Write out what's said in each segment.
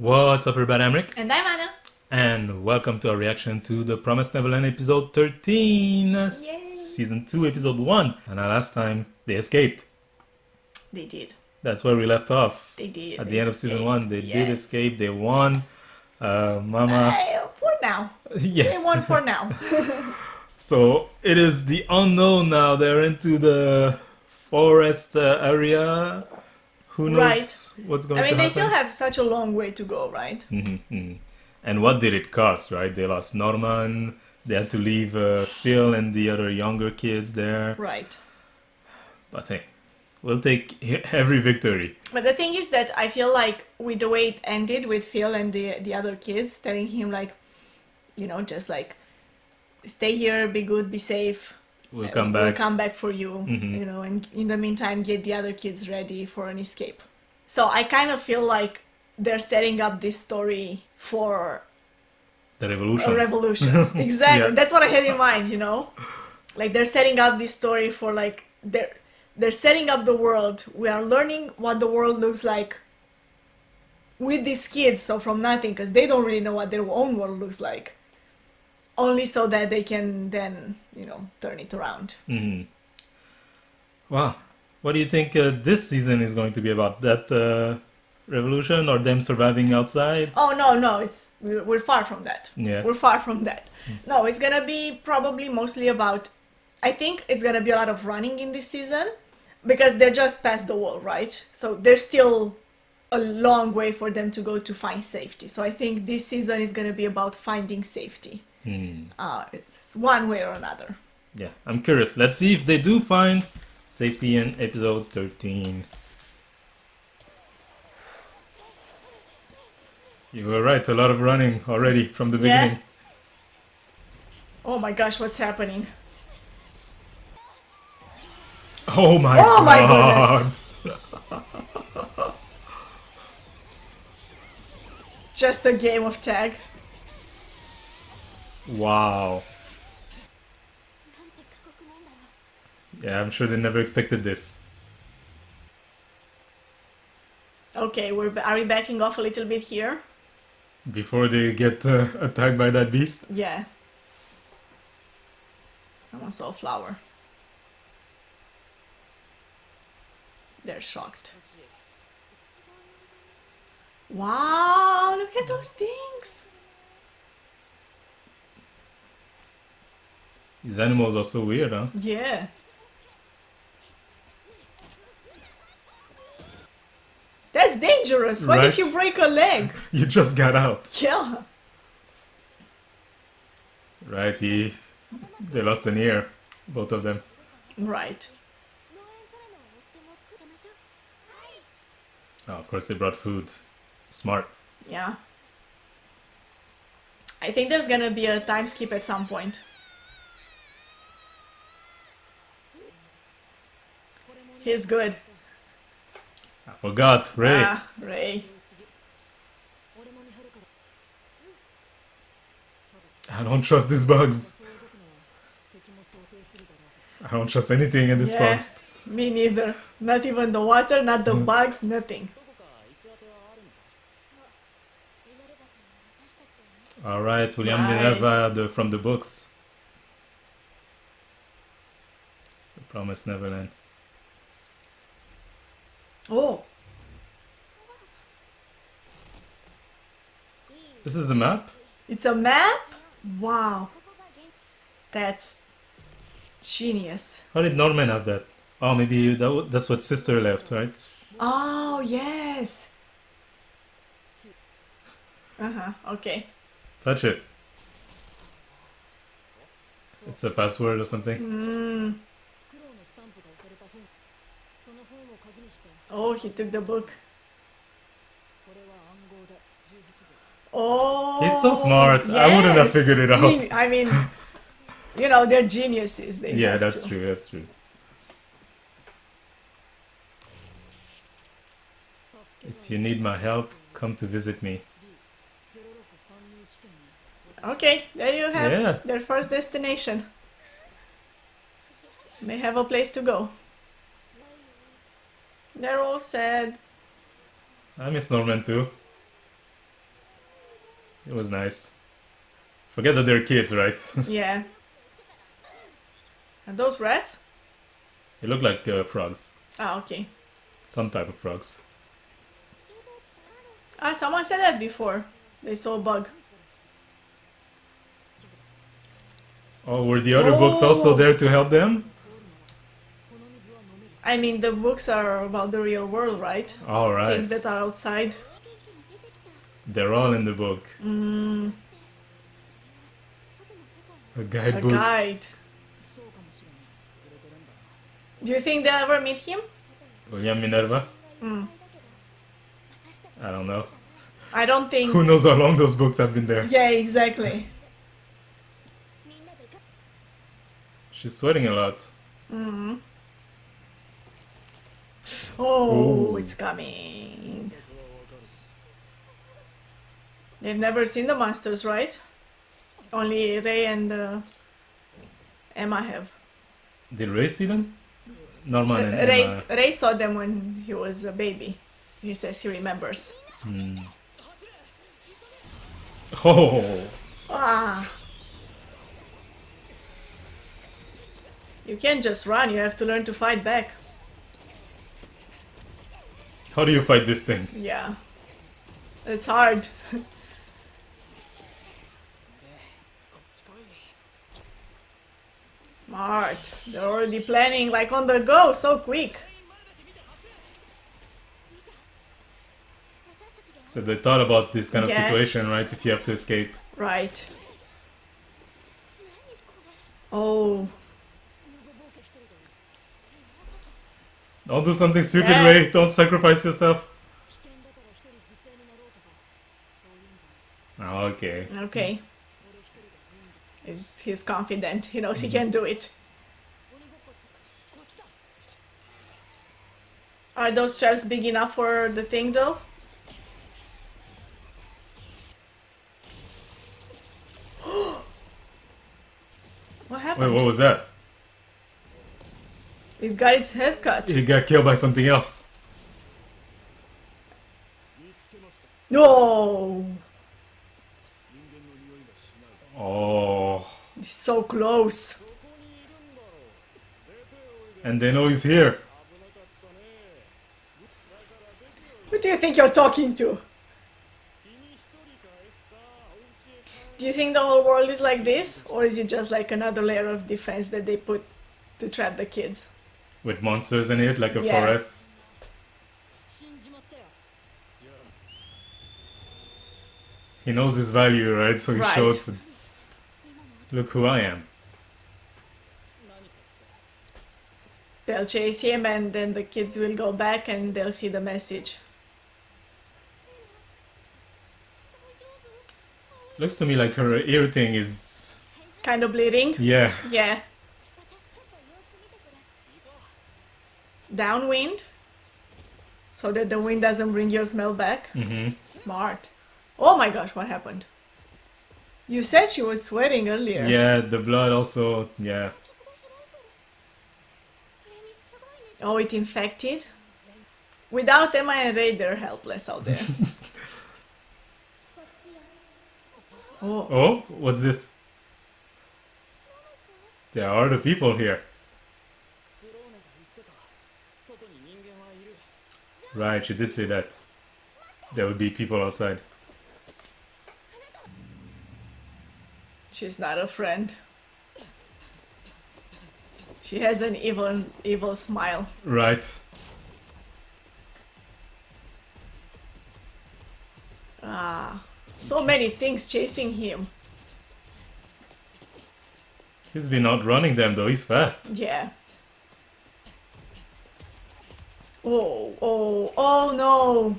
What's up, everybody? I'm Rick, And I'm Anna. and welcome to our reaction to the Promised Neverland episode 13, Yay. season 2, episode 1. And last time they escaped. They did. That's where we left off. They did. At They the end of season escaped. 1, they did Yes. escape. They won. Mama. For now. Yes. They won for now. So it is the unknown now. They're into the forest area. Who knows Right. what's going I mean, to they happen? still have such a long way to go, right? And what did it cost, right? They lost Norman. They had to leave Phil and the other younger kids there. Right. But hey, we'll take every victory. But the thing is that I feel like with the way it ended with Phil and the other kids telling him like, you know, just like, stay here, be good, be safe. We'll come back. We'll come back for you, Mhm. you know, and in the meantime, get the other kids ready for an escape. So I kind of feel like they're setting up this story for The revolution. a revolution. Exactly. Yeah. That's what I had in mind, you know? Like they're setting up this story for like they're setting up the world. We are learning what the world looks like with these kids, so from nothing, because they don't really know what their own world looks like. Only so that they can then, you know, turn it around. Mhm. Wow. What do you think this season is going to be about? That revolution or them surviving outside? Oh no, we're far from that. Yeah. We're far from that. No, it's gonna be probably mostly about. I think it's gonna be a lot of running in this season because they're just past the wall, right? So there's still a long way for them to go to find safety. So I think this season is gonna be about finding safety. It's one way or another. Yeah, I'm curious. Let's see if they do find safety in episode 13. You were right, a lot of running already from the Yeah. beginning. Oh my gosh, what's happening? Oh my Oh my god! Just a game of tag. Wow. Yeah, I'm sure they never expected this. Okay, are we backing off a little bit here? Before they get attacked by that beast. Yeah. I saw a flower. They're shocked. Wow, look at those things! These animals are so weird, huh? Yeah. That's dangerous! What if Right. you break a leg? You just got out. Yeah. Right, they lost an ear. Both of them. Right. Oh, of course they brought food. Smart. Yeah. I think there's gonna be a time skip at some point. He's good. I forgot, Ray. Ah, Ray. I don't trust these bugs. I don't trust anything in this Yeah. forest. Me neither. Not even the water, not the bugs, nothing. Alright, William Right. Minerva from the books. The Promised Neverland. Oh, This is a map? it's a map? Wow. That's genius. How did Norman have that? Oh, maybe that's what sister left, right? Oh, yes. Uh-huh, okay. Touch it. It's a password or something. Mm. Oh, he took the book. Oh, He's so smart. I wouldn't have figured it out. I mean, you know, they're geniuses. They Yeah, have that's to. true, that's true. If you need my help, come to visit me. Okay, there you have Yeah. their first destination. They have a place to go. They're all sad. I miss Norman too. It was nice. Forget that they're kids, right? Yeah. Are those rats? They look like frogs. Ah, okay. Some type of frogs. Ah, someone said that before. They saw a bug. Oh, were the other books also Oh. there to help them? I mean, the books are about the real world, right? Alright. Things that are outside. They're all in the book. A A guidebook. guide. Do you think they'll ever meet him? William Minerva? I don't know. I don't think. Who knows how long those books have been there? Yeah, exactly. She's sweating a lot. Oh, Ooh. it's coming. They've never seen the monsters, right? Only Ray and Emma have. Did Ray see them? Norman and Emma. Ray saw them when he was a baby. He says he remembers. Oh! Ah. You can't just run, you have to learn to fight back. How do you fight this thing? Yeah. It's hard. Smart. They're already planning like on the go, so quick. So they thought about this kind of Yeah. situation, right? If you have to escape. Right. Oh. Don't do something stupid, Yeah. Ray. Don't sacrifice yourself. Oh, okay. Okay. He's confident. He knows he can do it. Are those traps big enough for the thing, though? What Wait, happened? what was that? It got its head cut. He got killed by something else. No! Oh. It's so close. And they know he's here. Who do you think you're talking to? Do you think the whole world is like this? Or is it just like another layer of defense that they put to trap the kids? With monsters in it, like a Yeah. forest. He knows his value, right? So he Right. shows it. Look who I am. They'll chase him and then the kids will go back and they'll see the message. Looks to me like her ear thing is... Kind of bleeding? Yeah. Yeah. Downwind? So that the wind doesn't bring your smell back? Smart. Oh my gosh, what happened? You said she was sweating earlier. Yeah, the blood also... Yeah. Oh, it infected? Without Emma and Ray, they're helpless out there. Oh, Oh, what's this? There are the people here. Right, she did say that. There would be people outside. she's not a friend. She has an evil smile. Right. Ah, so many things chasing him. He's been outrunning them though, he's fast. Yeah. Oh no!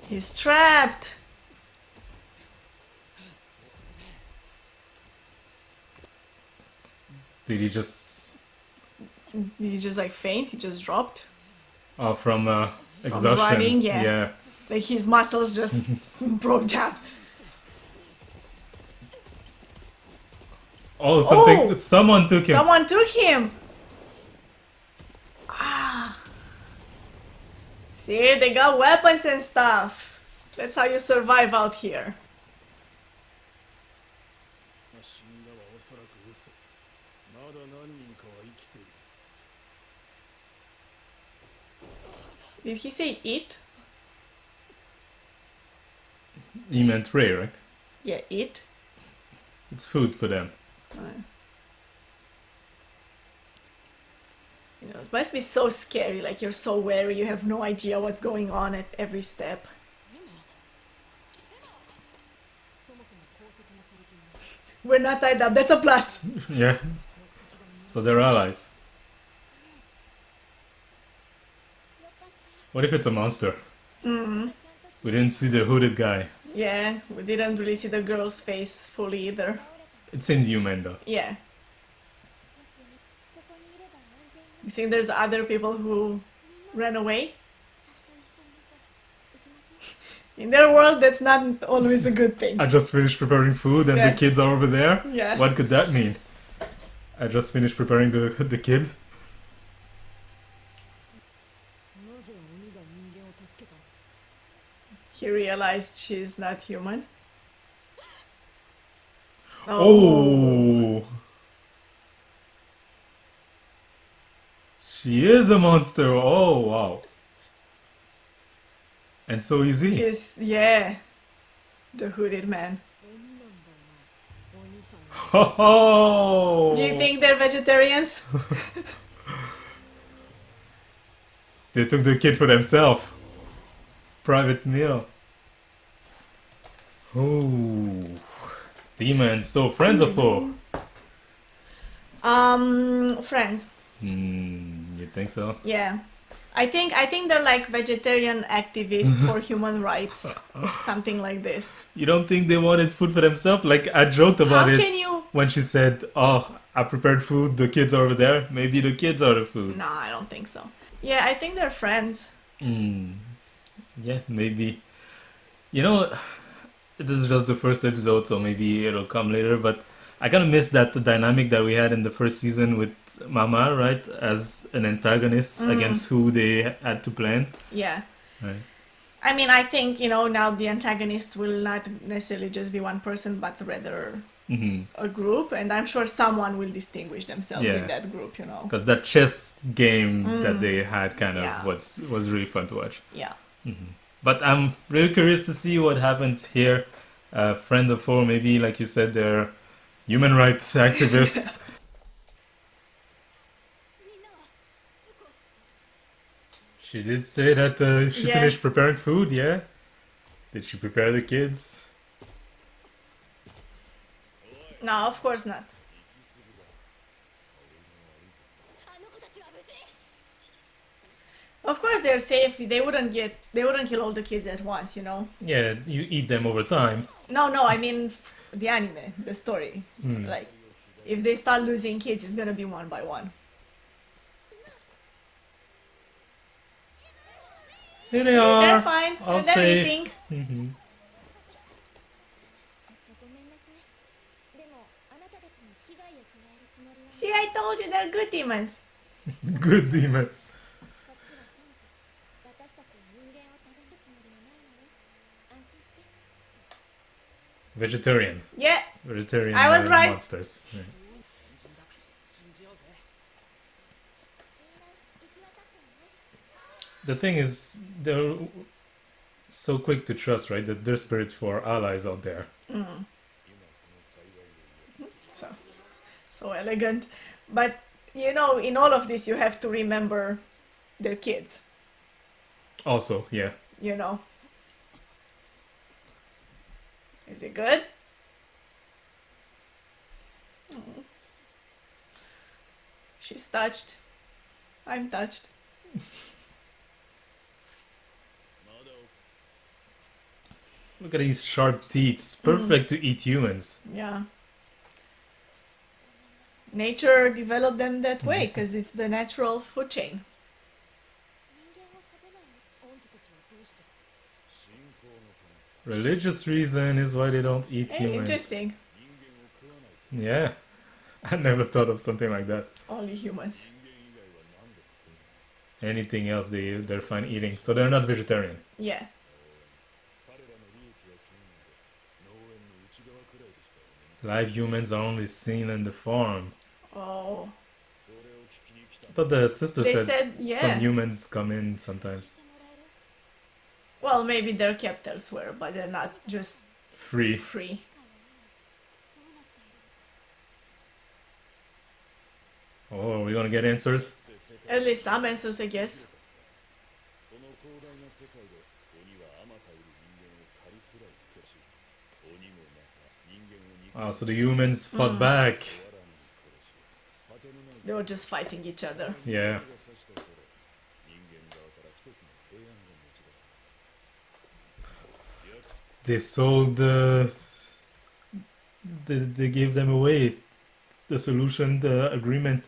He's trapped! Did he just... Did he just like faint? He just dropped? Oh, from exhaustion. running, yeah. Like his muscles just broke down. Oh, something... Oh! Someone took him. Someone took him! Ah. See, they got weapons and stuff. That's how you survive out here. 死んだはおそらく嘘。まだ何人かは生きている。 Did he say eat? He meant Ray, right? Yeah, eat. It's food for them. You know, it must be so scary, like you're so wary, you have no idea what's going on at every step. We're not tied up, that's a plus! Yeah. So they're allies. What if it's a monster? Mm-hmm. We didn't see the hooded guy. Yeah, we didn't really see the girl's face fully either. It seemed human though. Yeah. You think there's other people who ran away? In their world, that's not always a good thing. I just finished preparing food and Yeah. the kids are over there? Yeah. What could that mean? I just finished preparing the kid? なぜ鬼が人間を助けたの？ He realized she's not human. Oh! She is a monster! Oh, wow. And so is he. He's, yeah, the hooded man. 鬼なんだよな。鬼さんは。 Ho ho! Do you think they're vegetarians? They took the kid for themselves. Private meal. Oh. Demons. So friends or foe? Friends. You think so? Yeah. I think they're like vegetarian activists for human rights. Something like this. You don't think they wanted food for themselves? Like, I joked about How it can you? when she said, oh, I prepared food, the kids are over there. Maybe the kids are the food. No, I don't think so. Yeah, I think they're friends. Yeah, maybe. You know, this is just the first episode, so maybe it'll come later, but I kind of miss that dynamic that we had in the first season with Mama, right? As an antagonist against who they had to plan. Yeah. Right. I mean, I think, you know, now the antagonist will not necessarily just be one person, but rather a group, and I'm sure someone will distinguish themselves Yeah. in that group, you know. Because that chess game that they had kind of Yeah. was really fun to watch. Yeah. But I'm really curious to see what happens here. Friend of four, maybe, like you said, they're human rights activists. She did say that she Yeah. finished preparing food, yeah? Did she prepare the kids? No, of course not. Of course they're safe. They wouldn't kill all the kids at once, you know. Yeah, you eat them over time. No, I mean the anime, the story. Like, if they start losing kids, it's gonna be one by one. Here they are. They're fine. I'll They're say. eating. ごめんなさい。でもあなたたちに危害を加えるつもりはない。 See, I told you they're good demons. Good demons. こっちは三女。私たちは人間を食べるつもりはないのよ。安心して。 Vegetarian. Yeah, Vegetarian I was right. monsters. Yeah. 信じようぜ。みんな行き渡ったのね。 The thing is, they're so quick to trust, right? That they're spirits for allies out there. so elegant. But you know, in all of this, you have to remember their kids. Also, yeah. You know. Is it good? She's touched. I'm touched. Look at these sharp teeth. Perfect to eat humans. Yeah. Nature developed them that way because it's the natural food chain. 人間を食べないの。あんたたちはどうして？ Religious reason is why they don't eat Hey, humans. interesting. Yeah. I never thought of something like that. Only humans. Anything else they're fine eating. So they're not vegetarian. Yeah. Live humans are only seen in the farm. Oh. I thought the sister They said said, some yeah. humans come in sometimes. Well, maybe they're kept elsewhere, but they're not just Free. free. Oh, are we gonna get answers? At least some answers, I guess. Oh, so the humans fought back. They were just fighting each other. Yeah. They sold the. They gave them away. The solution, the agreement.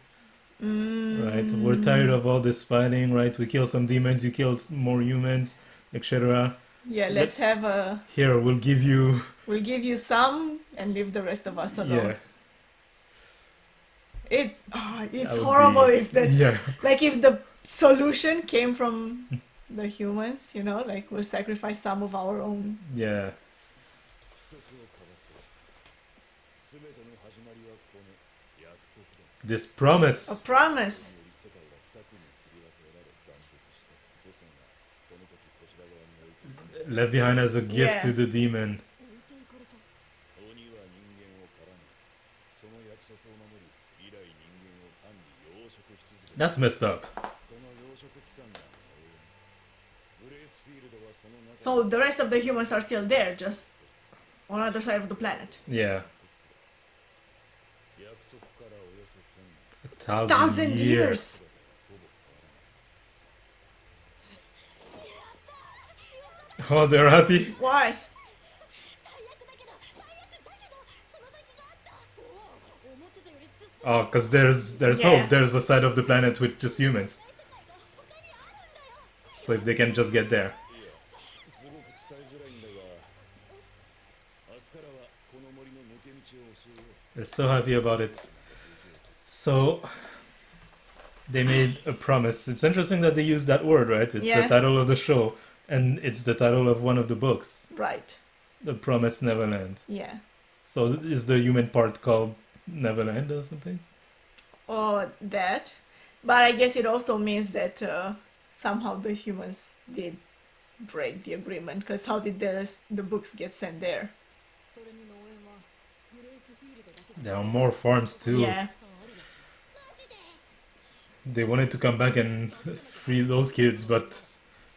Right. We're tired of all this fighting, right? We kill some demons, you kill more humans, etc. Yeah, let's have a. Here, we'll give you. We'll give you some and leave the rest of us alone. Yeah. It's That would horrible be- if that's Yeah. like if the solution came from the humans, you know, like we'll sacrifice some of our own. Yeah. This A promise promise. left behind as a gift Yeah. to the demon. That's messed up. So the rest of the humans are still there, just on the other side of the planet. Yeah. 1,000 years. Oh, they're happy. Why? 最悪だけど最悪だけどその先があったおお思ってたよりずっと Oh, because there's Yeah. hope. There's a side of the planet with just humans. So if they can just get there. すごく伝えづらいんだが明日からはこの森の抜け道を教えよう They're so happy about it. So they made a promise. It's interesting that they use that word, right? It's Yeah. the title of the show, and it's the title of one of the books, Right. The Promised Neverland. Yeah. So is the human part called Neverland or something? Or that. But I guess it also means that somehow the humans did break the agreement, because how did the books get sent there? それに農園はグレースフィールドだけじゃ There are more farms too. Yeah. そうありだしマジで They wanted to come back and free those kids, but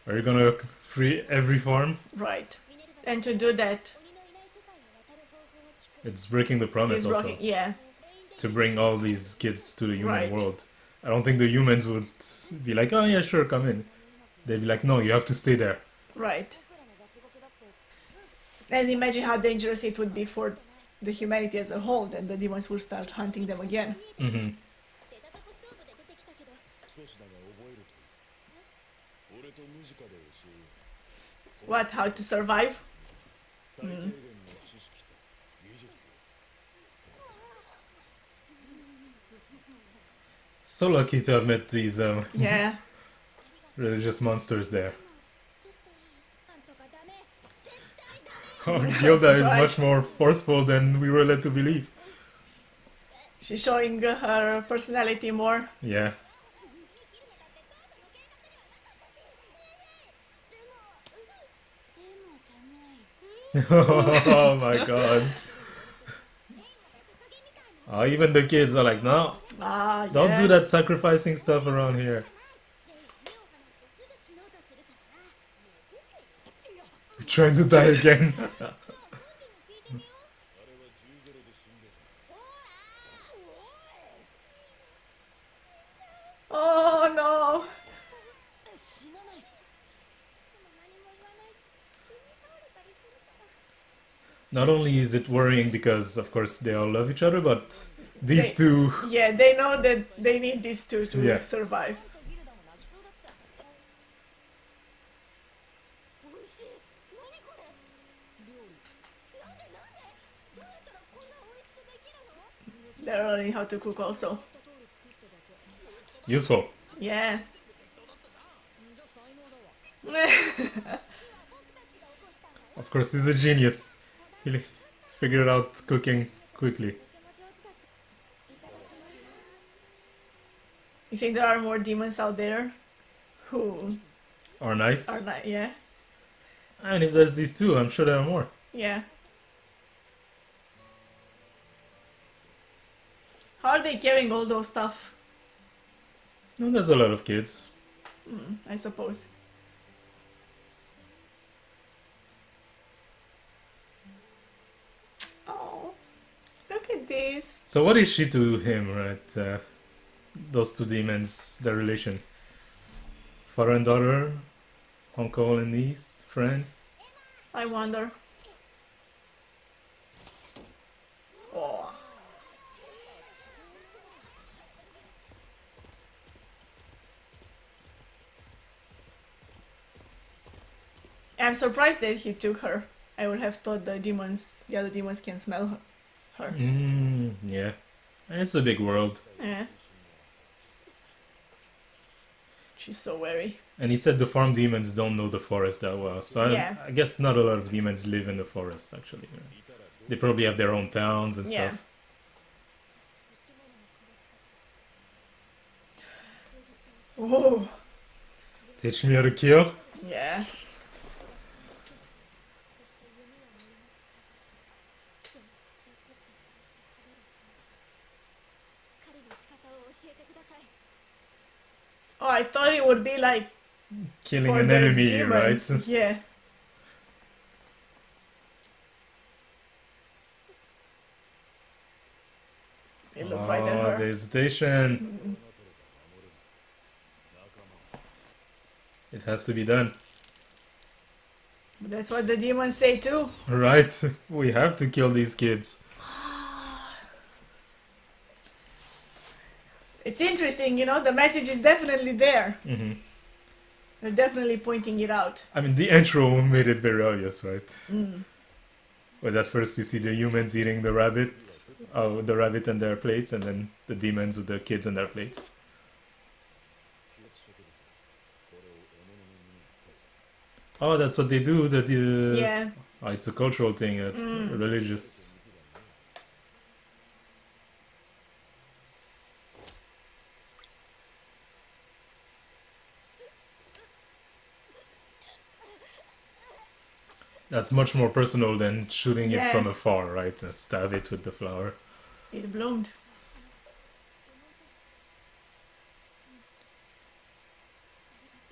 are you gonna free every farm? Right. ミネルヴァ And to do that, 鬼のいない世界へ渡る方法を聞く It's breaking the promise is also rocking. Yeah. to bring all these kids to the human Right. world. I don't think the humans would be like, oh yeah, sure, come in. They'd be like, no, you have to stay there. Right. 僕らの脱獄だって And imagine how dangerous it would be for the humanity as a whole. Then the demons will start hunting them again. Hmm. 出たとこ勝負で出てきたけど少しだが覚えるといい俺とムジカで教えよう What? How to survive? 最低限の知識と技術を So lucky to have met these Yeah. religious monsters there. ちょっといいなんとかダメ絶対ダメ Oh, Gilda is Right. much more forceful than we were led to believe. She's showing her personality more. Yeah. 逃げ切るのだって当初の計画にはなかったしでもじゃない Oh my god. Oh, even the kids are like, no, Ah, don't yeah. do that sacrificing stuff around here. 目を離すとすぐ死のうとするからなもうボケいや Trying to die again. 聞いてみようあれは10-0で死んでた Oh no. 死なないでも何も言わないし急に倒れたりするから Not only is it worrying because, of course, they all love each other, but these They- two, Yeah, they know that they need these two to Yeah. survive. とギルダも泣きそうだったおいしい何これ料理なんでどうやったらこんな美味しくできるの They're learning how to cook also. 言った通り作っただけ useful. Yeah. じゃあ才能だわ Of course, he's a genius. He figured out cooking quickly. You think there are more demons out there who Or nice. are not? Yeah, And if there's these two, I'm sure there are more. yeah. How are they carrying all those stuff? No, there's a lot of kids. I suppose. Oh, look at this. So what is she to him, right? Those two demons, their relation. Father and daughter, uncle and niece, friends. I wonder. Oh. I'm surprised that he took her. I would have thought the other demons can smell her. Yeah. And it's a big world. Yeah. She's so wary. And he said the farm demons don't know the forest that well. So Yeah. I guess not a lot of demons live in the forest, actually. They probably have their own towns and Yeah. stuff. Oh, Teach me how to kill? yeah. Oh, I thought it would be like Killing for an the enemy, demons. right? Yeah. They look right at Oh, her. the hesitation. It has to be done. That's what the demons say too. Right? We have to kill these kids. It's interesting, the message is definitely there. hmm They're definitely pointing it out. I mean, the intro made it very obvious, right? Mm. But at first you see the humans eating the rabbit and their plates, and then the demons with the kids and their plates. Oh, that's what they do. Yeah. Oh, it's a cultural thing, religious. That's much more personal than shooting it Yeah. from afar, right? And stab it with the flower. It bloomed.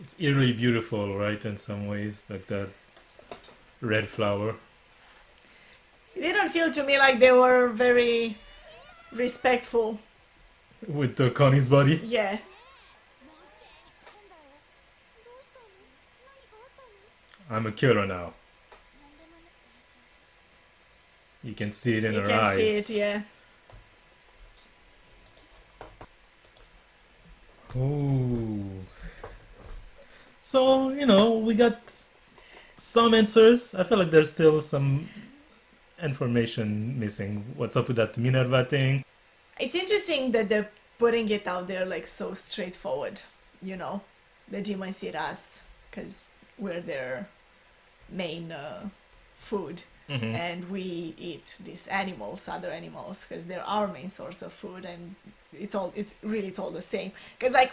It's eerily beautiful, right? In some ways, like that red flower. It didn't feel to me like they were very respectful. With Connie's body. Yeah. I'm a killer now. You can see it in You her can eyes. see it, yeah. Ooh. So, we got some answers. I feel like there's still some information missing. What's up with that Minerva thing? It's interesting that they're putting it out there like so straightforward, The demons eat us because we're their main food. Mm-hmm. And we eat these other animals, because they're our main source of food, and it's all the same. Because like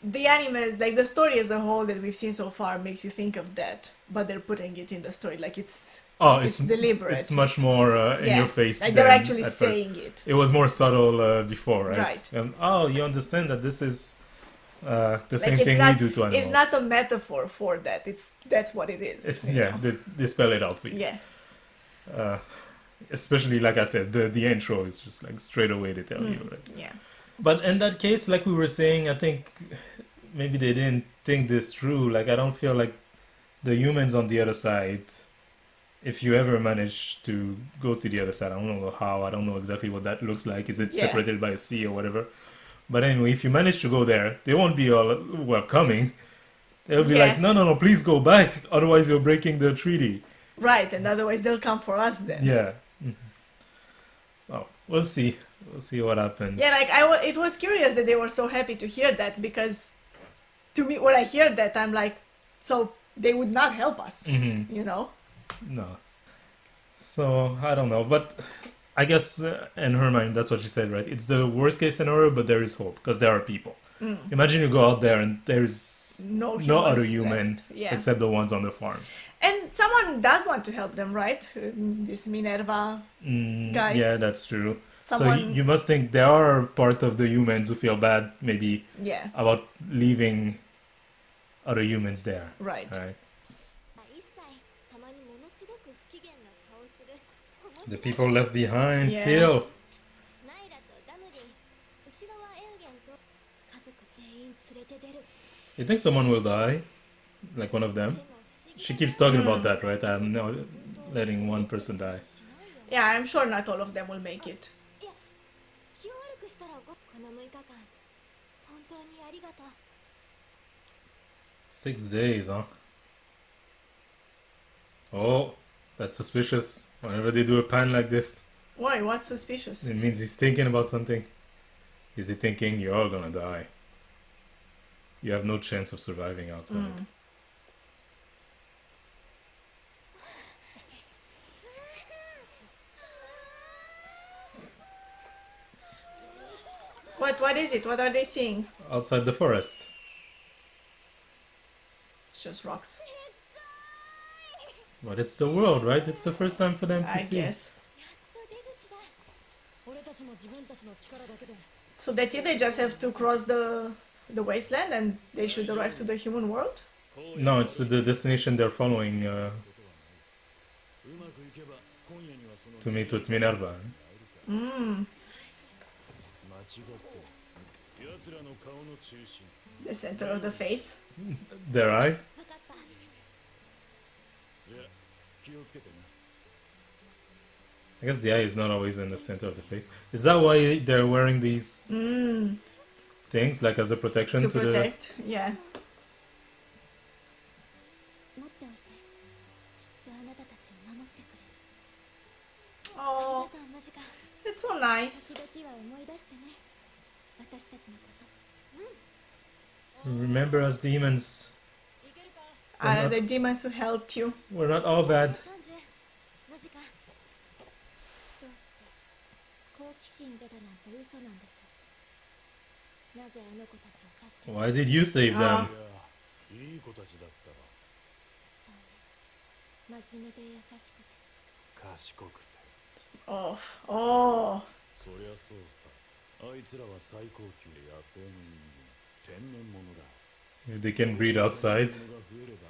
the animals, like the story as a whole that we've seen so far makes you think of that, but they're putting it in the story like it's deliberate. It's much more in your face. Like they're than actually at saying first. it. It was more subtle before, right? Right. And you understand that this is the same it's thing not- we do to animals. It's not a metaphor for that. That's what it is. Yeah, they spell it out for you. Yeah. Especially, like I said, the intro is just like straight away they tell you, right? Yeah. But in that case, like we were saying, I think maybe they didn't think this through. Like, I don't feel like the humans on the other side, if you ever manage to go to the other side, I don't know how, I don't know exactly what that looks like. Is it Yeah. separated by a sea or whatever? But anyway, if you manage to go there, they won't be all welcoming. They'll be Yeah. like, no, please go back. Otherwise, you're breaking the treaty. Right, and otherwise they'll come for us then. Yeah. Mhm. Oh, we'll see. We'll see what happens. Yeah, like it was curious that they were so happy to hear that, because to me, when I hear that, I'm like, so they would not help us, Mm-hmm. you know? No. So I don't know, but I guess in her mind, that's what she said, right? It's the worst case scenario, but there is hope because there are people. Imagine you go out there and there's No no other humans human left. Yeah. except the ones on the farms. And someone does want to help them, right? This Minerva guy. Yeah, that's true. So Someone. you must think there are part of the humans who feel bad, maybe Yeah. about leaving other humans there, Right. right? 一切たまにものすごく不機嫌な顔する面 The 白い people left behind Yeah. feel. ナイラとダムリン後ろはエウゲンと家族全員連れて出る You think someone will die? Like one of で them? も不思議 She だ keeps talking about that, right? I'm not letting one person die. しないよ Yeah, I'm sure not all of them will make it. 気を悪くしたらこの6日間本当にありがとう 6 days, huh? Oh, that's suspicious. Whenever they do a pan like this, Why? What's suspicious? it means he's thinking about something. Is he thinking you're all gonna die? You have no chance of surviving outside. What is it? What are they seeing? Outside the forest. It's just rocks. But it's the world, right? It's the first time for them to I see. guess. やっと出口だ俺たちも自分たちの力だけで So that's it. They just have to cross the wasteland, and they should arrive to the human world. No, it's the destination they're following うまくいけば今夜にはその to meet with Minerva. うん。間違って奴らの顔の中心 The center of the face. Their eye? 分かった じゃあ気をつけてな I guess the eye is not always in the center of the face. Is that why they're wearing these things, like as a protection To to protect. Yeah. 持っておいてきっとあなたたちを守ってくれる Oh, ありがとうムジカ it's so nice. 時々は思い出してね私たちのこと the... Remember us demons. We're The demons who helped you. we're not all bad. ムジカどうして好奇心出たなんて嘘なんでしょうなぜあの子たちを助けた Why did you save them? いやいい子たちだったわそうね真面目で優しくて賢くて Oh, oh. そりゃそうさあいつらは最高級で野生の人間天然物だ If they can breed outside, その物が増えれば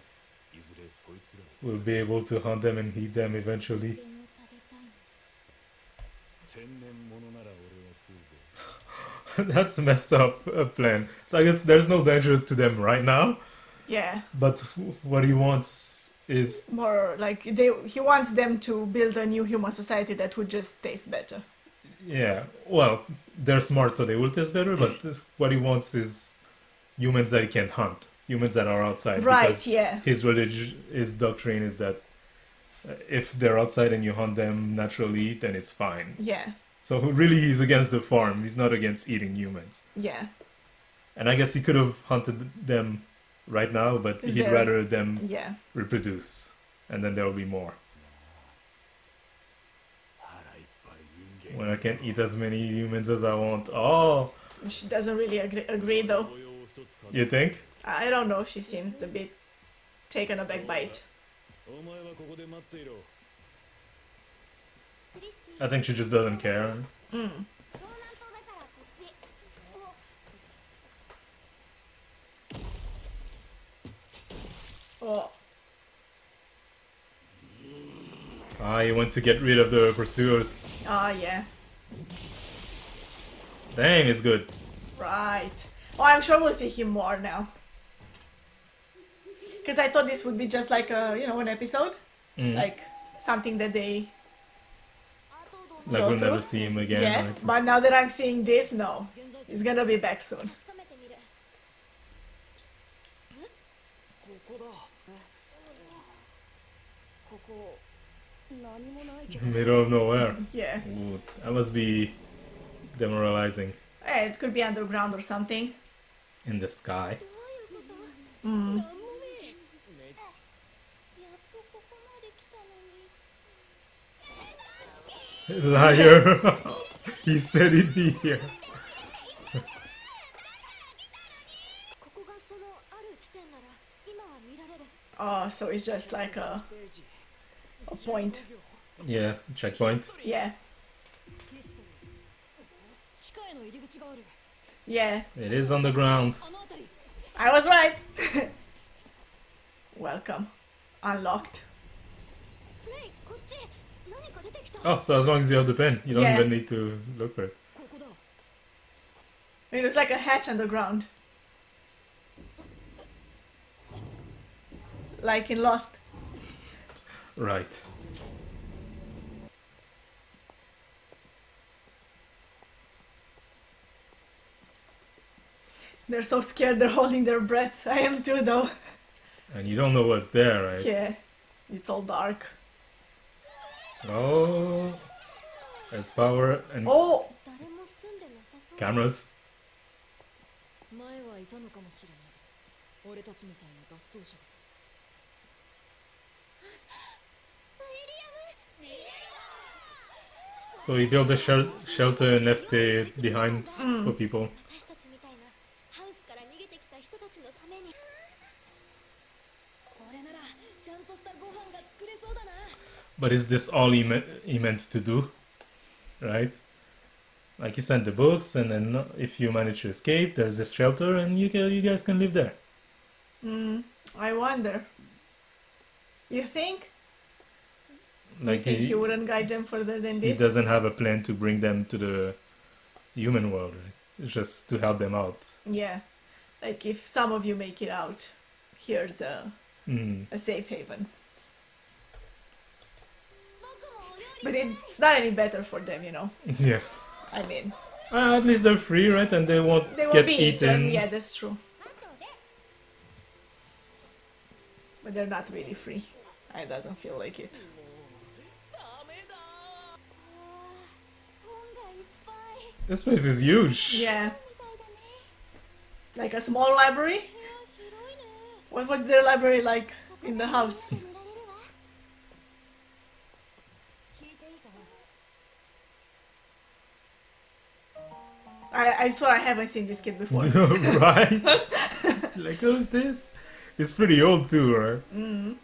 いずれそいつら we'll be able to hunt them and eat them eventually. 人間を食べたいの天然物なら俺は食うぜ That's a messed up plan. So I guess there's no danger to them right now, Yeah. but what he wants is More like he wants them to build a new human society that would just taste better. yeah. Well, they're smart, so they will taste better. But what he wants is humans that he can hunt, humans that are outside. Right, Because yeah. his religion, his doctrine is that if they're outside and you hunt them naturally, then it's fine. Yeah. So really, he's against the farm. He's not against eating humans. Yeah. And I guess he could have hunted them right now, but Is he'd there- rather them Yeah. reproduce, and then there will be more. 腹いっぱい人間 When I can eat as many humans as I want. Oh, She doesn't really agree though. 動揺を一つ感じ you think? I don't know. She seemed a bit taken aback by it. お前はここで待っていろクリスティ I think she just doesn't care. うん。東南東だからこっちお Oh. Ah, he went to get rid of the pursuers. Ah, yeah. Dang, it's good. Right. Oh, I'm sure we'll see him more now. Because I thought this would be just like a, an episode. Mm. Like something that they... あとどう Like go we'll never through? see him again. Yeah. Right? But now that I'm seeing this, no. 現在地 He's gonna be back soon. 確かめてみるここだここ何もないけど Middle of nowhere. Yeah. Ooh, that must be demoralizing. Eh, it could be underground or something. In the sky. どういうこと Mm. なんもねえやっとここまで来たのに Liar. He said he'd be here. ここがそのある地点なら今は見られる。 Oh, so it's just like a point. Yeah, checkpoint. Yeah. 地下への入り口がある。 Yeah. It is on the ground. あの辺り。 I was right. Welcome. Unlocked. レイ、こっち。何か出てきた。 Oh, so as long as you have the pen, you don't Yeah. even need to look for it. ここだ。 It looks like a hatch underground. Like in Lost. Right. They're so scared they're holding their breaths. I am too though. And you don't know what's there, right? Yeah. It's all dark. Oh. There's power and Oh! 誰も住んでなさそう。 cameras. 前はいたのかもしれない。俺たちみたいな脱走者が。 So he built a shelter and left it behind for people. 私たちみたいなハウスから逃げてきた人たちのために。これならちゃんとしたご飯が作れそうだな。 But is this all he meant to do? Right? Like he sent the books, and then if you manage to escape, there's this shelter, and you guys can live there. I wonder. You think? Like You think he wouldn't guide them further than he this? doesn't have a plan to bring them to the human world. Right? It's just to help them out. Yeah. Like if some of you make it out, here's a Mm. safe haven. But it's not any better for them, you know. Yeah. I mean, At least they're free, right? And they won't they won't get be eaten. eaten. Yeah, that's true. But they're not really free. It doesn't feel like it. 本がいっぱい。 This place is huge. Yeah. みたいだね。 Like a small library? 部屋広いね。 What was their library like in the house? 見られるわ。聞いていいかな。 I swear I haven't seen this kid before. Right? Like, who's this? He's pretty old too, right? I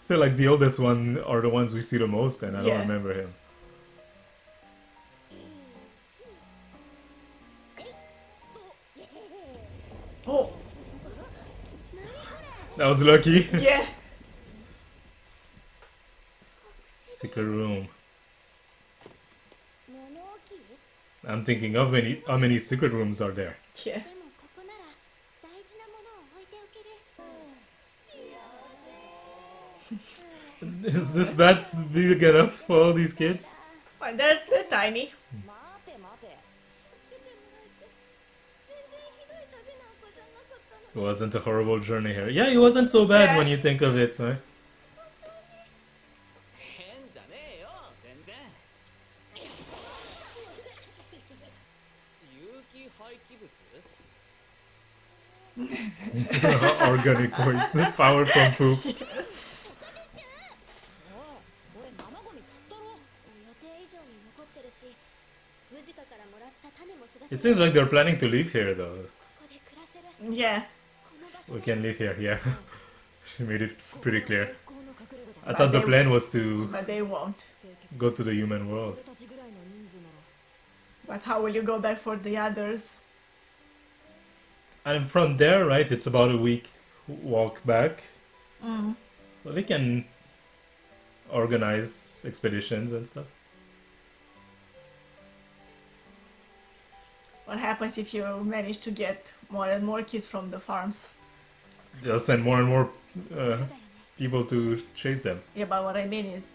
feel like the oldest one are the ones we see the most, and I Yeah. don't remember him. Oh, That was lucky. yeah. Secret room. 物置？ I'm thinking of how many secret rooms are there. Yeah. でもここなら大事なものを置いておける。幸せ。 Is this bed big enough for all these kids? Well, they're tiny. 待て待て。助けてもらえて。全然ひどい旅なんかじゃなかったの。 It wasn't a horrible journey here. Yeah, it wasn't so bad Yeah. when you think of it, right? 変じゃねえよ全然有機廃棄物 Organic waste. Power from poop. おい、俺生ゴミ釣ったろ。予定以上に残ってるし、ムジカからもらった種も育て It seems like they're planning to live here, though. ここで暮らせる。 Yeah. この場所 We で can live here, yeah. She made it pretty clear. 最高の隠れ家 I だ。 thought the plan was to But they won't. 清潔 go to the human world. 俺たちぐらいの人数なら But how will you go back for the others? And from there, right, it's about a week walk back. So they can organize expeditions and stuff. What happens if you manage to get more and more kids from the farms? They'll send more and more だよね。 people to chase them. Yeah, but what I mean is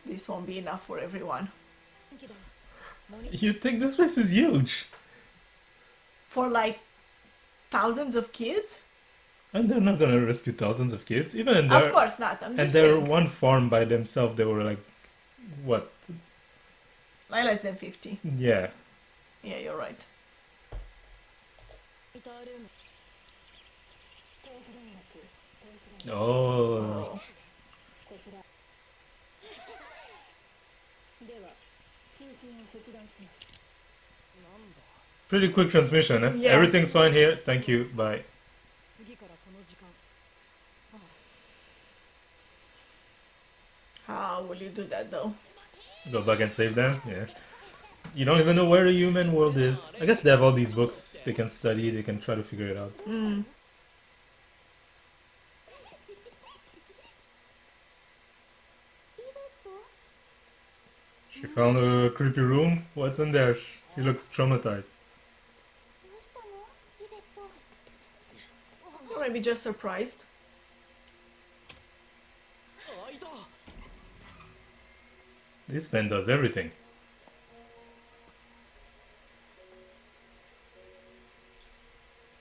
this won't be enough for everyone. 元気だ。モニ You think this place is huge? For like thousands of kids? And they're not gonna rescue thousands of kids. Even in Of their course not. I'm and just their saying. one farm by themselves, they were like, what? Like less than 50. Yeah. Yeah, you're right. タールーム。 Oh. では、ヒン Pretty quick transmission, eh? Yeah. Everything's fine here. Thank you. Bye. 次からこの時間 How will you do that though? Go back and save them. Yeah. You don't even know where the human world is. I guess they have all these books they can study. They can try to figure it out. Mm. She found a creepy room. What's in there? She looks traumatized. どうしたのリベット Or maybe just surprised. 開いた This man does everything.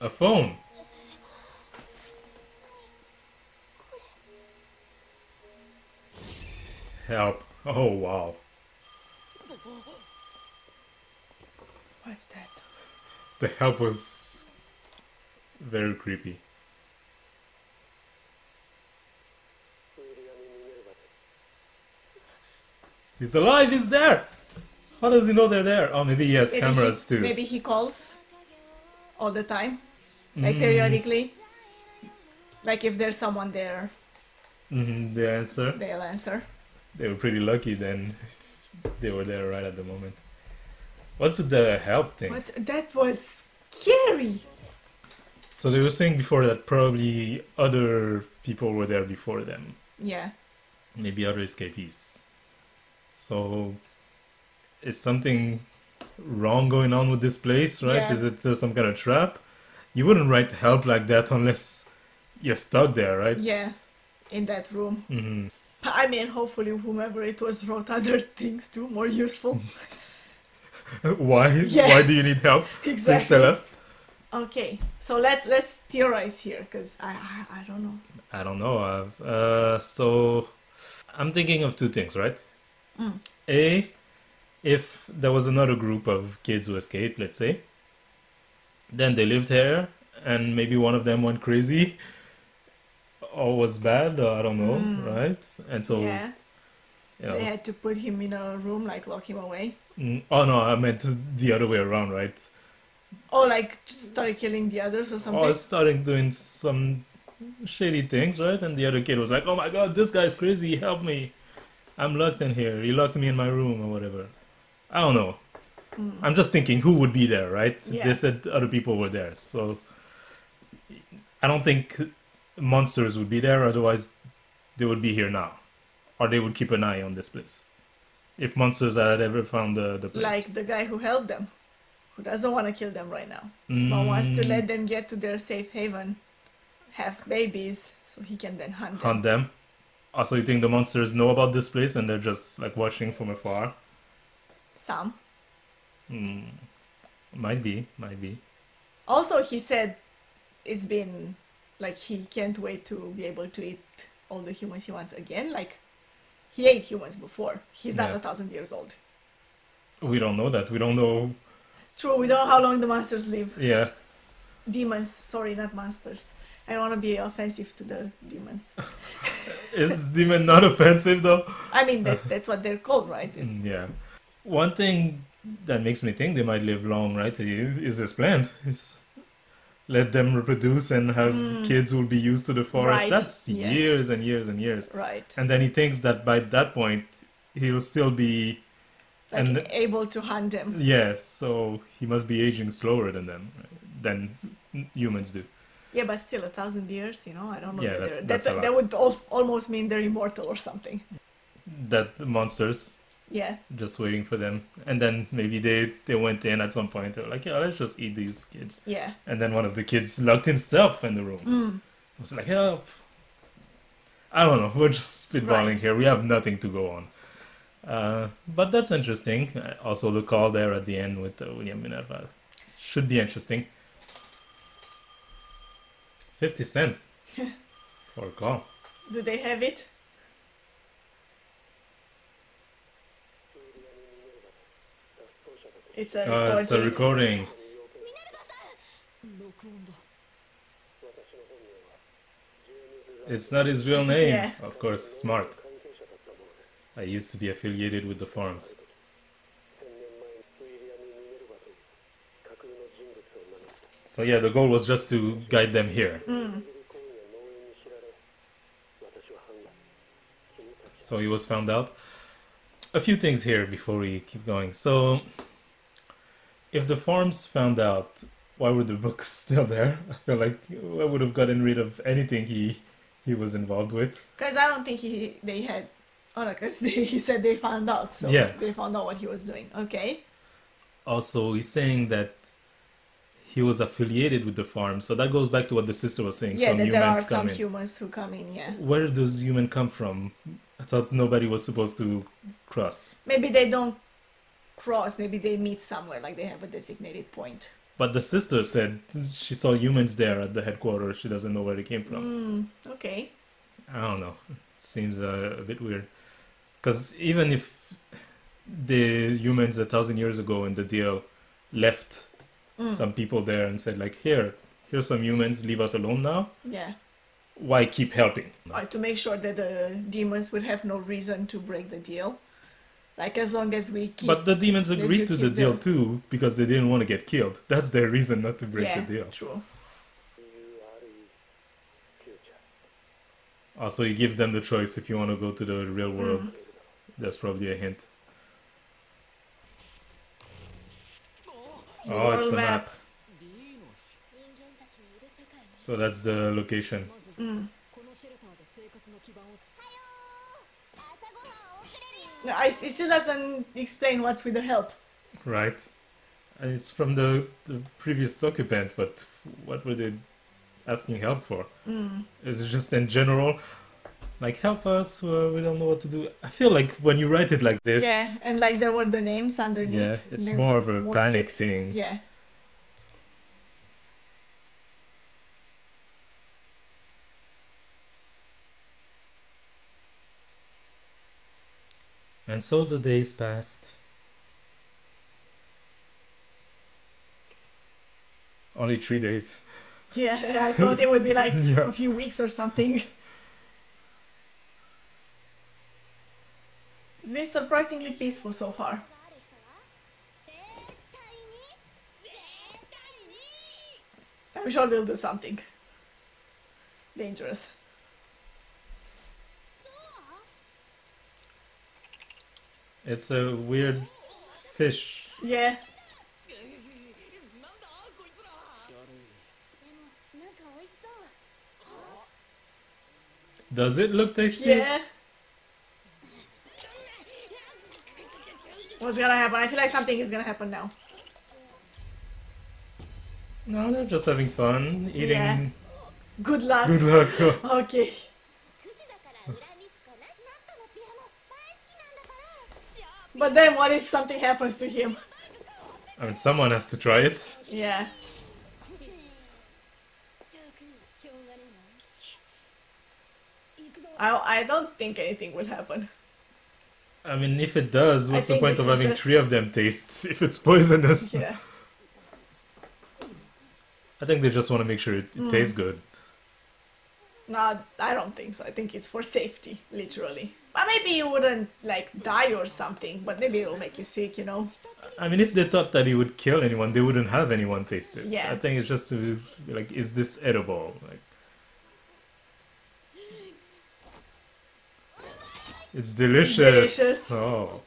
A phone. Help. Oh wow. What's that? The help was very creepy. He's alive, he's there! How does he know they're there? Oh, maybe he has cameras too. Maybe he calls all the time, Mm. like periodically. Like if there's someone there, The answer. they'll answer. They were pretty lucky then. They were there right at the moment. What's with the help thing? What? That was scary. So they were saying before that probably other people were there before them. Yeah. Maybe other escapees. So is something wrong going on with this place, right? Yeah. Is it some kind of trap? You wouldn't write help like that unless you're stuck there, right? Yeah. In that room. Hmm. I mean, hopefully whomever it was wrote other things too, more useful. Why? Yeah. Why do you need help? Please tell Exactly. us. Okay, so let's theorize here, because I don't know. I don't know. So I'm thinking of two things, right? Mm. A, if there was another group of kids who escaped, let's say, then they lived here, and maybe one of them went crazy, or was bad, or I don't know, Mm. right? And so, Yeah, you know, they had to put him in a room, like lock him away. oh no, I meant the other way around, right? Or like started killing the others or something. Or starting doing some shady things, right? And the other kid was like, "Oh my God, this guy's crazy! Help me! I'm locked in here. He locked me in my room, or whatever." I don't know. Mm. I'm just thinking who would be there, right? Yeah. They said other people were there, so I don't think monsters would be there. Otherwise, they would be here now, or they would keep an eye on this place. If monsters had ever found the place, Like the guy who helped them, who doesn't want to kill them right now, but wants to let them get to their safe haven, have babies, so he can then hunt them. hunt them. Also, you think the monsters know about this place and they're just like watching from afar? Some. Might be. Also, he said it's been like he can't wait to be able to eat all the humans he wants again. Like he ate humans before. He's not Yeah. 1,000 years old. We don't know that. We don't know. True, we don't know how long the monsters live. Yeah. Demons, sorry, not monsters. I don't want to be offensive to the demons. Is demon not offensive though? I mean, that's what they're called, right? It's, Yeah. One thing that makes me think they might live long, right? Is his plan. Is let them reproduce and have kids who will be used to the forest. Right, That's yeah. years and years and years. right. And then he thinks that by that point he'll still be Like and able to hunt them. yeah, so he must be aging slower than them, than humans do. Yeah, but still 1,000 years, you know, I don't know. Yeah, that that's a that lot. would almost mean they're immortal or something. That the monsters Yeah, just waiting for them, and then maybe they went in at some point. They were like, yeah, let's just eat these kids. yeah. And then one of the kids locked himself in the room. Mm. I was like, help. I don't know. We're just spitballing Right. here. We have nothing to go on. But that's interesting. Also, the call there at the end with William Minerva should be interesting. 50 cent for a call. Do they have it? It's a recording. It's a recording. 録音だ It's not his real name. Yeah. Of course, smart. I used to be affiliated with the forums. So yeah, the goal was just to guide them here. So he was found out. A few things here before we keep going. So, if the farms found out, why were the books still there? I feel like I would have gotten rid of anything he was involved with. Because I don't think they had. Oh no, because he said they found out, so Yeah. they found out what he was doing. Okay. Also, he's saying that he was affiliated with the farm, so that goes back to what the sister was saying. Yeah, Some that there are humans come some in. humans who come in. Yeah. Where do those humans come from? I thought nobody was supposed to cross. Maybe they don't cross. Maybe they meet somewhere, like they have a designated point. But the sister said she saw humans there at the headquarters. She doesn't know where they came from. Okay. I don't know. It seems a bit weird. Because even if the humans 1,000 years ago in the deal left some people there and said like, here's some humans, leave us alone now, Yeah. why keep helping? To make sure that the demons would have no reason to break the deal. Like as long as we keep. But the demons Yes, agreed you to the keep deal them. too because they didn't want to get killed. That's their reason not to break Yeah, the deal. true. Also, he gives them the choice if you want to go to the real world. That's probably a hint. Oh, it's World a map. 人間たちのいる世界ね So that's the location. まずこのシェルターで生活の基盤を朝ごはん遅れるよ No, it still doesn't explain what's with the help. Right. And it's from the previous occupant, but what were they asking help for? Is it just in general? Like, help us, we don't know what to do. I feel like when you write it like this, Yeah, and like there were the names underneath. yeah, it's Names more of a more panic kids. thing. Yeah. And so the days passed. Only 3 days. Yeah, I thought it would be like Yeah. a few weeks or something. It's been surprisingly peaceful so far. がある人は絶対に絶対に I'm sure they'll do something dangerous. It's a weird fish. Yeah. なんだこいつらでもなんか美味しそう Does it look tasty? Yeah. What's gonna happen? I feel like something is gonna happen now. No, they're just having fun, eating. Yeah. Good luck. Good luck.9 Okay. 時だから恨みっこなナットのピアノ大好きなんだからじゃあ But then what if something happens to him? I mean, someone has to try it. Yeah. ったくしょうがねえなし行くぞ I don't think anything will happen. I mean, if it does, I what's the think point this of is having just- 3 of them taste if it's poisonous? Yeah. I think they just want to make sure it tastes good. No, I don't think so. I think it's for safety, literally. But maybe you wouldn't like die or something, but maybe it'll make you sick, you know? I mean, if they thought that he would kill anyone, they wouldn't have anyone taste it. Yeah. I think it's just to be like, is this edible? Like, it's delicious. Delicious. Oh,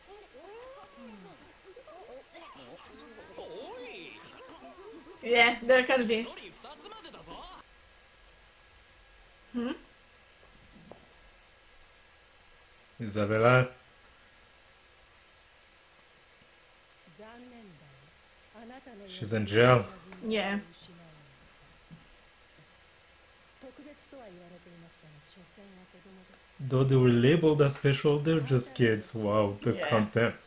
Yeah, they're convinced. 2つまでだぞ Isabella. 残念だよあなたのような She's in jail. Yeah. 特別とは言われていましたが所詮は子供です Though they were labeled as special, they're just kids. Wow, the Yeah. contempt.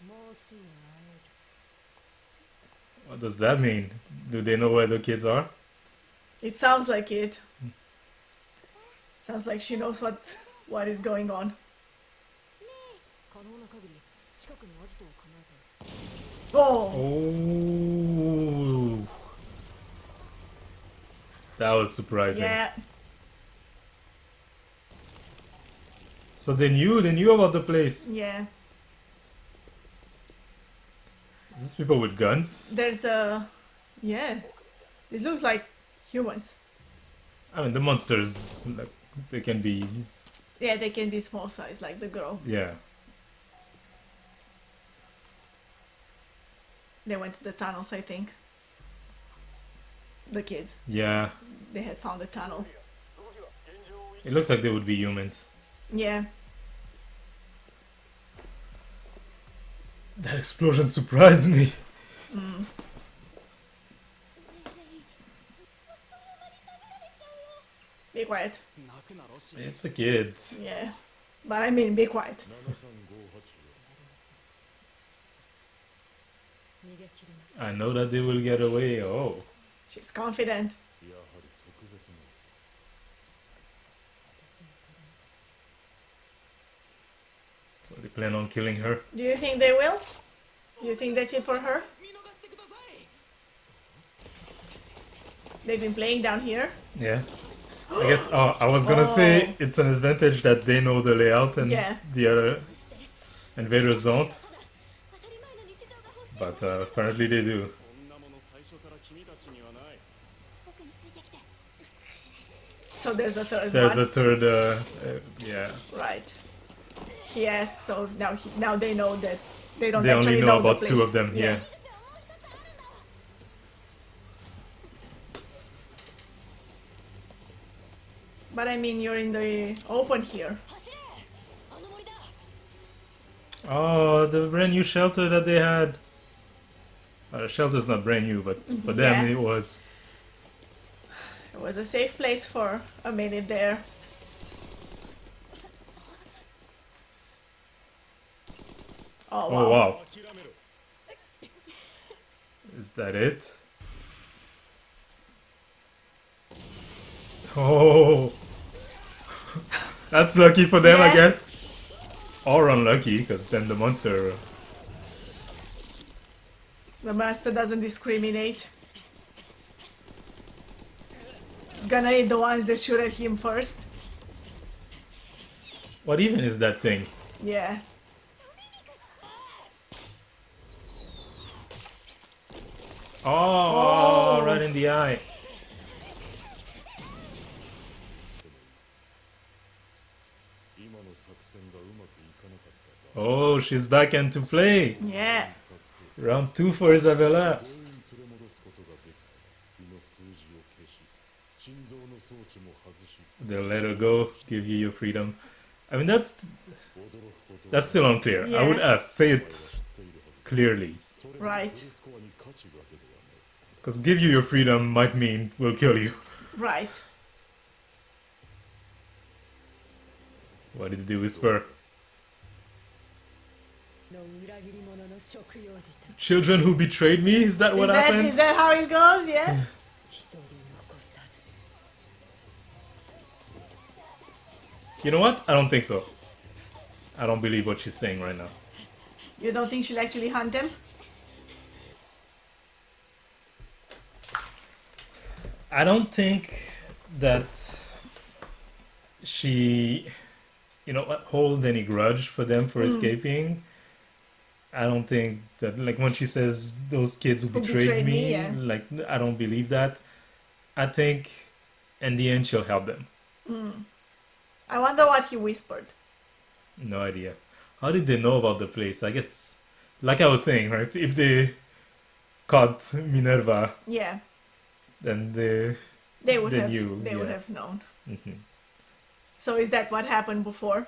もうすぐ会 What does that mean? Do they know where the kids are? It sounds like it. Sounds like she knows what is going on. 可能な限り近くにアジトを構えて Oh! Oh, that was surprising. Yeah. So they knew about the place. Yeah. These people with guns. There's a... Yeah. This looks like humans. I mean, the monsters, like, they can be. Yeah, they can be small size, like the girl. Yeah. They went to the tunnels, I think. The kids. Yeah. They had found a tunnel. It looks like they would be humans. Yeah. That explosion surprised me. Mm. Be quiet. It's a kid. Yeah. But I mean, be quiet. 逃げ切ります。 I know that they will get away. Oh. She's confident. やはり特別な 私の子供たちです。 So they plan on killing her. Do you think they will? Do you think that's it for her? 見逃してください They've been playing down here. Yeah. I guess. Oh, I was gonna say it's an advantage that they know the layout and Yeah. the other invaders don't. 当たり前の日常が欲しい。 But apparently they do. そんなもの最初から君たちにはない 僕についてきて。 So there's a third There's one. a third. Yeah. Right. He asked, so now they know that they don't They actually only know the about place. two of them. Yeah. 'But I mean, you're in the open here. 走れ。あの森だ。 Oh, the brand new shelter that they had. The shelter's not brand new, but for them Yeah. it was. It was a safe place for a minute there. Oh wow. Oh wow. 諦めろ Is that it? Oh. That's lucky for them, I Yeah. guess. Or unlucky, because then the monster. The master doesn't discriminate. He's gonna eat the ones that shoot at him first. What even is that thing? Yeah. Oh, Oh. right in the eye. 今の作戦がうまくいかなかった Oh, she's back into play. Yeah. Round 2 for Isabella. 全員連れ戻すことができた胃の数字を消し心臓の装置も外し They'll let her go, give you your freedom. I mean, that's 驚くこと that's still unclear. I would ask, say it 知っているはず clearly. それが Right. フルスコアに価値が出るわね Because give you your freedom might mean we'll kill you. Right. What did they whisper? の裏切り者の食用自体 Children who betrayed me? Is that what Is happened? that how it goes? Yeah. 一人残さず You know what? I don't think so. I don't believe what she's saying right now. You don't think she'll actually hunt them? I don't think that she, hold any grudge for them for escaping. I don't think that, like, when she says those kids who betrayed me, yeah. like, I don't believe that. I think in the end she'll help them. I wonder what he whispered. No idea. How did they know about the place? I guess, like I was saying, right? If they caught Minerva, Yeah. then They would They have knew, they would yeah. have known. Mhm. So is that what happened before?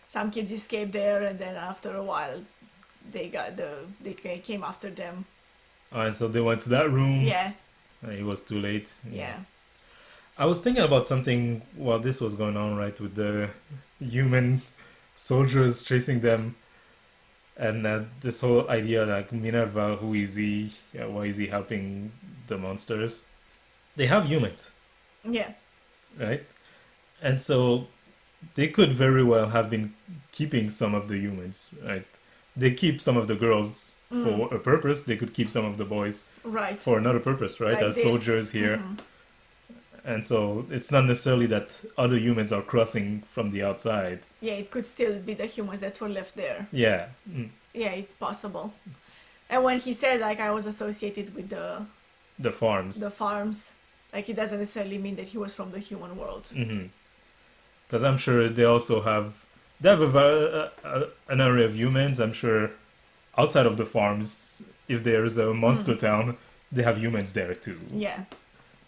Some kids escaped there and then after a while they came after them. And so they went to that room. Yeah. And it was too late. Yeah. I was thinking about something while this was going on, right, with the human soldiers chasing them, and this whole idea, like, Minerva, who is he? Yeah, why is he helping the monsters? They have humans, Yeah. right? And so they could very well have been keeping some of the humans, right? They keep some of the girls for a purpose. They could keep some of the boys Right. for another purpose, right? Like As this. soldiers here. Mhm. And so it's not necessarily that other humans are crossing from the outside. Yeah, it could still be the humans that were left there. Yeah. Yeah, it's possible. And when he said like I was associated with The farms. the farms, like it doesn't necessarily mean that he was from the human world. Because I'm sure they also have an area of humans. I'm sure outside of the farms, if there's a monster town, they have humans there too, Yeah.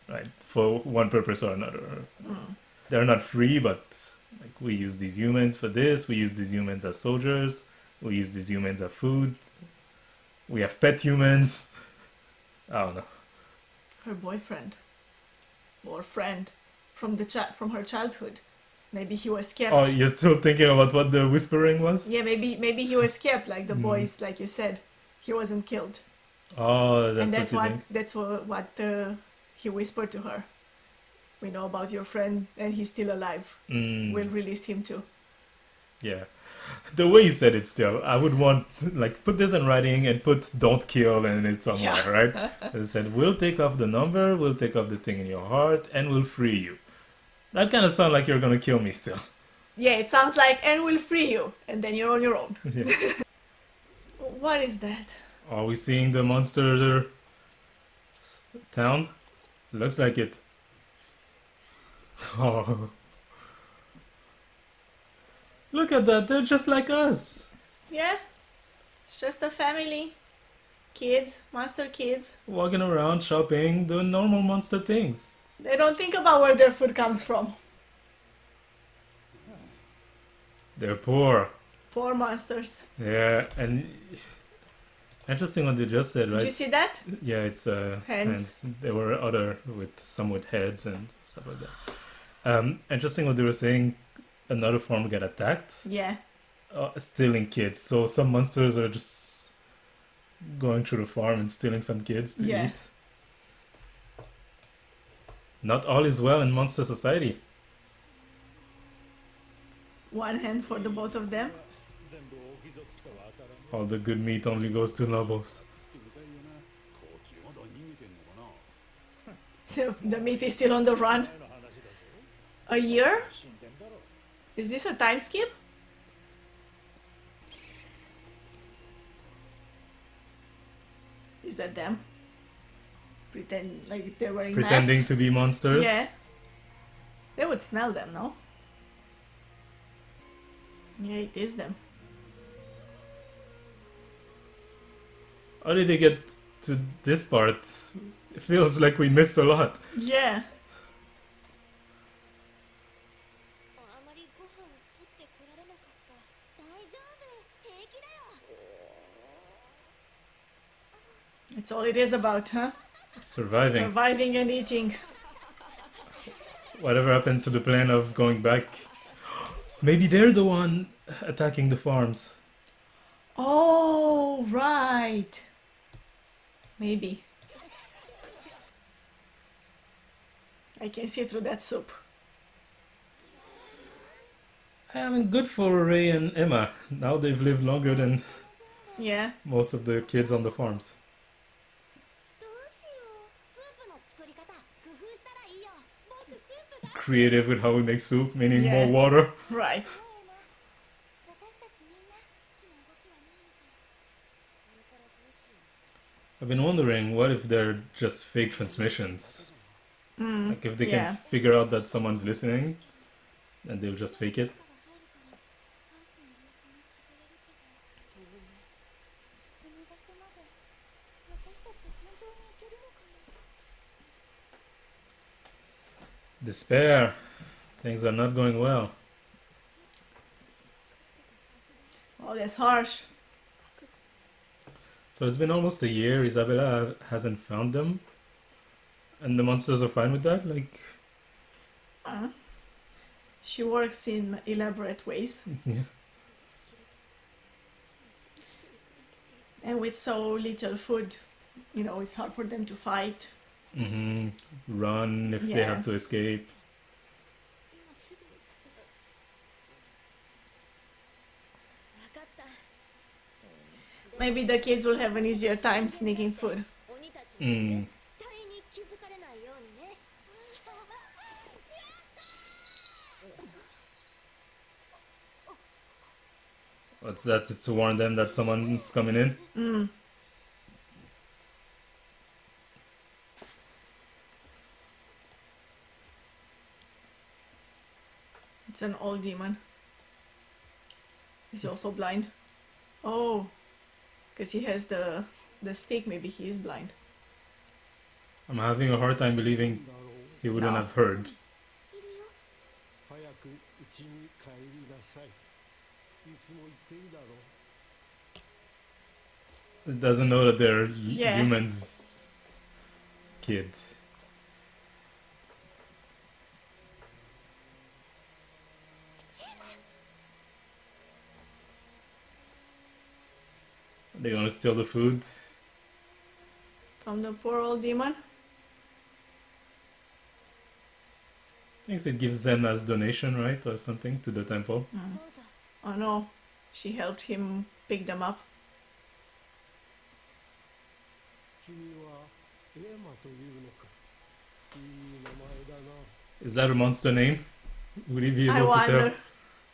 right? For one purpose or another. They're not free, but like we use these humans for this. We use these humans as soldiers. We use these humans as food. We have pet humans. I don't know. Her boyfriend or friend from from her childhood. Maybe he was kept. Oh, you're still thinking about what the whispering was? Yeah, maybe he was kept like the boys, like you said. He wasn't killed. Oh, And that's what you think. that's what he whispered to her. We know about your friend and he's still alive. We'll release him too. Yeah. The way he said it still, I would want, like, put this in writing and put don't kill in it somewhere, Yeah. right? It said, we'll take off the number, we'll take off the thing in your heart, and we'll free you. That kind of sounds like you're gonna kill me still. Yeah, it sounds like, and we'll free you. And then you're on your own. Yeah. What is that? Are we seeing the monster town? Looks like it. Oh. Look at that, they're just like us. Yeah, it's just a family. Kids, monster kids. Walking around, shopping, doing normal monster things. They don't think about where their food comes from. They're poor. Poor monsters. Yeah, and interesting what they just said, right? Did you see that? Yeah, it's Hands. There were other with some with heads and stuff like that. Interesting what they were saying. Another farm got attacked, Yeah. stealing kids. So some monsters are just going through the farm and stealing some kids to Yeah. eat. Not all is well in monster society. One hand for the both of them. 全部大貴族しかわからん All the good meat only goes to nobles. ってことよな後期まだ逃げてんのかな So the meat is still on the run. 前の話だと A year? 死んでんだろ Is this a time skip? Is that them? Pretend like they're wearing Pretending masks? to be monsters. Yeah. They would smell them, no? Yeah, it is them. How did they get to this part? It feels like we missed a lot. Yeah. あまりご飯取ってこられなかった大丈夫平気だよ It's all it is about, huh? Surviving. Surviving and eating. Whatever happened to the plan of going back? Maybe they're the one attacking the farms. Oh, right. Maybe. I can see through that soup. I mean, good for Ray and Emma. Now they've lived longer than Yeah. most of the kids on the farms. どうしようスープの作り方工夫したらいいよ僕スープ大好き Creative with how we make soup, meaning Yeah. more water. Right. そうやな私たちみんな木の動きはないのかこれからどうしよう I've been wondering, what if they're just fake transmissions? Like if they yeah. can figure out that someone's listening, and they'll just fake it. が入るからハウスの様子も探れるけど遠いねこの場所まで私たち本当に行けるのかな Despair. Things are not going well. Oh, that's harsh. So it's been almost a year. Isabella hasn't found them, and the monsters are fine with that. Like, She works in elaborate ways. yeah. And with so little food, you know, it's hard for them to fight. Run if they Yeah. have to escape. 今すぐに分かった Maybe the kids will have an easier time sneaking food. 鬼たちに Mm. 絶対に気づかれないようにね What's that? It's to warn them that someone's coming in. It's an old demon. Is he also blind? Oh, because he has the stick. Maybe he is blind. I'm having a hard time believing he wouldn't No. have heard. いるよ。早く家に帰りなさい。いつも言ってるだろう。 It doesn't know that they're Yeah. humans' kid. Are they gonna steal the food? From the poor old demon. Thinks it gives them as donation, right, or something to the temple. どうぞ。 Oh no, she helped him pick them up. 君はエマというのか。いい名前だな。 Is that a monster name? Would he be I able to tell? wonder.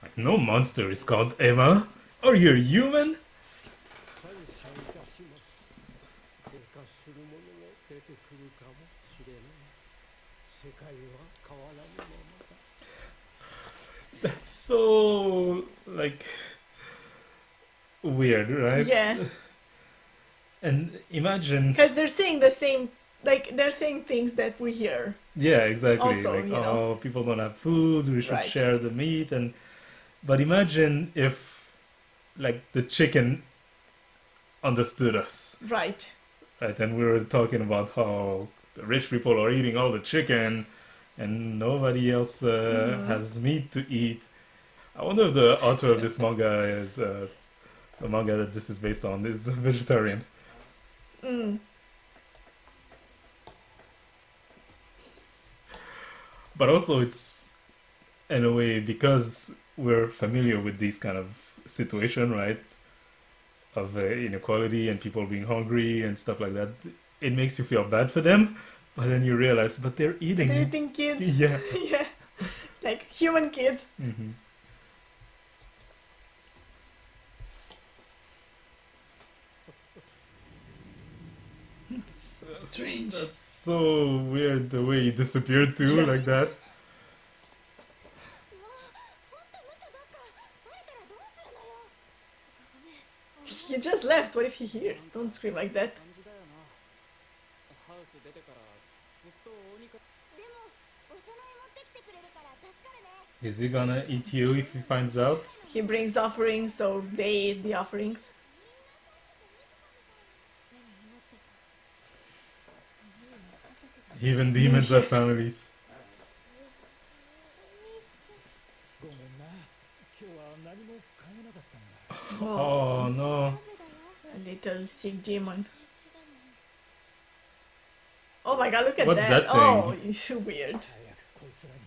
Like, no monster is called Emma. Are you a human? 感謝いたします。変化するものも出てくるかもしれない。世界は変わらぬままだ。 That's so, like, weird, right? Yeah, And imagine... because they're saying the same. Like they're saying things that we hear. Yeah, exactly. Also, like, you know. oh, people don't have food, we should Right. share the meat. But imagine if, like, the chicken understood us, Right. right? And we were talking about how the rich people are eating all the chicken and nobody else has meat to eat. I wonder if the author of this manga is, the manga that this is based on, is a vegetarian. Mm. But also it's, in a way, because we're familiar with these kind of situation, right? Of inequality and people being hungry and stuff like that. It makes you feel bad for them, but then you realize, but they're eating. They're eating kids. Yeah. Yeah. Like human kids. hmm So strange. That's so weird the way he disappeared too, Yeah. like that. もうほんと無茶ばっか。バレたらどうするのよ。ごめん。 He just left. What if he hears? Don't scream like that. 感じだよな。ハウス出てからずっと大肉。でもお供え持ってきてくれるから助かるね。 Is he gonna eat you if he finds out? He brings offerings, so they eat the offerings. 目に持ってた。みんなの家族が。 Even demons have families. ごめんな。今日は何も買えなかったんだ。 Oh no. A little sick demon. Oh my god, look at What's that. that thing? Oh, it's weird. 早くこいつらに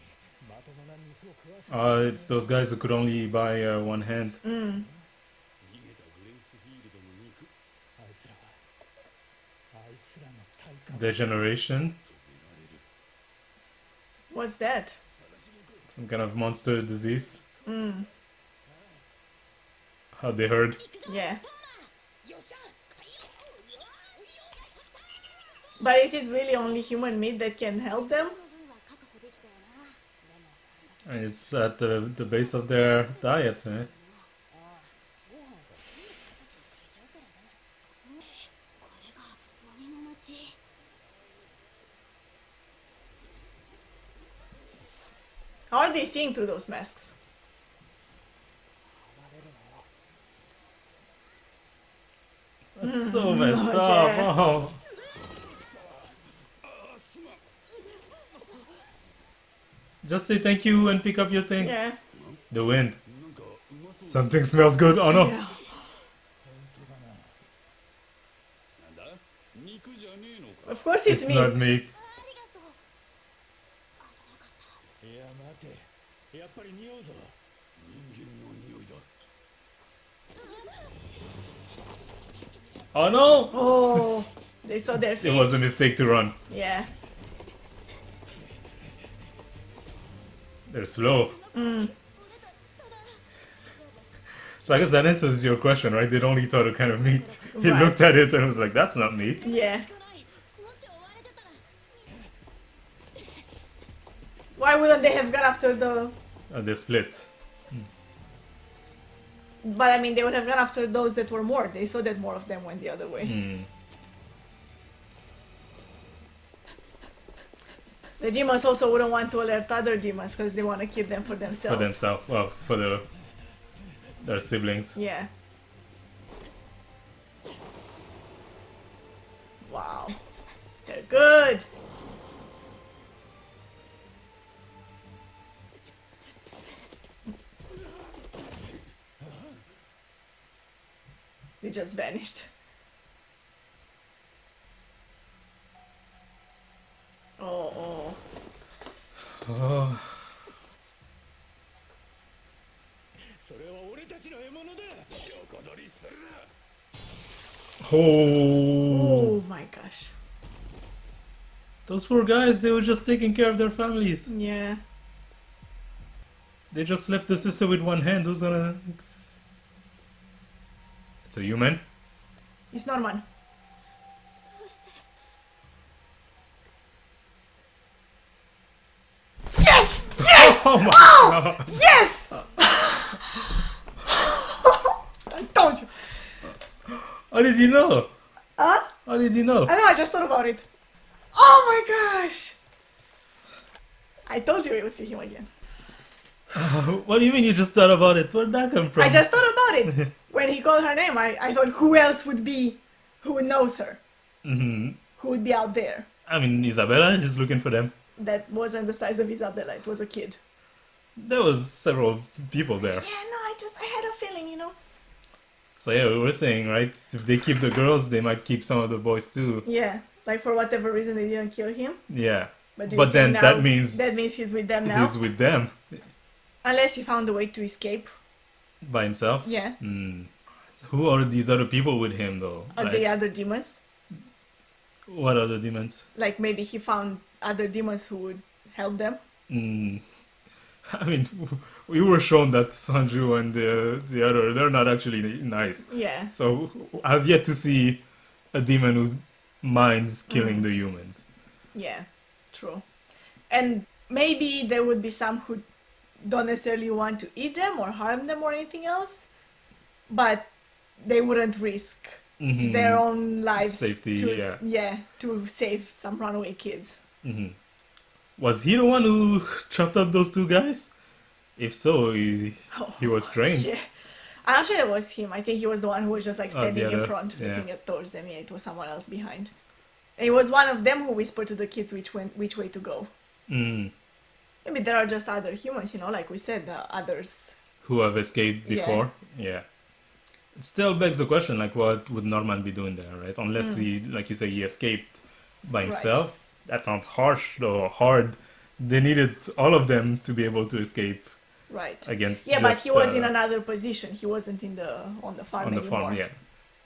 まともな肉を食わせて。 It's those guys who could only buy one hand. Mm. 逃げたグレイスフィールドの肉あいつらはあいつらの体感 Degeneration. 止められる What's that? Some kind of monster disease. Mm. How they heard. Yeah. よっしゃ。海洋。 But is it really only human meat that can help them? この分は確保できたよな。でも。 And it's at the base of their diet, right? ああ、ご飯が変な形を変えちゃうからな。これが鬼の町。 How are they seeing through those masks? That's so messed Oh, up. yeah. Oh. Just say thank you and pick up your things. Yeah. The wind. なんかうまそう Something smells good. Oh no. Yeah. 本当だな。なんだ肉じゃねえのか Of course it's It's not meat. meat. ありがとう。危なかった。いや待て。やっぱり匂うぞ。人間の匂いだ Oh no! Oh, they saw their It face. was a mistake to run. Yeah. They're slow. うん。 So I guess that answers your question, right? They don't eat other kind of meat. He Right. looked at it and was like, that's not meat. Yeah. もし追われてたら。 Why wouldn't they have gone after They split. But I mean, they would have gone after those that were more. They saw that more of them went the other way. Hmm. The demons also wouldn't want to alert other demons because they want to keep them for For themselves. themselves, well, for their siblings. Yeah. Wow. They're good. They just vanished. Oh. Oh. それは俺たちの獲物だ。横取りするな。 Oh. Oh my gosh. Those poor guys, they were just taking care of their families. Yeah. They just left the sister with one hand. Who's gonna... It's a human? It's Norman. どうして Yes! Yes! Oh my god! Yes! I told you. How did you know? Huh? How did you know? I know, I just thought about it. Oh my gosh! I told you we would see him again. What do you mean you just thought about it? Where'd that come from? I just thought about it. When he called her name, I thought who else would be, who knows her? Hmm. Who would be out there? I mean, Isabella is looking for them. That wasn't the size of Isabella, it was a kid. There was several people there. Yeah, no, I had a feeling, you know? So yeah, we were saying, right? If they keep the girls, they might keep some of the boys too. Yeah, like for whatever reason they didn't kill him. Yeah. But, do you But then think now that means he's with them now? he's with them Unless he found a way to escape. by himself. Yeah. Hmm. Who are these other people with him though? Are Like, they other demons? what other demons? Like maybe he found other demons who would help them? Hmm. I mean, we were shown that Sanju and the other, they're not actually nice. Yeah. So I've yet to see a demon who minds killing the humans. Yeah, true. And maybe there would be some who don't necessarily want to eat them or harm them or anything else, but they wouldn't risk Mhm. their own lives Safety, to, yeah. to save some runaway kids. Mhm. Was he the one who chopped up those two guys? If so, he was trained. Yeah. I'm not sure it was him. I think he was the one who was just like Oh, the standing in other- front, yeah. looking at towards them. Yeah, it was someone else behind. And it was one of them who whispered to the kids which way to go. Mm. Maybe there are just other humans, you know, like we said, others. Who have escaped before. Yeah. It still begs the question, like, what would Norman be doing there, right? Unless he, like you say, he escaped by Right. himself. That sounds harsh, though, hard. They needed all of them to be able to escape Right. against Yeah, but just, he was in another position. He wasn't on the farm on the anymore. farm, yeah.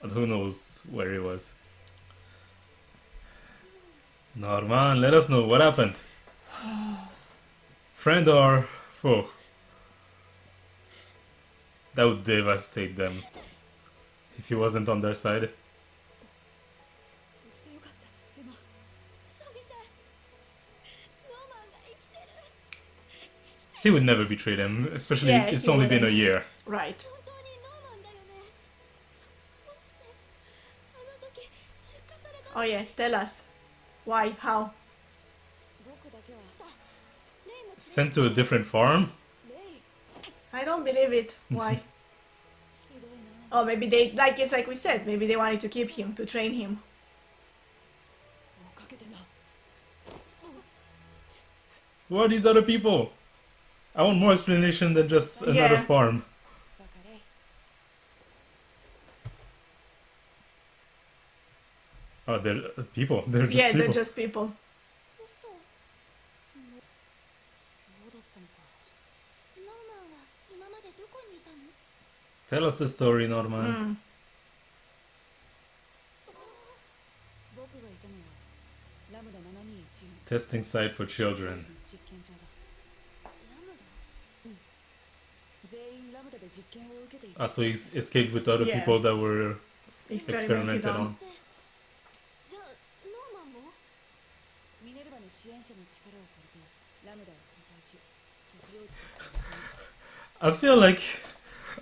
But who knows where he was. Norman, let us know what happened. Friend or foe? That would devastate them if he wasn't on their side. してよかったエマそうみたいノーマンが生きてる He would never betray them, especially Yeah, it's he only been a wouldn't. year. Right. 本当にノーマンだよねどうしてあの時出荷された Oh yeah, tell us. Why? How? 僕だけはレイも Sent to a different farm? レイ I don't believe it. Why? ひどいな Oh, maybe they, it's like we said, maybe they wanted to keep him, to train him. 追っかけてな Who are these other people? I want more explanation than just another Yeah. farm. バカレイ Oh, they're people. They're just Yeah, people. they're just people. 嘘そうだったのかノーマンは今までどこにいたの Tell us the story, Norman. Mm. 僕がいたのはラムダ721の Testing site for children. 実験場だラムダうん全員ラムダで実験を受けていた Ah, so he escaped with other Yeah. people that were Experimented experimented on. on. じゃあノーマンもミネルヴァの支援者の力を借りてラムダを解体し I feel like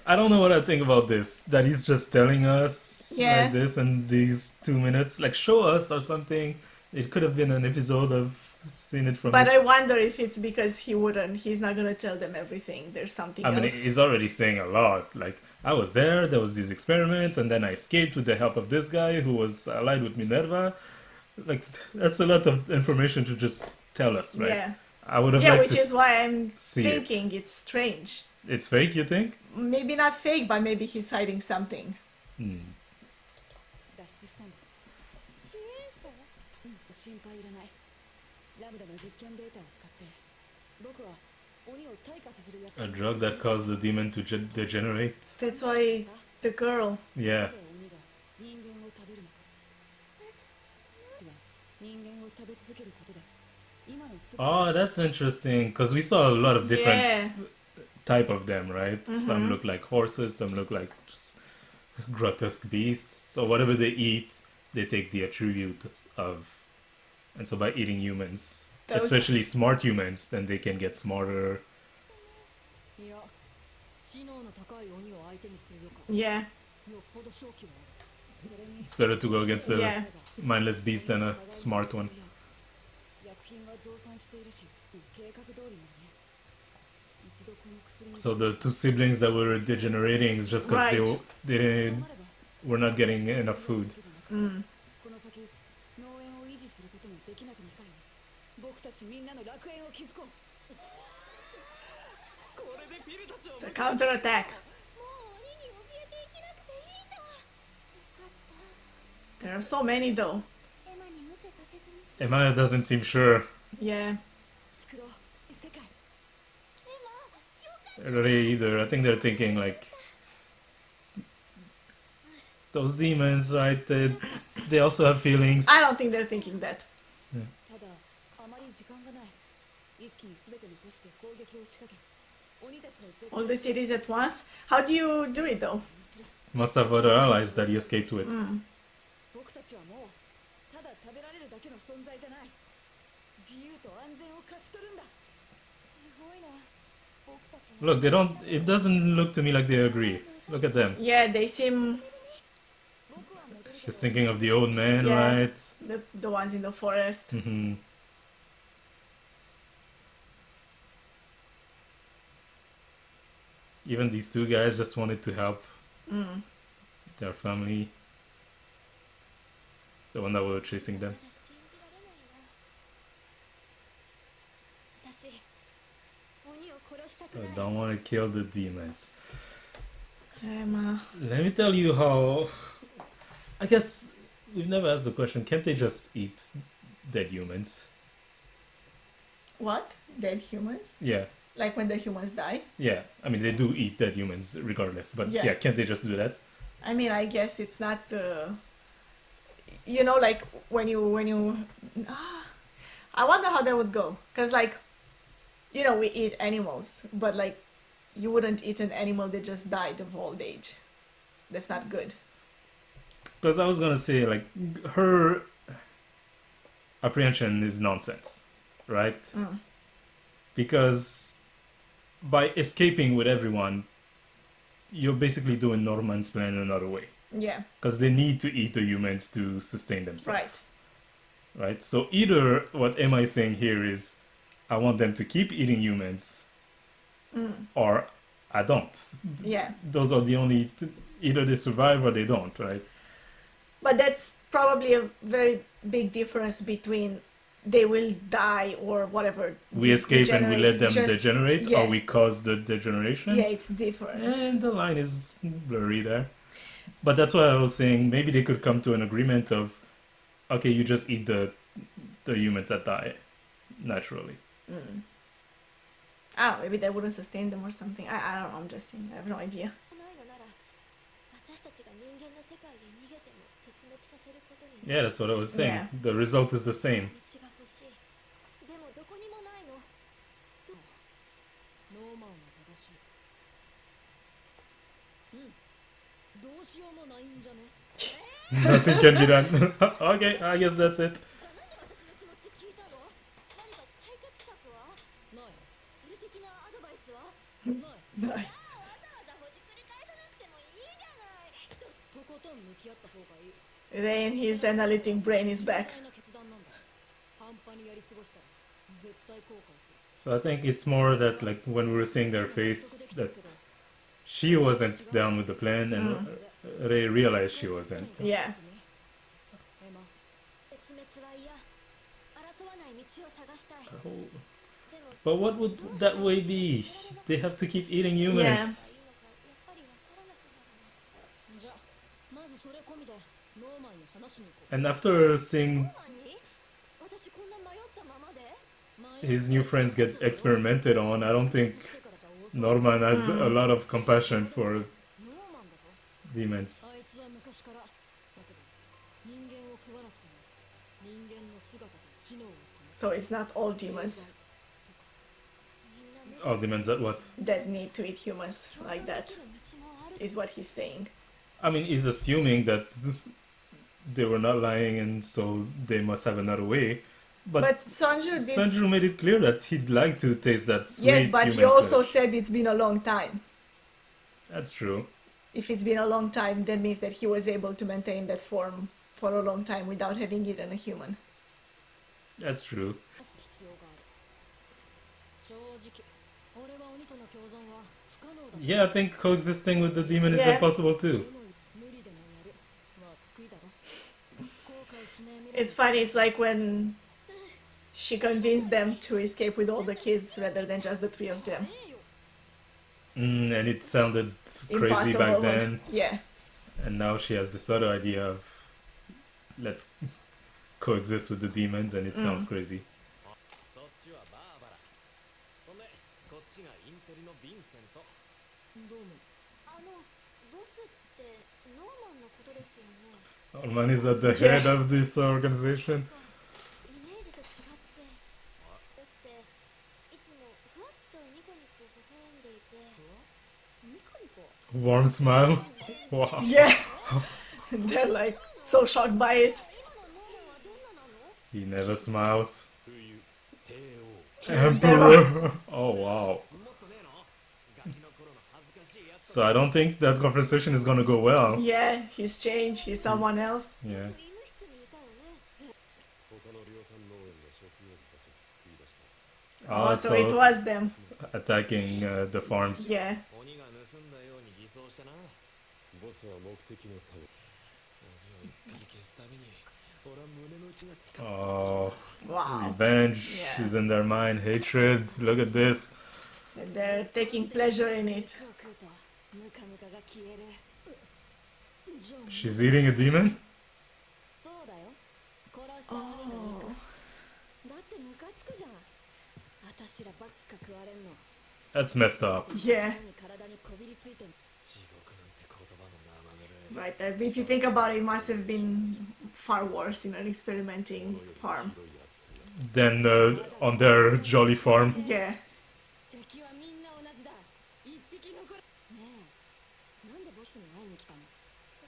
I don't know what I think about this. That he's just telling us Yeah. like this in these 2 minutes. Like show us or something. It could have been an episode of seeing it from But I his. wonder if it's because he's not gonna tell them everything. There's something I mean, else. he's already saying a lot. Like I was there. There was these experiments, and then I escaped with the help of this guy who was allied with Minerva. Like that's a lot of information to just tell us, right? Yeah. I would have Yeah, liked which to is why I'm see it. thinking it's strange. It's fake, you think? Maybe not fake, but maybe he's hiding something. Hmm. 脱出したんだ。支援者？心配いらない。ラムダの実験データを使って僕は鬼を退化させる薬 A drug that caused the demon to degenerate. That's why the girl. Yeah. なぜ鬼が人間を食べるのか。人間を食べ続けることで今の姿 Oh, that's interesting. Because we saw a lot of different Yeah. type of them, right? Some look like horses, some look like just grotesque beasts. So whatever they eat, they take the attribute of. And so by eating humans, Those- especially smart humans, then they can get smarter. いや知能の高い鬼を相手にするよか Yeah. よっぽど正気はあるそれに It's better to go against a Yeah. mindless beast than a smart one. 薬品は増産しているし計画通りにね一度この薬に So the two siblings that were degenerating is just because Right. they were not getting enough food. Mm. この先農園を維持することもできなくなかい僕たちみんなの楽園を築こう It's a counterattack. もう鬼に怯えて生きなくていいんだよかった There are so many though. エマに無茶させずに済む Emma doesn't seem sure. Yeah. 作ろう世界 Really either. I think they're thinking like those demons, right? They also have feelings. I don't think they're thinking that. ただあまり時間がない一気に全ての都市で攻撃を仕掛け鬼たちの絶 All the cities at once. How do you do it though? もちろん Must have other allies that he escaped with. Mm. 僕たちはもうただ食べられるだけの存在じゃない自由と安全を勝ち取るんだすごいな僕たちの Look, they don't. It doesn't look to me like they agree. Look at them. Yeah, they seem 僕は戻り She's thinking of the old man, Yeah. right? the ones in the forest. Hmm. Even these two guys just wanted to help Mm. their family. The one that were chasing them. まだ信じられないな私鬼を殺したく I ない don't want to kill the demons. Emma. Let me tell you how. I guess we've never asked the question. Can't they just eat dead humans? What? Dead humans? Yeah, Like when the humans die? yeah. I mean, they do eat dead humans regardless. But Yeah. yeah, can't they just do that? I mean, I guess it's not the. You know, like when you. I wonder how that would go. Because, like, you know, we eat animals, but, like, you wouldn't eat an animal that just died of old age. That's not good. Because I was gonna say, like, her apprehension is nonsense, right? Mm. Because by escaping with everyone, you're basically doing no man's plan in another way. Yeah, Because they need to eat the humans to sustain themselves. right. Right? So either what Emma is saying here is, I want them to keep eating humans, Mm. or I don't. Yeah. Those are the only. Either they survive or they don't, right? But that's probably a very big difference between they will die or whatever. We escape and we let them Just- degenerate, yeah. or we cause the degeneration. Yeah, it's different. And the line is blurry there. But that's why I was saying maybe they could come to an agreement of, okay, you just eat the humans that die naturally. Mm. I don't know, maybe that wouldn't sustain them or something. I don't know, I'm just saying. I have no idea. ないのなら私たちが人間の世界へ逃げても絶滅させることに Yeah, that's what I was saying. Yeah. The result is the same. 道が欲しいでもどこにもないのどノーマンは正しいどうしようもないんじゃね Nothing can be done. Okay, I guess that's it. じゃあなんで私の気持ち聞いたの何か解決策はないそれ的なアわざわざほじくり返さなくてもいいじゃない。とことん向き合った方がいい。 Rain, his analytic brain is back. 大な決断なんだ。半端にやり過ごしたら絶対後悔する。 So I think it's more that like when we were seeing their face that she wasn't down with the plan and Ray realized she wasn't. Yeah. エマ、絶滅は嫌。争わない道を探したい。 Oh, でも but what would that way be? They have to keep eating humans. いいのかやっぱりわからなくなるな。じゃあまずそれ込みでノーマンに話しに行こう。 And after seeing ノーマンに？私こんな迷ったままで？ his new friends get experimented on, I don't think Norman has a lot of compassion for ノーマンだぞ。 demons. あいつは昔から。だけど人間を食わなくても人間の姿と知能を保つ。 So it's not all demons みんな All demons that what? that need to eat humans like that, is what he's saying. I mean, he's assuming that they were not lying and so they must have another way. But Sanju did. Sanju made it clear that he'd like to taste that sweet Yes, but he human also flesh. said it's been a long time. That's true. If it's been a long time, that means that he was able to maintain that form for a long time without having eaten a human. That's true. 必要がある。正直、俺は鬼との共存は不可能だ。 Yeah, I think coexisting with the demon is Yeah. impossible too. 無理でもやる。まあ得意だろ。後悔しねえ未来。 It's funny, it's like when she convinced them to escape with all the kids rather than just the three of them. And it sounded crazy Impossible. back then. Yeah. And now she has this other idea of let's coexist with the demons, and it sounds crazy. そっちはバーバラ。そんでこっちがインテリのヴィンセント。どうも。ボスってノーマンのことですよね。 Norman is at the head of this organization. イメージと違って。だっていつもふわっとニコニコ微笑んでいて。ニコニコ。 Warm smile. Wow. Yeah. They're like so shocked by it. 今のノーマンはどんななの？ He never smiles. 冬帝王 Emperor. Oh wow. もっとねえの？ガキの頃の恥ずかしいやつ。 So I don't think that conversation is gonna go well. Yeah, he's changed, he's someone else. Yeah. 医務室にいたよね。他の量産農園の職業児たちを救い出した Oh, so it Also was them. attacking the farms. Yeah. 鬼が盗んだように偽装してな。ボスは目的のため鬼を一回消すために俺は胸の内がスカッ Oh, Wow. revenge Yeah. is in their mind. Hatred. Look at this. And they're taking pleasure in it. 食うとムカムカが消える。じゃあ She's eating a demon? そうだよ。殺した鬼がいいか。 Oh. だってムカつくじゃん。私らばっか食われんの。 That's messed up. Yeah. 何体にこびりついてん。地獄なんて言葉も生ぬるい。 Right, if you think about it, it must have been far worse in an experimenting farm. ひどい扱いだ Than on their jolly farm. Yeah. 敵はみんな同じだ。一匹残る。ねえ、なんでボスに会いに来たの？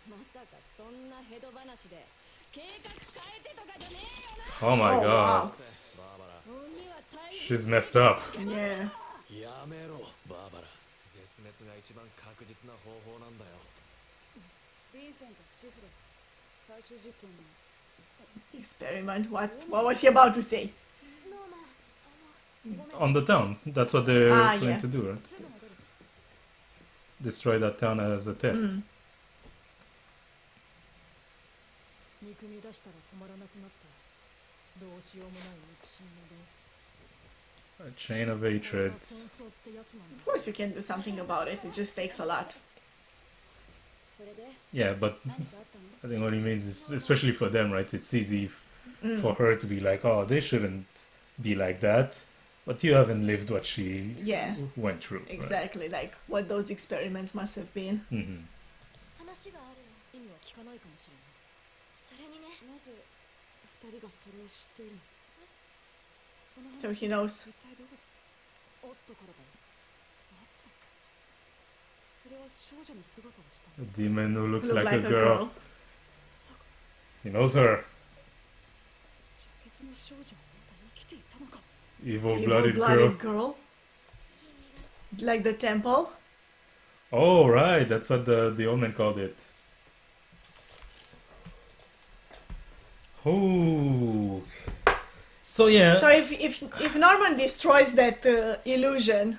まさかそんなヘド話で計画変えてとかじゃねえよな。 Oh my Oh, god. バーバラ。鬼は大変。 She's messed up. Yeah. やめろバーバラ。絶滅が一番確実な方法なんだよ。ヴィンセント、シスレ、最終実験の。 Experiment. What was he about to say? ノーマン、ごめん。 On the town. That's what they're Ah, planning yeah. to do, right? すぐ戻る。 Destroy that town as a test. Mm. 憎み出したら止まらなくなってどうしようもない憎しみの連鎖。 A chain of これ hatred. が戦争ってやつなん Of だ。 course, you can do something about it. It just takes a lot. それで Yeah, but 何かあったの？ I think what he means is, especially for them, right? It's easy for her to be like, oh, they shouldn't be like that. But you haven't lived what she Yeah. went through. Right? Exactly, like what those experiments must have been. Hmm. 話があるの。意味は聞かないかもしれない。それにね。なぜ二人がそれを知っているの？その So 話 he knows. 一体どこ？おっとからだよ。あった。それは少女の姿をしたの。 A demon who looks Look like, like a a girl. girl. He knows her. 血の少女はまだ生きていたのか。 Evil-blooded girl. Evil-blooded girl. Like the temple. Oh, right. That's what the old man called it. Oh. So yeah. So if Norman destroys that illusion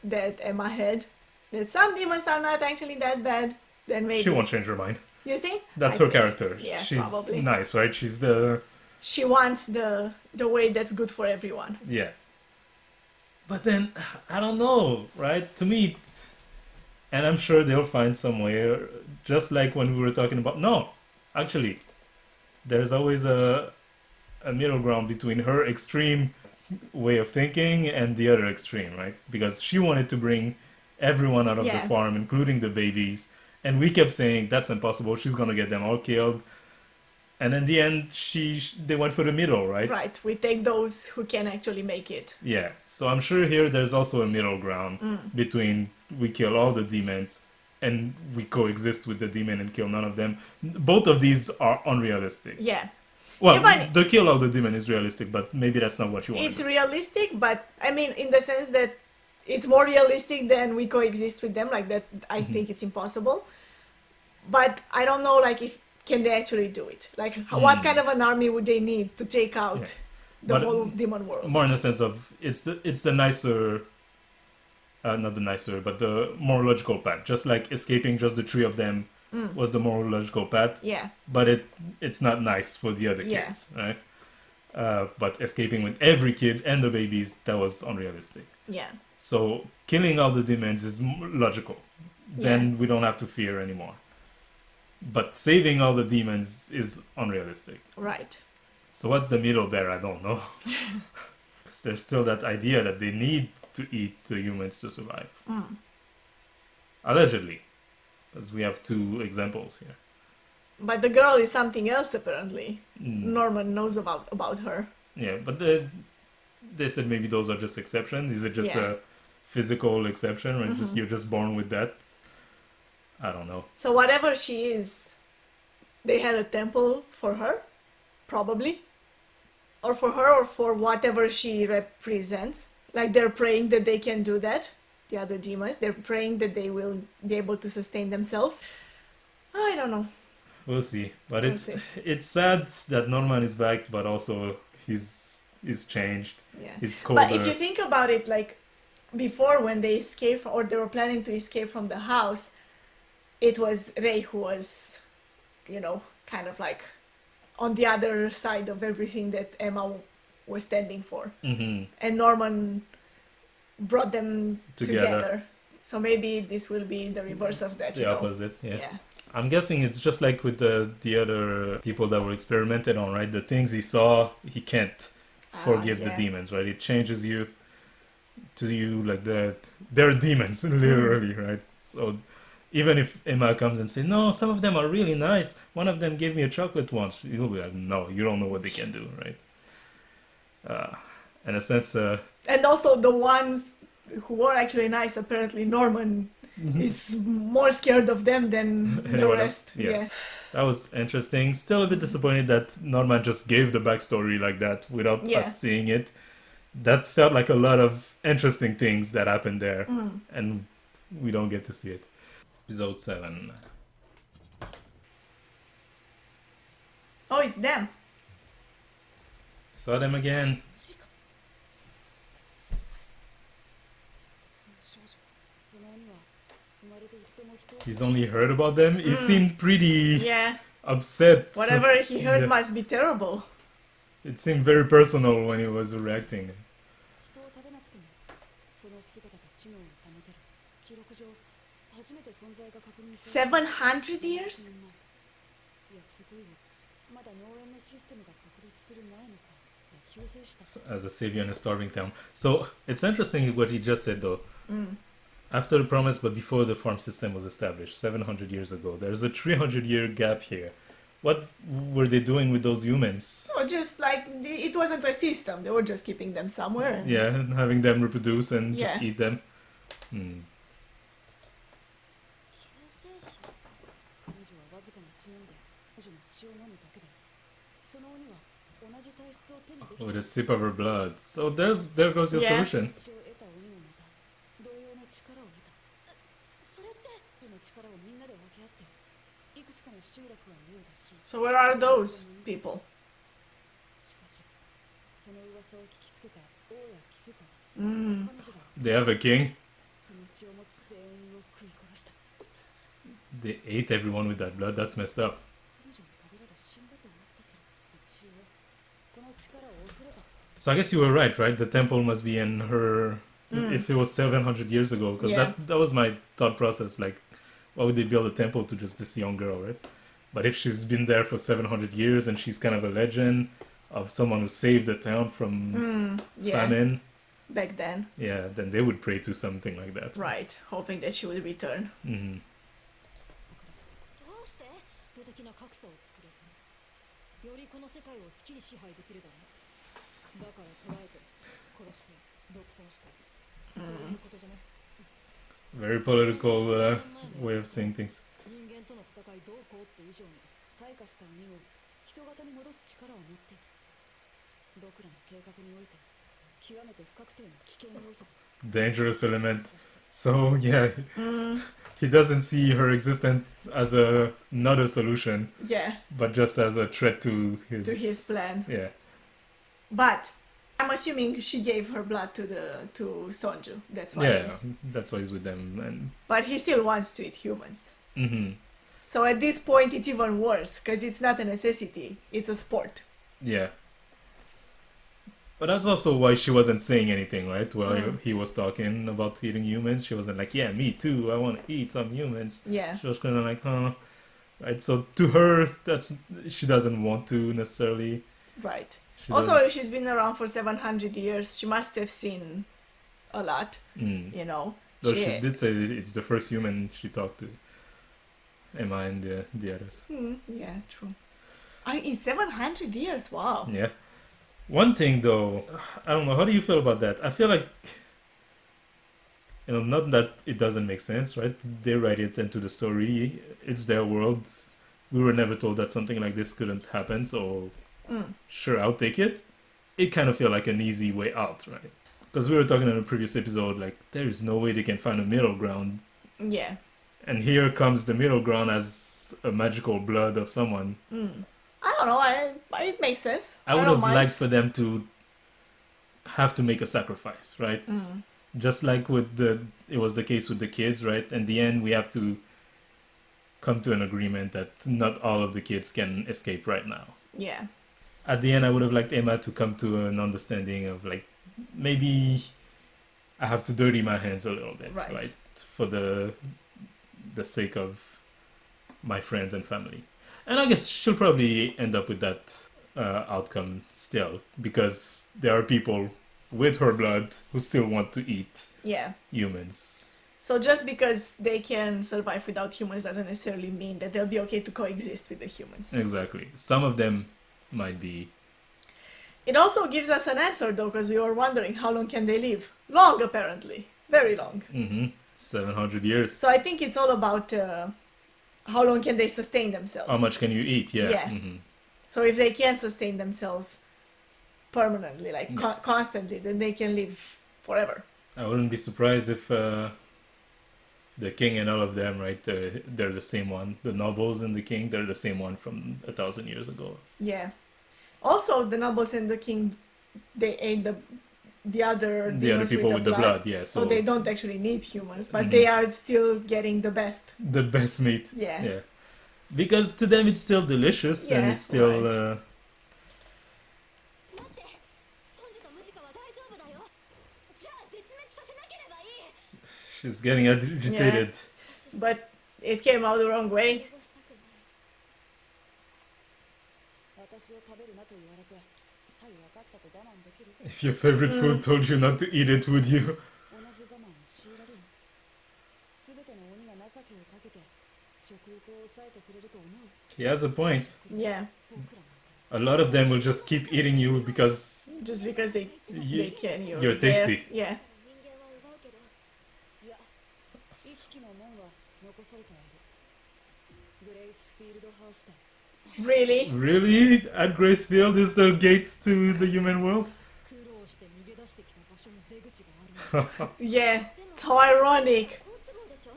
that Emma had, that some demons are not actually that bad, then maybe She won't change her mind. You think? That's I her think- character. Yeah, She's probably. nice, right? She's the She wants the way that's good for everyone. yeah. But then I don't know, right? To me, and I'm sure they'll find some way. Just like when we were talking about no, actually, there's always a middle ground between her extreme way of thinking and the other extreme, right? Because she wanted to bring everyone out of the Yeah. farm, including the babies, and we kept saying that's impossible. She's gonna get them all killed. And in the end, they went for the middle, right? Right. We take those who can actually make it. Yeah. So I'm sure here there's also a middle ground between we kill all the demons and we coexist with the demon and kill none of them. Both of these are unrealistic. Yeah. Well, Even- the kill of the demon is realistic, but maybe that's not what you want. It's realistic, but I mean, in the sense that it's more realistic than we coexist with them. Like that, I think it's impossible. But I don't know, like, if can they actually do it? Like, what kind of an army would they need to take out Yeah. the But whole demon world? More in the sense of it's the nicer, not the nicer, but the more logical path. Just like escaping just the three of them was the more logical path. Yeah. But it's not nice for the other Yeah. kids, right? But escaping with every kid and the babies, that was unrealistic. Yeah. So killing all the demons is logical. Then we don't have to fear anymore. But saving all the demons is unrealistic. Right. So what's the middle there? I don't know. 'Cause there's still that idea that they need to eat the humans to survive. Allegedly. Because we have two examples here. But the girl is something else, apparently. Mm. Norman knows about her. Yeah, but they said maybe those are just exceptions. Is it just Yeah. a physical exception, or you're just born with that? I don't know. So whatever she is, they had a temple for her, probably. Or for her, or for whatever she represents. Like they're praying that they can do that. The other demons, they're praying that they will be able to sustain themselves. I don't know. We'll see. But We'll it's see. it's sad that Norman is back, but also he's changed. Yeah. He's colder. But if you think about it, like before when they escaped or they were planning to escape from the house, it was Ray who was, kind of like on the other side of everything that Emma was standing for. Mhm. And Norman brought them Together. together. So maybe this will be the reverse of that. The opposite. Yeah. Yeah. I'm guessing it's just like with the other people that were experimented on, right? The things he saw, he can't forgive the yeah. demons, right? It changes you to you like they're demons, literally, right? So even if Emma comes and says, no, some of them are really nice. One of them gave me a chocolate once. You'll be like, no, you don't know what they can do, right? In a sense, And also the ones who were actually nice, apparently Norman is more scared of them than the Anyone else? rest. Yeah. Yeah. that was interesting. Still a bit disappointed that Norman just gave the backstory like that without Yeah. us seeing it. That felt like a lot of interesting things that happened there, and we don't get to see it. Episode 7. Oh, it's them. Saw them again. その鬼は生まれて一度も人を He's only heard about them. He seemed pretty Yeah. upset. Whatever he heard Yeah. must be terrible. It seemed very personal when he was reacting. 人を食べなくてもその姿が知能を保てる記録上初めて存在が確認された700 years? 約束以後まだ農園のシステムが確立する前のか救世した As a savior in a starving town. So it's interesting what he just said though. After the promise, but before the farm system was established, 700 years ago, there's a 300-year gap here. What were they doing with those humans? No, just like it wasn't a system. They were just keeping them somewhere. And Yeah, and having them reproduce and just Yeah. eat them. Hmm. 救世主彼女はわずかな知能で彼女の血を飲むだけだその鬼は同じ体質を手にできた With a sip of her blood. So there goes your Yeah. solution. 血を得た鬼もまた同様の力を得たそそれっての力をみんなで分け合っていくつかの集落は目を出し So where are those people? しかしその噂を聞きつけた王や貴族は Mm. 彼女が They have a king. その血を持つ全員を食い殺した They ate everyone with that blood. That's messed up. 彼女が食べれば死んだと思ったけど一応その力を恐れば So I guess you were right, right? The temple must be in her. If it was 700 years ago, because Yeah. that was my thought process. Like, why would they build a temple to just this young girl, right? But if she's been there for 700 years and she's kind of a legend of someone who saved the town from Yeah, famine, back then. yeah, then they would pray to something like that. Right, hoping that she would return. Hmm. どうして人的な格差を作れるよりこの世界を好きに支配できるだろうだから捕らえて殺して独占してそういうことじゃない Very political way of saying things. 人間との戦いどうこうって以上に退化した鬼を人型に戻す力を持っている僕らの計画において極めて不確定な危険要素 Dangerous element. So yeah, he doesn't see her existence as not a solution, Yeah, but just as a threat to his plan. Yeah. But I'm assuming she gave her blood to Sonju. That's why. Yeah, that's why he's with them. And But he still wants to eat humans. mhm. So at this point, it's even worse because it's not a necessity; it's a sport. Yeah. But that's also why she wasn't saying anything, right? While he was talking about eating humans, she wasn't like, "Yeah, me too. I want to eat some humans." Yeah, She was kind of like, "Huh." Right. So to her, that's she doesn't want to necessarily. right. She Also, doesn't- if she's been around for 700 years, she must have seen a lot. Mm. You know. Though she did say it's the first human she talked to. Emma and the others. Yeah, true. In 700 years, wow. Yeah. One thing though, I don't know. How do you feel about that? I feel like, not that it doesn't make sense, right? They write it into the story. It's their world. We were never told that something like this couldn't happen, so sure, I'll take it. It kind of feel like an easy way out, right? Because we were talking in a previous episode, like there is no way they can find a middle ground, Yeah. and here comes the middle ground as a magical blood of someone. I don't know. It makes sense. I would don't have mind. liked for them to have to make a sacrifice, right? Just like it was the case with the kids, right? In the end, we have to come to an agreement that not all of the kids can escape right now. Yeah. At the end, I would have liked Emma to come to an understanding of like, maybe I have to dirty my hands a little bit, Right. right? For the sake of my friends and family. And I guess she'll probably end up with that outcome still, because there are people with her blood who still want to eat Yeah. humans. So just because they can survive without humans doesn't necessarily mean that they'll be okay to coexist with the humans. Exactly. Some of them might be. It also gives us an answer though, because we were wondering how long can they live? Long, apparently. Very long. 700 years. So I think it's all about how long can they sustain themselves. How much can you eat? Yeah. Yeah. So if they can sustain themselves permanently, like constantly, then they can live forever. I wouldn't be surprised if the king and all of them, right? They're the same one. The nobles and the king, they're the same one from 1,000 years ago. Yeah. Also, the nobles and the king, they ate the other demons people with the blood. Yeah. So they don't actually need humans, but they are still getting the best. The best meat. Yeah. Yeah. Because to them it's still delicious and Yeah, it's still. right. 待ってソンジとムジカは大丈夫だよじゃあ絶滅させなければいい She's getting agitated. But it came out the wrong way. 殺したくない私を食べるなと言われてはい分かったと我慢できる If your favorite food told you not to eat it, would you? 同じ我慢を強いられる全ての鬼が情けをかけて食欲を抑えてくれると思う He has a point. Yeah. 僕らなんか A lot of them will just keep eating you because Just because they can. you're tasty. Yeah. 人間は奪うけどいや意識の門は残されているグレイスフィールドハウスで Really? Really? At Gracefield is the gate to the human world? 苦労して逃げ出してきた場所に出口があるの Yeah. It's so ironic. 好都合でしょ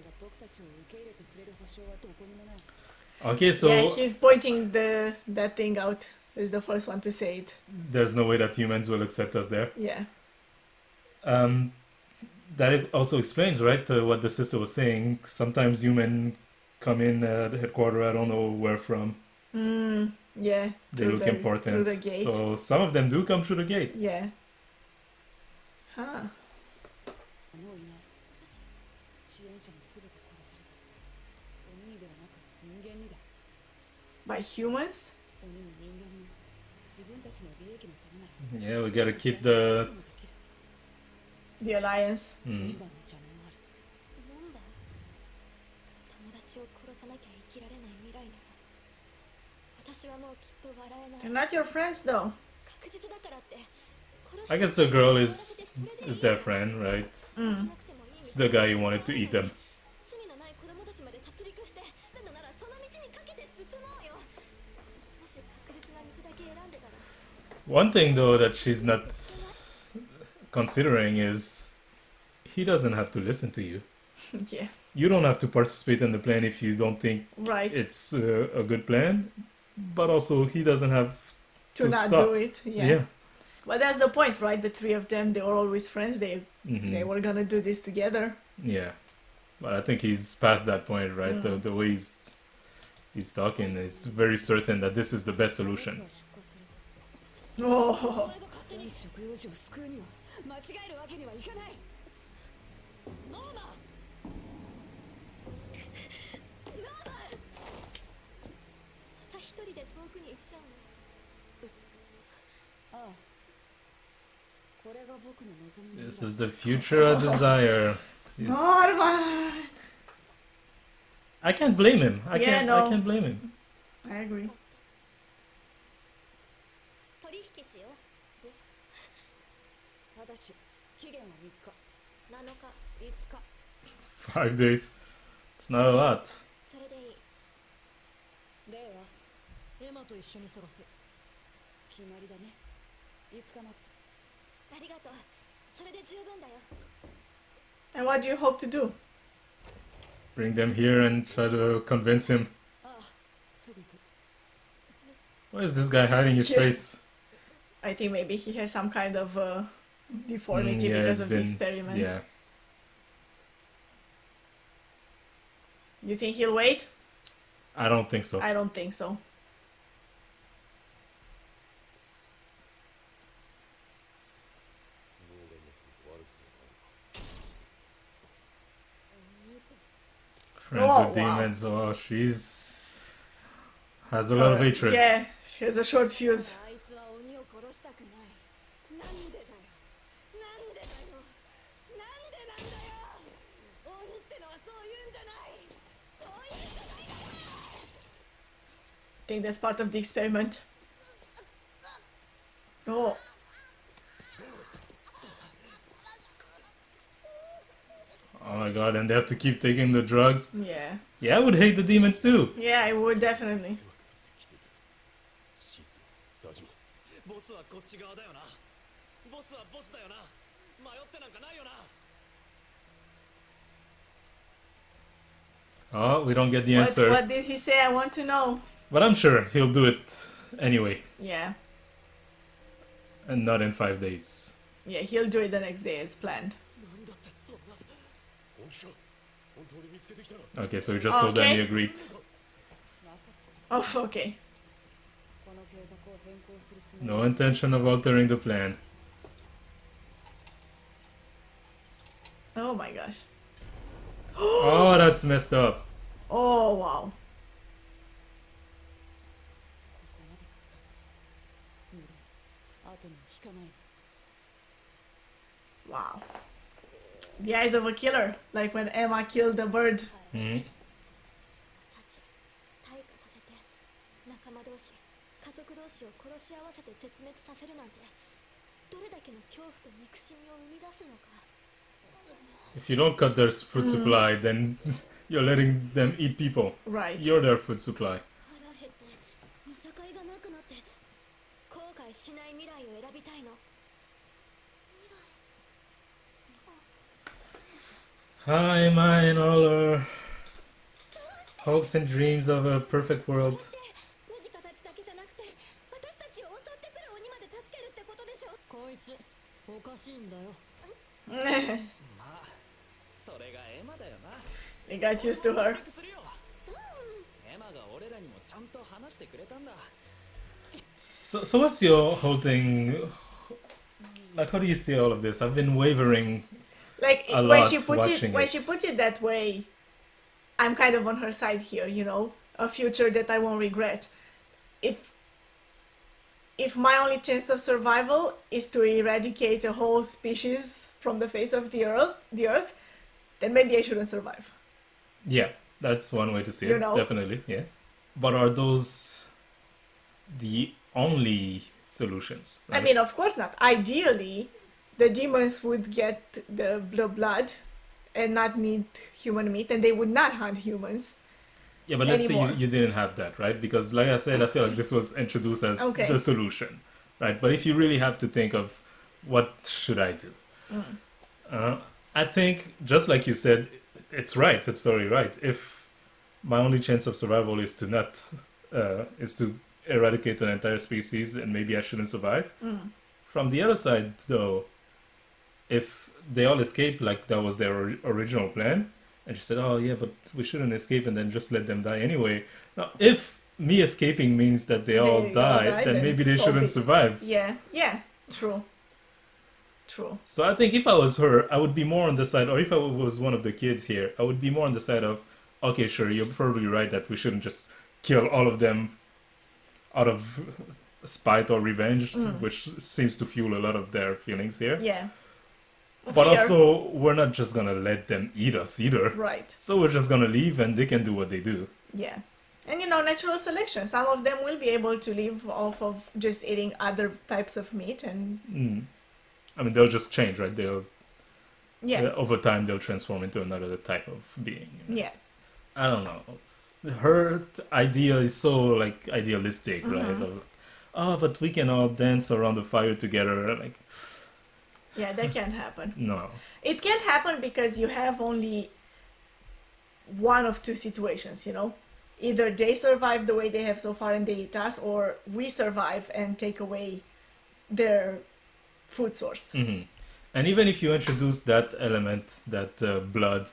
が僕たちを受け入れてくれる保証はどこにもない。 Okay, so Yeah, he's pointing that thing out. He's the first one to say it. there's no way that humans will accept us there. Yeah. That also explains, right, what the sister was saying. Sometimes humans come in the headquarters, I don't know where from. Yeah. They through look the- important. Through the gate. So some of them do come through the gate. Yeah. Huh. もういない。支援者に全て殺された。鬼にではなく人間にだ。 By humans? 鬼も人間も自分たちの利益のためなら Yeah, we gotta keep the... できる。 The Alliance. うん門番の邪魔もある。門番友達を殺さなきゃ生きられない未来には私はもうきっと笑えない They're not your friends though. 確実だからって I guess the girl is their friend, right? It's the guy who wanted to eat them. 罪のない子供たちまで殺戮してなのならその道にかけて進もうよもし確実な道だけ選んでたら One thing, though, that she's not considering is he doesn't have to listen to you. Yeah. You don't have to participate in the plan if you don't think Right. it's a good plan. But also, he doesn't have to to not stop. do it. Yeah. Yeah. But that's the point, right? The three of them, they were always friends. They Mhm. were gonna do this together. Yeah. But I think he's past that point, right? The way he's talking is very certain that this is the best 僕 solution. は出向すると。 Oh. お前が勝手に食用児を救うには間違えるわけにはいかない。ノーマンノーマンまた一人で遠くに行っちゃうのああ。これが僕の望みの This 未 is 来。 the future I desire. He's- Norman! I can't blame him. I Yeah, can't. no. I can't blame him. I agree. 取引しようただし期限は3日。 7日5日。 5 days. It's not a lot. それでいいレイはエマと一緒に探す。決まりだね。5日待つ。ありがとうそれで十分だよ And what do you hope to do? Bring them here and try to convince him. ああ、すぐ行く。 Why is this guy hiding his Yeah. face? I think maybe he has some kind of deformity Yeah, because it's of been- the experiments. Yeah. You think he'll wait? I don't think so. I don't think so. 都合がなく悪くもない。 Friends Oh, with wow. demons. Oh, she's has a lot of hatred. Yeah, she has a short fuse. あいつは鬼を殺したくないなんでだよなんでだよなんでなんだよ鬼ってのはそういうんじゃないそういうんじゃないだろ I think that's part of the experiment. Oh, Oh my god, and they have to keep taking the drugs. yeah. Yeah, I would hate the demons too. Yeah, I would definitely. シスザジマボスはこっち側だよなボスはボスだよな迷ってなんかないよな Oh, we don't get the What, answer. what did he say? I want to know. But I'm sure he'll do it anyway. Yeah. And not in 5 days. Yeah, he'll do it the next day as planned. なんだってそんな本気か本当に見つけてきたら Okay, so we just told them he Okay. agreed. まさか Oh, okay. この計画を変更するつもり No intention of altering the plan. Oh my gosh. Oh, that's messed up. Oh, wow. 後に引かない。 Wow. The eyes of a killer. Like when Emma killed the bird. Mhm. たち退化させて仲間同士家族同士を殺し合わせて絶滅させるなんてどれだけの恐怖と憎しみを生み出すのか If you don't cut their food supply, then you're letting them eat people. Right. You're their food supply. 腹減って見境がなくなって後悔しない未来を選びたいの Hi, mine, all our hopes and dreams of a perfect world. ムジカたちだけじゃなくて私たちを襲ってくる鬼まで助けるってことでしょ。こいつおかしいんだよ。まあそれがエマだよな。 They got used to her. するよ。エマが俺らにもちゃんと話してくれたんだ。 So what's your whole thing? Like, how do you see all of this? I've been wavering. Like A when lot she puts it watching when it. she puts it that way, I'm kind of on her side here, you know, a future that I won't regret. If my only chance of survival is to eradicate a whole species from the face of the earth, then maybe I shouldn't survive. Yeah, that's one way to see You it. know? Definitely, yeah. But are those the only solutions? I mean, of course not. Ideally, the demons would get the blood and not need human meat, and they would not hunt humans. yeah, but let's anymore. say you didn't have that, right? Because, like I said, I feel like this was introduced as Okay. the solution, right? But if you really have to think of what should I do, I think just like you said, it's right. It's totally right. If my only chance of survival is to not is to eradicate an entire species, and maybe I shouldn't survive. From the other side, though, if they all escape, like that was their original plan, and she said, "Oh yeah, but we shouldn't escape, and then just let them die anyway." Now, if me escaping means that they all They all died, died, then then maybe they so shouldn't be- survive. Yeah, true. So I think if I was her, I would be more on the side, or if I was one of the kids here, I would be more on the side of, okay, sure, you're probably right that we shouldn't just kill all of them out of spite or revenge, which seems to fuel a lot of their feelings here. Yeah. But Fear. also, we're not just gonna let them eat us either. Right. So we're just gonna leave and they can do what they do. Yeah. And you know, natural selection. Some of them will be able to live off of just eating other types of meat, and I mean, they'll just change, right? They'll yeah, over time they'll transform into another type of being. yeah. I don't know. Her idea is so like idealistic, right? Of, oh, but we can all dance around the fire together. Like, Yeah, that can't happen. no. It can't happen because you have only one of two situations, you know? Either they survive the way they have so far and they eat us, or we survive and take away their food source. And even if you introduce that element, that blood,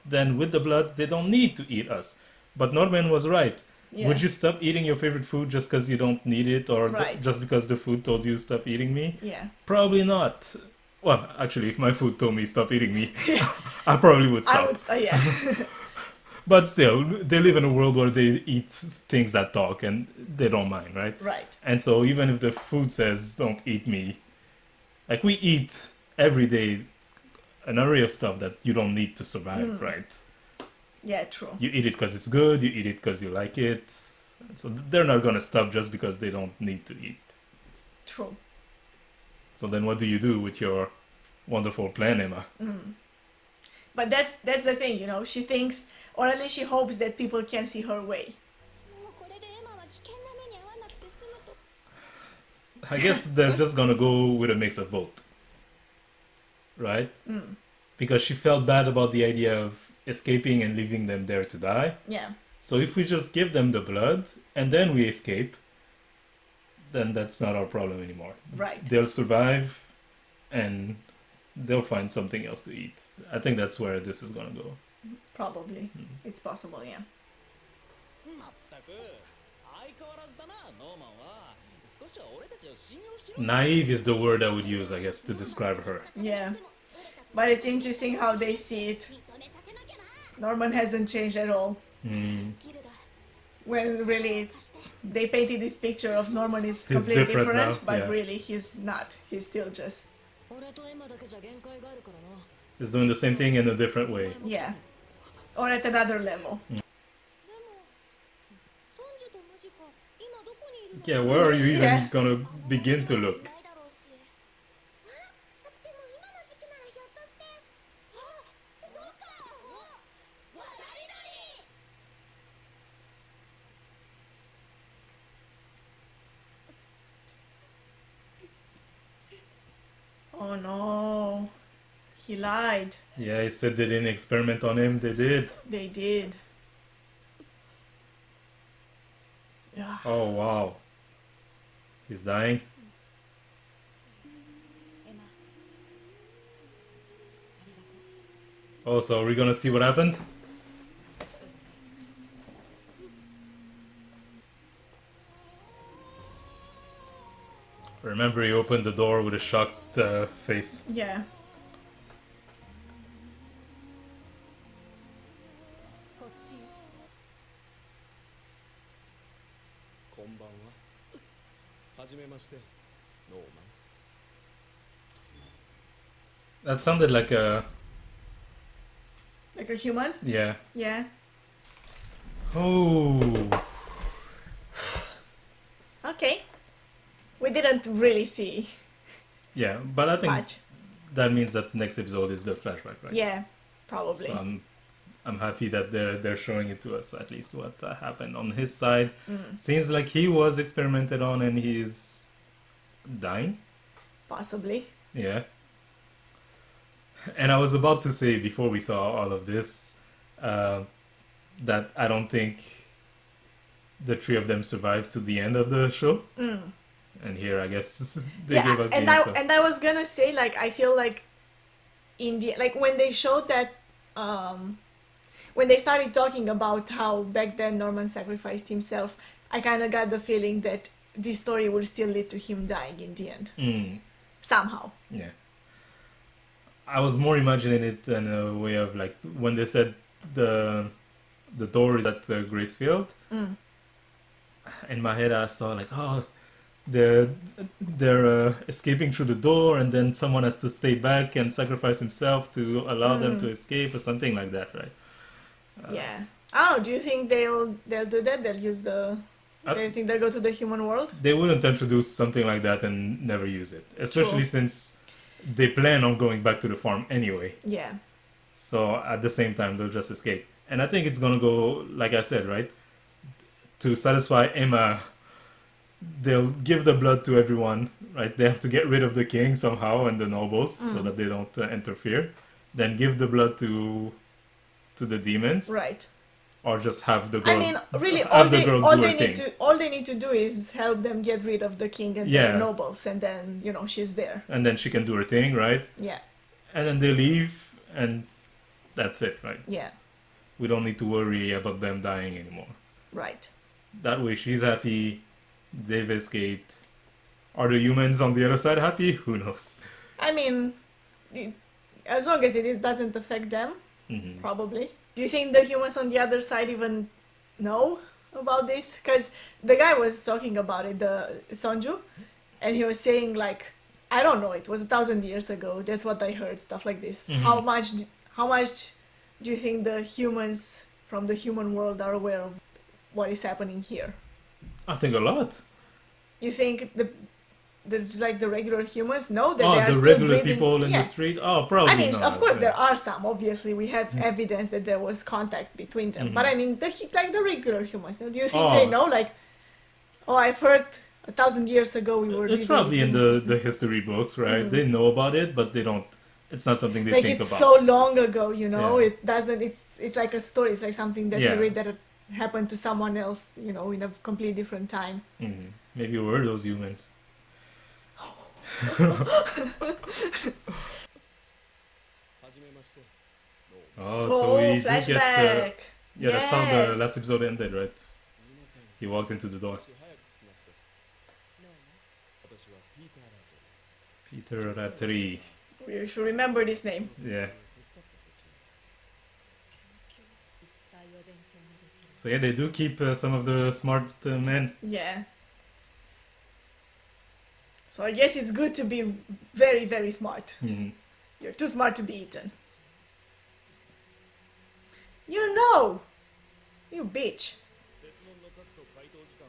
then with the blood they don't need to eat us. But Norman was right. Yeah. Would you stop eating your favorite food just because you don't need it, or Right. just because the food told you stop eating me? Yeah. Probably not. Well, actually, if my food told me stop eating me, I probably would stop. I would, yeah. But still, they live in a world where they eat things that talk and they don't mind, right? Right. And so even if the food says don't eat me, like we eat every day an array of stuff that you don't need to survive, right? Yeah, true. You eat it because it's good, you eat it because you like it. So they're not gonna stop just because they don't need to eat. True. So then what do you do with your wonderful plan, Emma? But that's the thing, you know. She thinks, or at least she hopes that people can see her way. もうこれでエマは危険な目に遭わなくて済むと。 I guess they're just gonna go with a mix of both. Right? Because she felt bad about the idea of escaping and leaving them there to die. Yeah. So if we just give them the blood and then we escape, then that's not our problem anymore. Right. They'll survive and they'll find something else to eat. I think that's where this is gonna go. Probably. It's possible, yeah. まったく相変わらずだなノーマンは。少しは俺たちを信用しろ。 Naive is the word I would use, I guess, to describe her. Yeah. But it's interesting how they see it. Norman hasn't changed at all. When really they painted this picture of Norman is He's completely different different, now, but yeah. really he's not. He's still just, 俺とエマだけじゃ限界があるからな。 He's doing the same thing in a different way. yeah. Or at another level. でも、ソンジュとムジカ、今どこにいるの？ Yeah, where are you even Yeah. gonna begin to look? ないだろうし。あ、でも今の時期ならひょっとして。あ、そっか。お、渡り鳥。 Oh no. He lied. Yeah, he said they didn't experiment on him. They did. They did. Yeah. Oh, wow. He's dying. エマありがとう Oh, so are we gonna see what happened? Remember, he opened the door with a shocked face. Yeah. こっちよこんばんは。はじめまして、ノーマン。 That sounded like a... Like a human? Yeah. Yeah. Oh. Okay. We didn't really see Yeah, but I think much. that means that next episode is the flashback, right? Yeah, probably. So I'm happy that they're showing it to us, at least what happened on his side. Seems like he was experimented on and he's dying. Possibly. Yeah. And I was about to say before we saw all of this that I don't think the three of them survived to the end of the show. And here, I guess they gave us the answer. And I was gonna say, like, I feel like India, like when they showed that, when they started talking about how back then Norman sacrificed himself, I kind of got the feeling that this story will still lead to him dying in the end. Somehow. Yeah. I was more imagining it in a way of like when they said the door is at Gracefield. In my head, I saw like, oh, they're escaping through the door, and then someone has to stay back and sacrifice himself to allow them to escape, or something like that, right? Yeah. I don't know. Do you think they'll do that? They'll use the. Do you think they'll go to the human world? They wouldn't introduce something like that and never use it, especially since they plan on going back to the farm anyway. Yeah. So at the same time, they'll just escape. And I think it's gonna go, like I said, right? To satisfy Emma, they'll give the blood to everyone, right? They have to get rid of the king somehow and the nobles so that they don't interfere. Then give the blood to the demons. Right. Or just have the girl. I mean, really, have the girl do her thing. all they need to do is help them get rid of the king and the nobles, and then she's there. And then she can do her thing, right? Yeah. And then they leave, and that's it, right? Yeah. We don't need to worry about them dying anymore. Right. That way, she's happy. They've escaped. Are the humans on the other side happy? Who knows? I mean, as long as it doesn't affect them, probably. Do you think the humans on the other side even know about this? Because the guy was talking about it, the Sonju, and he was saying like, I don't know, it was 1,000 years ago. That's what I heard, stuff like this. How much do you think the humans from the human world are aware of what is happening here? I think a lot. You think there's like the regular humans know that they are the still regular breathing? people in the street? Oh, probably I mean, not. of course there are some. Obviously, we have evidence that there was contact between them. But I mean, the regular humans. Do you think they know? Like, oh, I've heard 1,000 years ago we were. It's probably in the history books, right? They know about it, but they don't. It's not something they like think it's about. so long ago, Yeah. It doesn't. It's like a story. It's like something that you read that happened to someone else, in a completely different time. Maybe we're those humans. So we did flashback. get that's how the Yes. last episode ended, right? He walked into the door. Peter Rattray. We should remember this name. Yeah. So yeah, they do keep some of the smart men. Yeah. So I guess it's good to be very, very smart. You're too smart to be eaten. You bitch.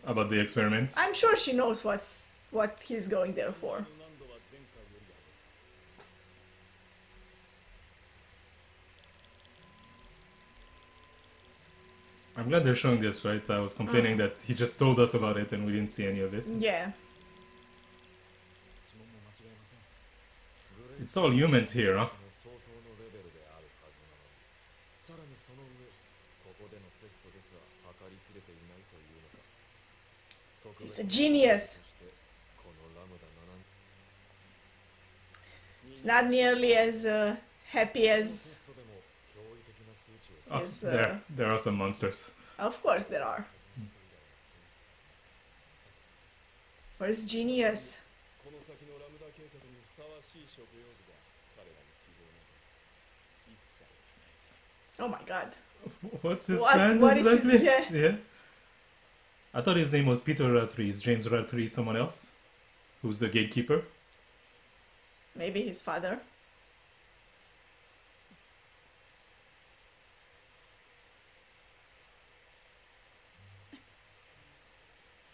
About the experiments. I'm sure she knows what he's going there for. I'm glad they're showing this, right? I was complaining that he just told us about it and we didn't see any of it. Yeah. It's all humans here, huh? さらにその上ここでのテストですら測りきれていないというのか。特 He's 別 a な genius. としてこのラムダ7 It's not nearly as happy テ as ストでも驚異的な数値を Oh, Yes, there are some monsters. of course there are. First genius. この先のラムダ計画にふさわしい食用具が彼らに希望など一切 Oh my god. What's his What- plan what is his- exactly? yeah. Yeah. I thought his name was Peter Rattray. Is James Rattray someone else? Who's the gatekeeper? Maybe his father.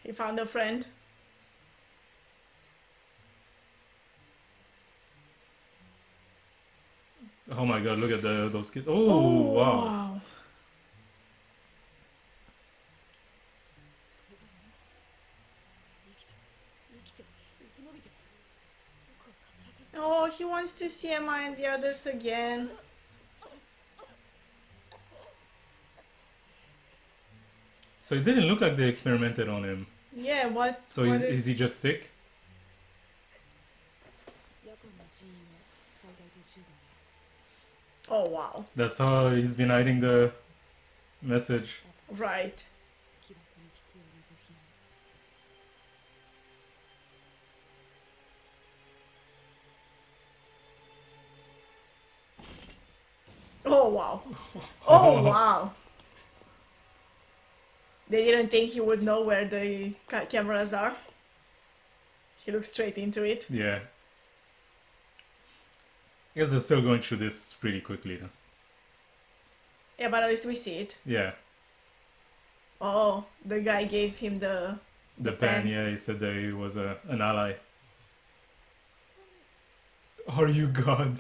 He found a friend. Oh my god, look at those kids. Oh, wow. 生きて生き延びて僕は必ず Oh, he wants to see Emma and the others again. So it didn't look like they experimented on him. Yeah, what? So what is he just sick? 夜間の人員の最大で10名 Oh, wow. That's how he's been hiding the message. Right. 起爆に必要な部品 Oh, wow. Oh, wow. They didn't think he would know where the cameras are. He looked straight into it. Yeah. I guess they're still going through this pretty quickly, though. Yeah, but at least we see it. Yeah. Oh, the guy gave him the The pen, yeah, he said that he was an ally. Are you God?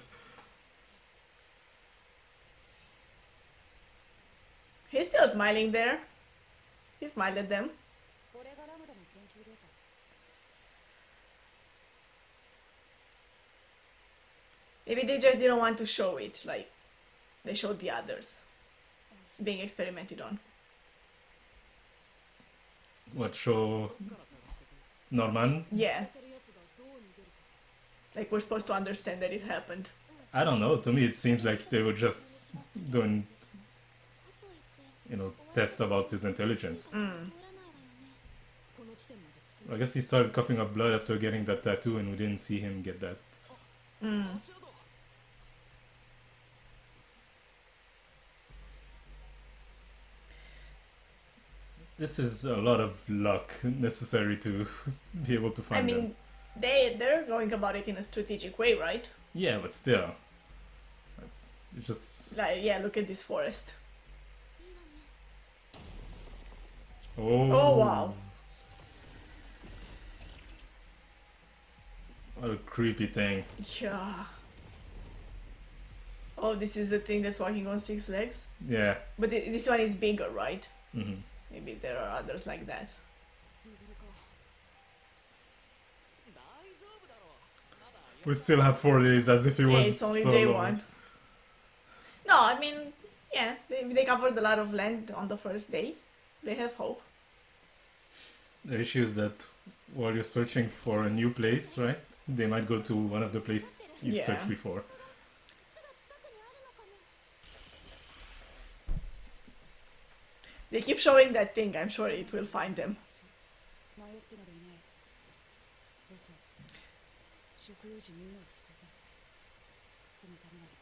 He's still smiling there. He smiled at them. これがラムダの研究データ Maybe they just didn't want to show it, like they showed the others being experimented on. What show? Norman? Yeah, てるやつがどう逃げるか like we're supposed to understand that it happened. I don't know. To me, it seems like they were just doing, test about his intelligence. 通らないわよねこの地点まで進 I guess he started coughing up blood after getting that tattoo, and we didn't see him get that. This is a lot of luck necessary to be able to I find them. mean, they're going about it in a strategic way, right? Yeah, but still. It's just... Like, yeah, look at this forest. Oh, Oh, wow. What a creepy thing. Yeah. Oh, this is the thing that's walking on 6 legs. Yeah. But this one is bigger, right? hmm Maybe there are others like that. レベルか大丈夫だろうまだ We still have 4 days as if it Yeah, was it's only so day long. 1. No, I mean, yeah, they covered a lot of land on the first day. They have hope. The issue is that while you're searching for a new place, right? They might go to one of the places you've Yeah. searched before. 靴が近くにあるのかも They keep showing that thing. I'm sure it will find them. 迷ってなどいない僕は食用時みんなを救いたいそのためなら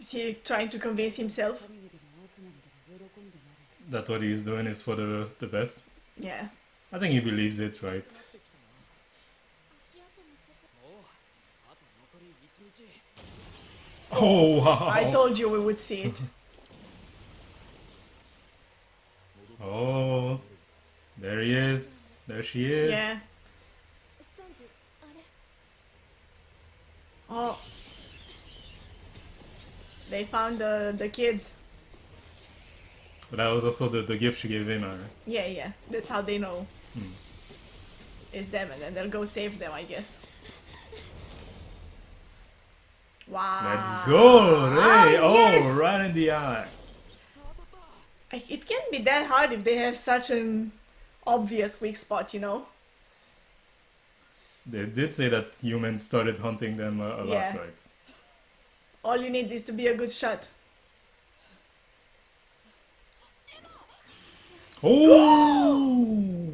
Is he trying to convince himself? 神にでも悪魔にでも喜んでなれる That what he's doing is for the best. Yeah. I think he believes it, right? 足跡もここおうあと残り1日 Oh, wow! I told you we would see it. Oh, there he is. There she is. Yeah. 30あれ Oh. They found the kids. But that was also the gift she gave him, right? Yeah, yeah. That's how they know Hmm. it's them, and then they'll go save them, I guess. Wow. Let's go! Ray! Ah, yes! Oh, right in the eye. Like, it can't be that hard if they have such an obvious weak spot, you know? They did say that humans started hunting them a Yeah. lot, right? All you need is to be a good shot. Oh!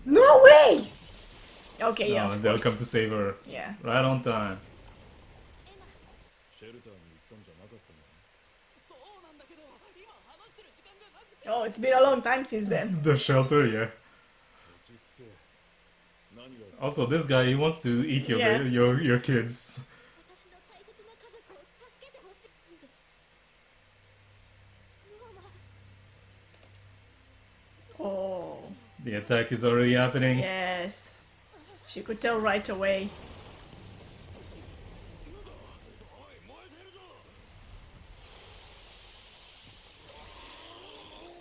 No way! Okay, yeah, No, of they'll course. come to save her Yeah. right on time. シェルターに行ったんじゃなかったの？そうなんだけど今話してる時間がなくて Oh, it's been a long time since then. The shelter, yeah. 落ち着け。何が？ Also, this guy, he wants to eat your Yeah. your kids. 私の大切な家族を助けてほしい。ノーマン Oh, The attack is already happening. yes. She could tell right away.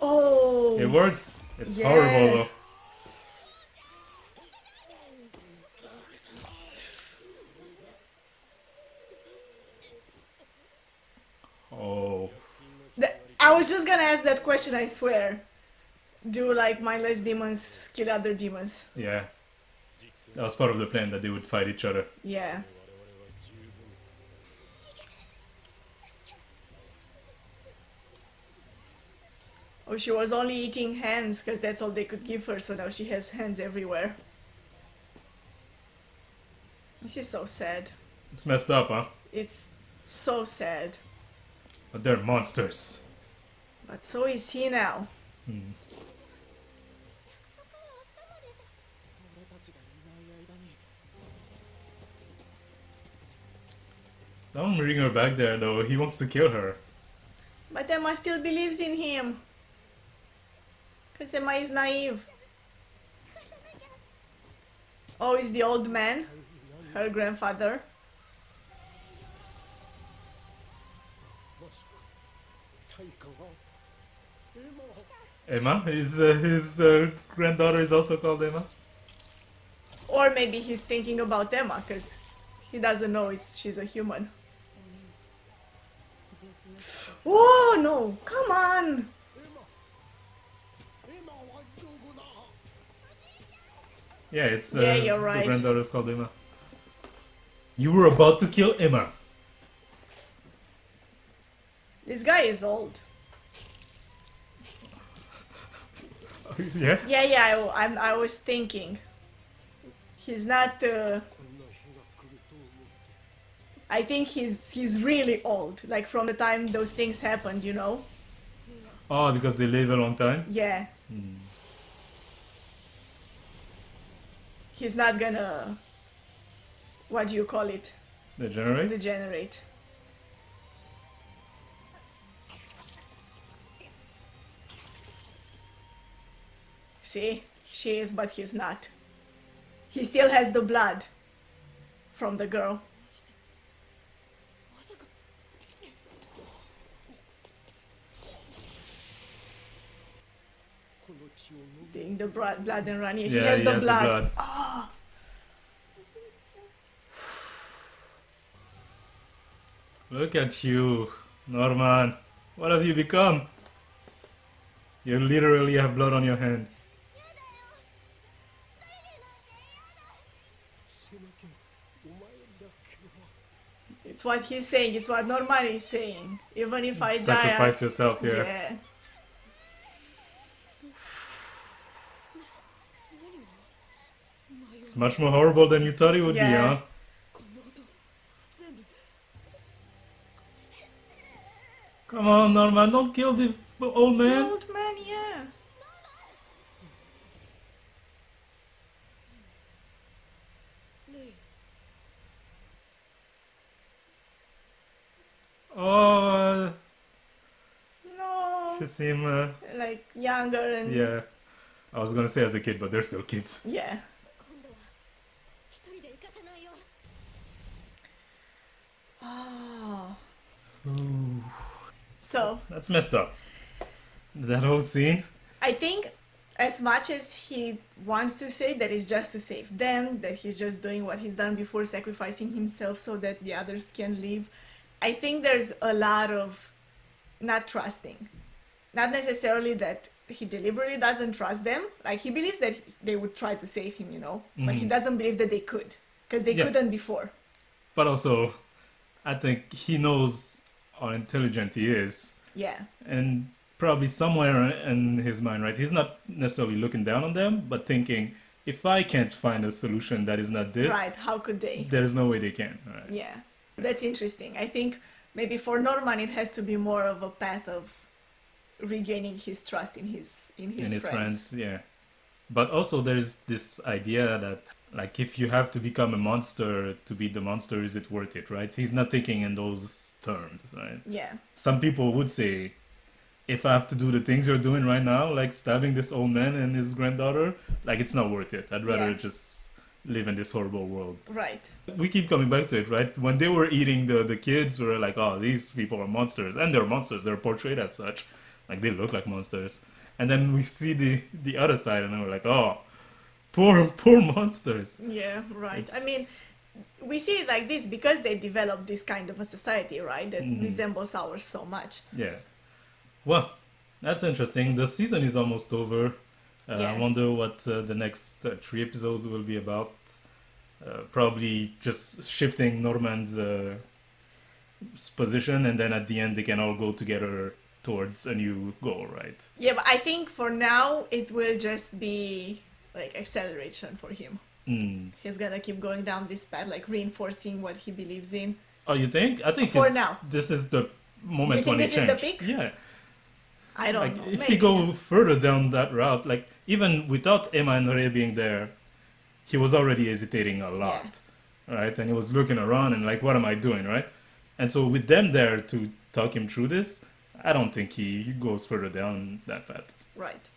Oh, It works. It's Yeah. horrible though. Oh. I was just gonna ask that question, I swear. Do like mindless demons kill other demons? Yeah. That was part of the plan that they would fight each other. Yeah. Oh, she was only eating hands because that's all they could give her, so now she has hands everywhere. This is so sad. It's messed up, huh? It's so sad. But they're monsters. But so is he now. 約束は明日までじゃ。俺たちがいない間に Don't bring her back there though. He wants to kill her. But Emma still believes in him. Because Emma is naive. Oh, is the old man? Her grandfather? まさか対価がエマ Emma? His granddaughter is also called Emma? Or maybe he's thinking about Emma because he doesn't know she's a human. 絶滅させ Oh no! Come on! エマはどこだ Yeah, it's Yeah, you're the right. granddaughter is called Emma. You were about to kill Emma. This guy is old. Yeah? Yeah, I was thinking. He's not. こんな日が来ると思って I think he's really old. Like from the time those things happened, you know? Oh, because they live a long time? Yeah. He's not gonna. What do you call it? Degenerate? Degenerate. See? She is, but he's not. He still has the blood from the girl. まさかこの血を飲む Taking the blood and running. He Yeah, has he the has blood. the blood. Look at you, Norman. What have you become? You literally have blood on your hand. せめてお前だけは It's what he's saying. It's what Norman is saying. Even if I Sacrifice die, yourself here. yeah. It's much more horrible than you thought it would Yeah. be, huh? こんなこと全部 Come on, Norman, don't kill the old The man. old man, yeah. Oh, No. she seem, Like younger and yeah. I was gonna say as a kid, but they're still kids. yeah. 今度は一人で行かせないよ。 Oh. Ooh, So that's messed up. That whole scene. I think as much as he wants to say that it's just to save them, that he's just doing what he's done before, sacrificing himself so that the others can live, I think there's a lot of not trusting. not necessarily that he deliberately doesn't trust them. Like, he believes that they would try to save him, you know, but he doesn't believe that they could, because they Yeah. couldn't before. But also, I think he knows how intelligent he is, Yeah, and probably somewhere in his mind, right? He's not necessarily looking down on them, but thinking, if I can't find a solution that is not this, right. How could they? there is no way they can. Right? Yeah, that's interesting. I think maybe for Norman it has to be more of a path of regaining his trust in his friends. Yeah. But also, there's this idea that, like, if you have to become a monster to beat the monster, is it worth it, right? He's not thinking in those terms, right? Yeah, Some people would say, if I have to do the things you're doing right now, like stabbing this old man and his granddaughter, like, it's not worth it. I'd rather Yeah. just live in this horrible world. right. We keep coming back to it, right? When they were eating the kids, we were like, oh, these people are monsters. And they're monsters. They're portrayed as such. Like, they look like monsters. And then we see the other side, and then we're like, oh, poor monsters. Yeah, right. I It's- mean, we see it like this because they developed this kind of a society, right? That resembles ours so much. Yeah. Well, that's interesting. The season is almost over. Yeah. I wonder what the next 3 episodes will be about. Probably just shifting Norman's position, and then at the end they can all go together towards a new goal, right? Yeah, but I think for now it will just be like acceleration for him. Mm. He's gonna keep going down this path, like reinforcing what he believes in. Oh, you think? I think For now. this is the moment You think when he this is the changed. peak? Yeah. I don't Like, know. if Maybe, he go yeah. further down that route, like, even without Emma and Ray being there, he was already hesitating a lot, right? And he was looking around and like, what am I doing, right? And so with them there to talk him through this, I don't think he goes further down that path. Right.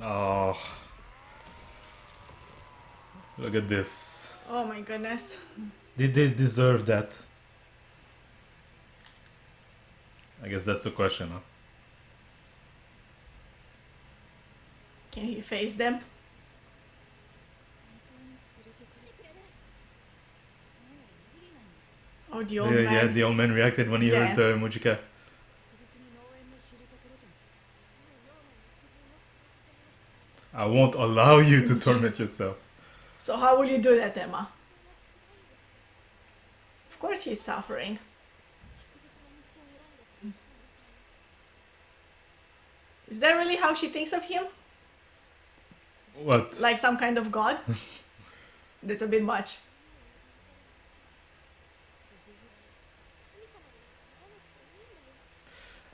Oh, look at this. Oh my goodness. Did they deserve that? I guess that's the question, huh? Can he face them? Oh, the old Yeah, man. the old man reacted when he Yeah. heard the Mujika. 確実に農園の知るところと I won't allow you to torment yourself. So how will you do that, Emma? Of course he's suffering. Is that really how she thinks of him? What? Like some kind of god? That's a bit much.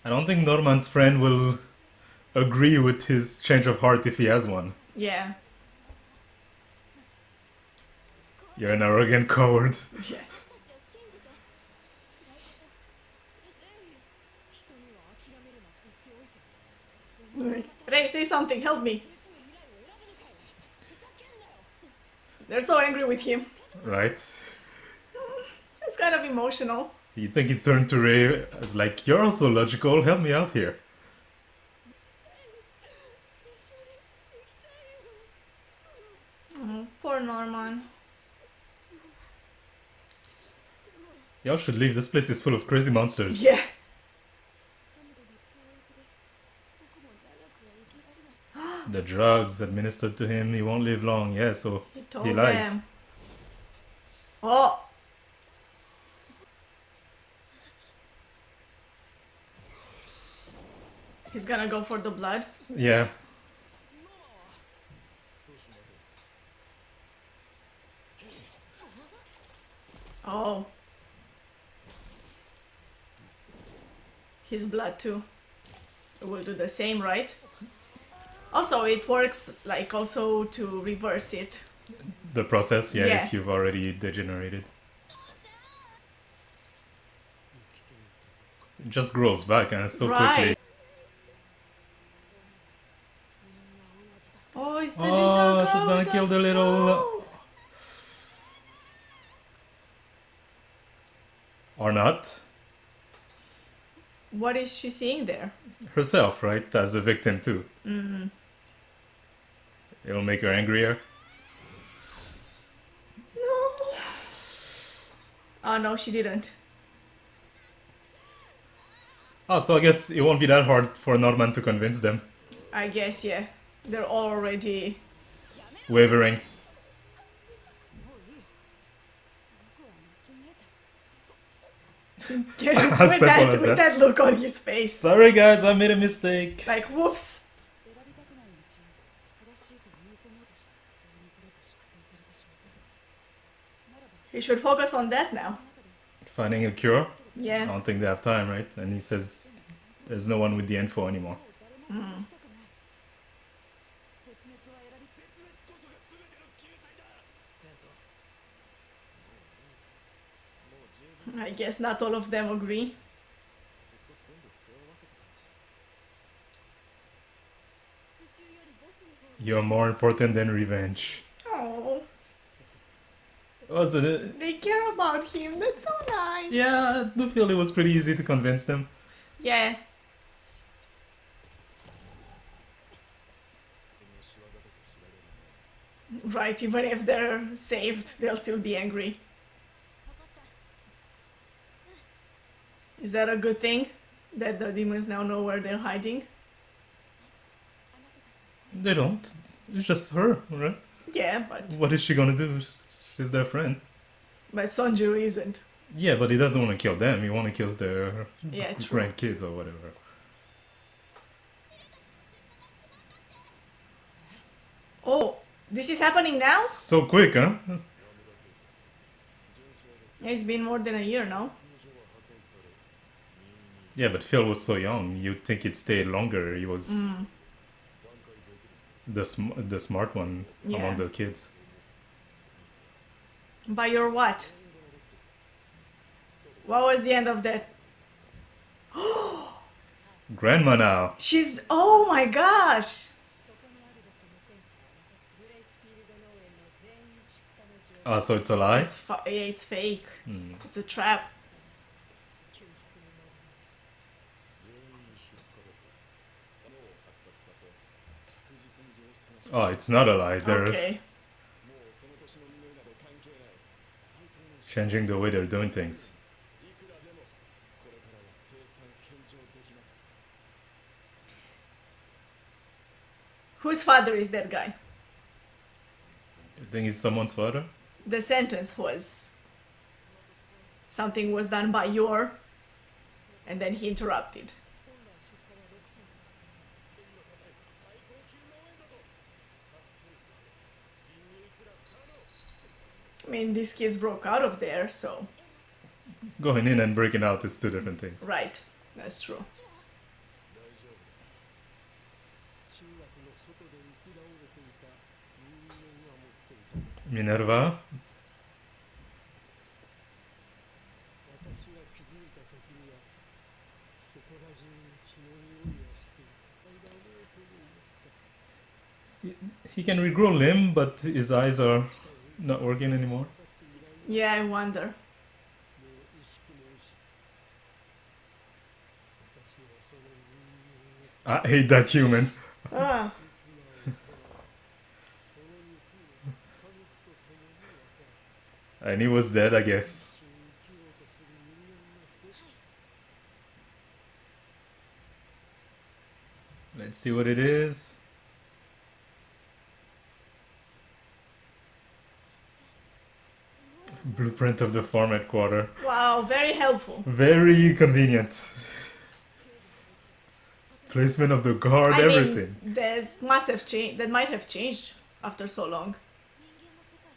I don't think Norman's friend will agree with his change of heart if he has one. Yeah. You're an arrogant coward. Yeah. 私たちを信じて辛いこと人には諦めるなって言っておいて Ray, say something. Help me. 苦しむ未来を選ぶのかよふざけんなよ They're so angry with him. Right? It's kind of emotional. You think he turned to Ray as like, you're also logical, help me out here. Oh, poor Norman. Y'all should leave, this place is full of crazy monsters. Yeah. なので立冬役でどこも長くは生きられない The drugs administered to him, he won't live long, yeah, so He told he lied. them. Oh. He's gonna go for the blood. Yeah. 少し待て Oh. His blood too. We'll do the same, right? Also, it works like also to reverse it. The process, yeah, Yeah. if you've already degenerated. It just grows back and so Right. quickly. Oh, it's the Oh, little girl. she's gonna kill the little- No. Or not. What is she seeing there? Herself, right? As a victim too. Mm-hmm. It'll make her angrier. No. Oh no, she didn't. Oh, so I guess it won't be that hard for Norman to convince them. I guess, yeah. They're already... Wavering. もういい僕は間違えた As simple as with that. that look on his face. Sorry guys, I made a mistake. Like, whoops. 選びたくない道を正しいと思い込もうとした人に来れず粛清されてしまったならば He should focus on that now. Finding a cure? I Yeah. don't think they have time, right? And he says there's no one with the info anymore. 誰も殺したくない絶滅は選び絶滅こそが全ての救済だ。テントもう十分 I guess not all of them agree. ずっと全部背負わせてたんだ。復讐よりボスの方が You're more important than revenge. Oh, Was it? they care about him. That's so nice. Yeah, I do feel it was pretty easy to convince them. Yeah. 人の仕業だと知られるね。 Right, even if they're saved, they'll still be angry. 分かった Is that a good thing? That the demons now know where they're hiding? あなたたちの They don't. It's just her, right? Yeah, but What is she gonna do? She's their friend. Sonjiro isn't. Yeah, but he doesn't want to kill them. He want to kill their Yeah, true. grandkids or whatever. Oh, this is happening now? So quick, huh? It's been more than a year now. Yeah, but Phil was so young. You'd think he'd stay longer. He was the smart one Yeah. among the kids. By your what? What was the end of that? Grandma now. She's... Oh my gosh! そこにあるべき無線グレイスフィールド農園の全員出荷の状 So it's a lie? Yeah, it's fake. Hmm. It's a trap. 救出に乗ります全員出荷だと。脳を発達させ、確実に良質な Oh, it's not a lie. They're Okay. もうその年の匂いなど関係ない。最高の changing the way they're doing things. いくらでもこれからは生産献上できます。 Whose father is that guy? You think he's someone's father? The sentence was... Something was done by your... And then he interrupted. 本来出荷は6000最高級農園だぞ。助ける。侵入すら不可能。 I mean, these kids broke out of there, so... Going in and breaking out is two different things. Right. That's true. 大丈夫だ。中学の外で生き倒れていた人間が持っていた Minerva? 私が気づいた時にはそこら中に血の匂いがしていた間覚えてるんだった He can regrow limb, but his eyes are not working anymore. 分かっていない Yeah, I wonder. もう意識も失私はその人間を I hate that human. Ah. その肉を家族と共に分かる And he was dead, I guess. 一緒に生きようとする人間のせい Let's see what it is. Blueprint of the farm headquarter. Wow, very helpful. Very convenient. Placement of the guard, I everything. mean, that must have changed. That might have changed after so long. 人間の世界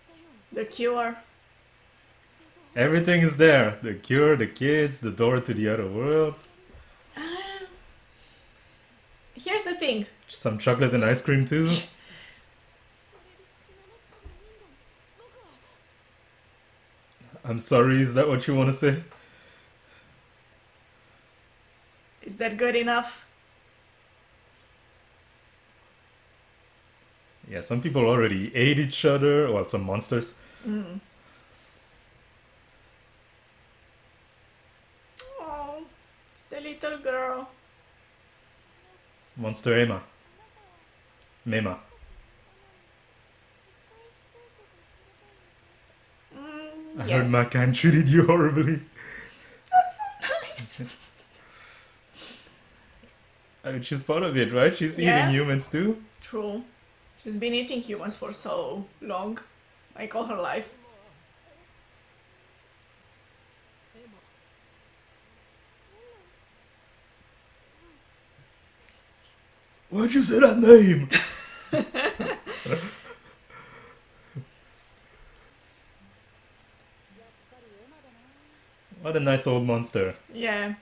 作用の The cure. 製造法 Everything is there. The cure, the kids, the door to the other world. Here's the thing. Some chocolate and ice cream too. これで死ななくてもいいんだ僕は I'm sorry, is that what you want to say? Is that good enough? Yeah, some people already ate each other, well, some monsters. Mm. Oh, it's the little girl. Monster Emma. Mema. I Yes. heard Makan treated you horribly. That's so nice. I mean, she's part of it, right? She's Yeah. eating humans too. True. She's been eating humans for so long, like all her life. Why'd you say that name? What a nice old monster. Yeah.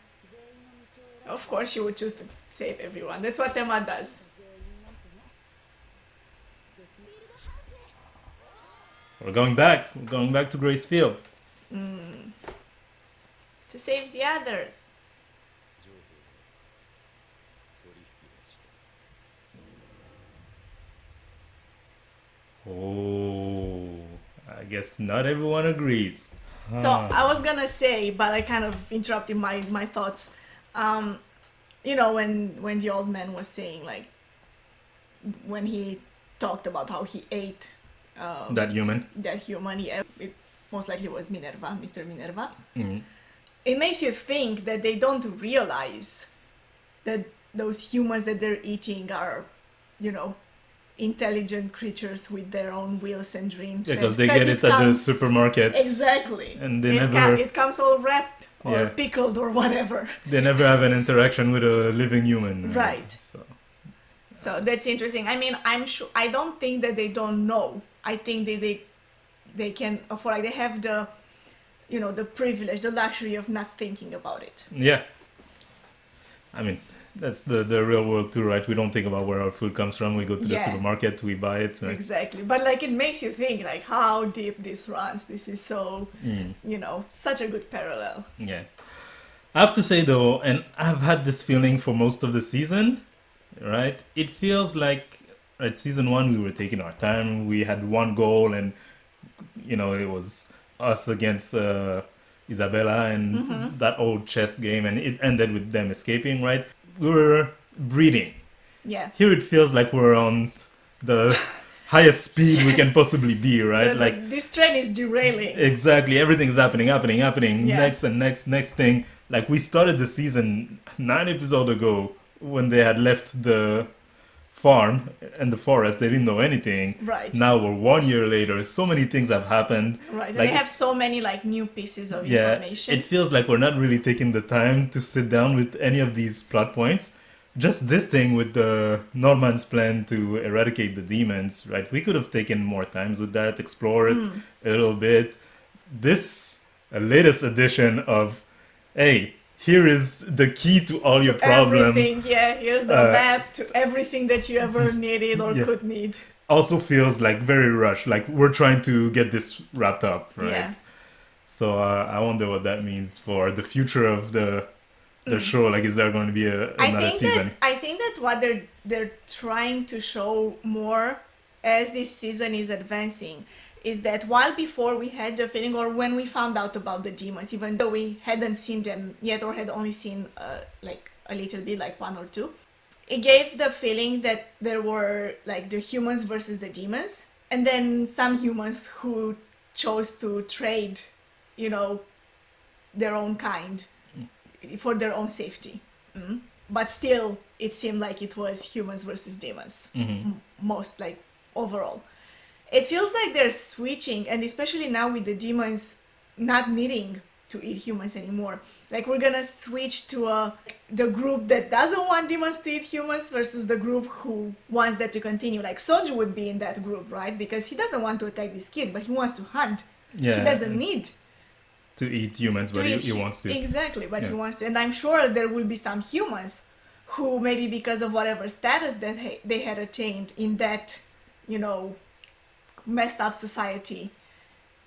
Of course, she would choose to save everyone. That's what Emma does. We're going back. We're going back to Grace Field. To save the others. 情報を取引をした Oh, I guess not everyone agrees. So I was gonna say, but I kind of interrupted my thoughts. You know, when the old man was saying, like, when he talked about how he ate That human. that human, yeah, it most likely was Minerva, Mr. Minerva. Mm. It makes you think that they don't realize that those humans that they're eating are, you know, intelligent creatures with their own wills and dreams. Yeah, because and- they get it at the comes- supermarket. Exactly. And they it never- it comes all wrapped or Yeah. pickled or whatever. They never have an interaction with a living human. Right. So, So that's interesting. I mean, I'm sure. I don't think that they don't know. I think they can afford. Like, they have the, you know, the privilege, the luxury of not thinking about it. yeah. I mean, that's the real world too, right? We don't think about where our food comes from. We go to the Yeah. supermarket, we buy it. Right? Exactly. But like, it makes you think, like, how deep this runs. This is so, you know, such a good parallel. Yeah. I have to say though, and I've had this feeling for most of the season, right? It feels like at season 1 we were taking our time. We had one goal, and you know it was us against Isabella and that old chess game, and it ended with them escaping, right? We were breathing. Yeah. Here it feels like we're on the highest speed we can possibly be, right? Like this train is derailing. exactly, everything is happening. Yeah. Next and next thing. Like we started the season 9 episodes ago when they had left the farm and the forest. They didn't know anything. Right. Now we're 1 year later. So many things have happened. Right. And Like- they have so many like new pieces of Yeah, information. it feels like we're not really taking the time to sit down with any of these plot points. Just this thing with the Norman's plan to eradicate the demons, right? We could have taken more times with that, explore it a little bit. This latest edition of, hey, here is the key to all your problem. Everything, yeah. Here's the Uh, map to everything that you ever needed or Yeah. could need. Also feels like very rushed. Like we're trying to get this wrapped up, right? Yeah. So I wonder what that means for the future of the show. Like, is there going to be another season? I think that what they're trying to show more as this season is advancing is that while before we had the feeling, or when we found out about the demons, even though we hadn't seen them yet or had only seen like a little bit, like 1 or 2, it gave the feeling that there were like the humans versus the demons, and then some humans who chose to trade, you know, their own kind for their own safety. But still, it seemed like it was humans versus demons, most like overall. It feels like they're switching, and especially now with the demons not needing to eat humans anymore. Like, we're gonna switch to the group that doesn't want demons to eat humans versus the group who wants that to continue. Like, Soju would be in that group, right? Because he doesn't want to attack these kids, but he wants to hunt. Yeah. He doesn't need to eat humans, but he wants to. Exactly, but he Yeah. wants to. And I'm sure there will be some humans who, maybe because of whatever status that they had attained in that, you know, messed up society,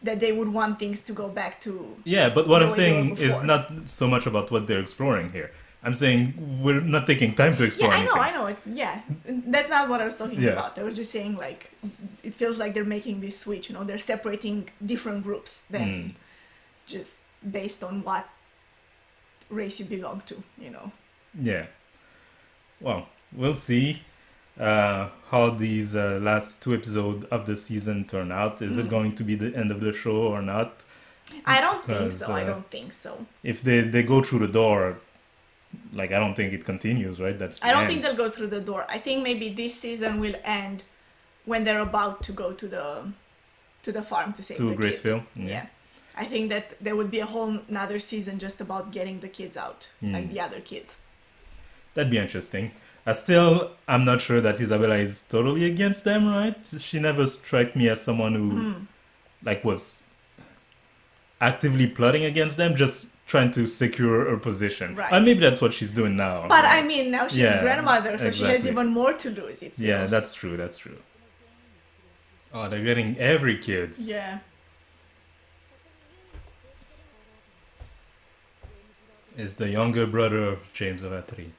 that they would want things to go back to. Yeah, but what the I'm way they were saying is before. not so much about what they're exploring here. I'm saying we're not taking time to explore Yeah, anything. I know. Yeah, that's not what I was talking Yeah. about. I was just saying, like, it feels like they're making this switch. You know, they're separating different groups than just based on what race you belong to. You know. Yeah. Well, we'll see how these last 2 episodes of the season turn out. Is it going to be the end of the show or not? I don't think Because, so. I don't think so. If they go through the door, like I don't think it continues, right? That's the I don't think end. they'll go through the door. I think maybe this season will end when they're about to go to the farm to save To the kids. Graceville, Yeah. yeah. I think that there would be a whole another season just about getting the kids out, like the other kids. That'd be interesting. I'm not sure that Isabella is totally against them, right? She never struck me as someone who like was actively plotting against them, just trying to secure her position. Right. And maybe that's what she's doing now. But I mean, now she's Yeah, grandmother, so she has exactly. even more to lose. It feels. Yeah, that's true. That's true. Oh, they're getting every kids. Yeah. Is the younger brother of James Alatri.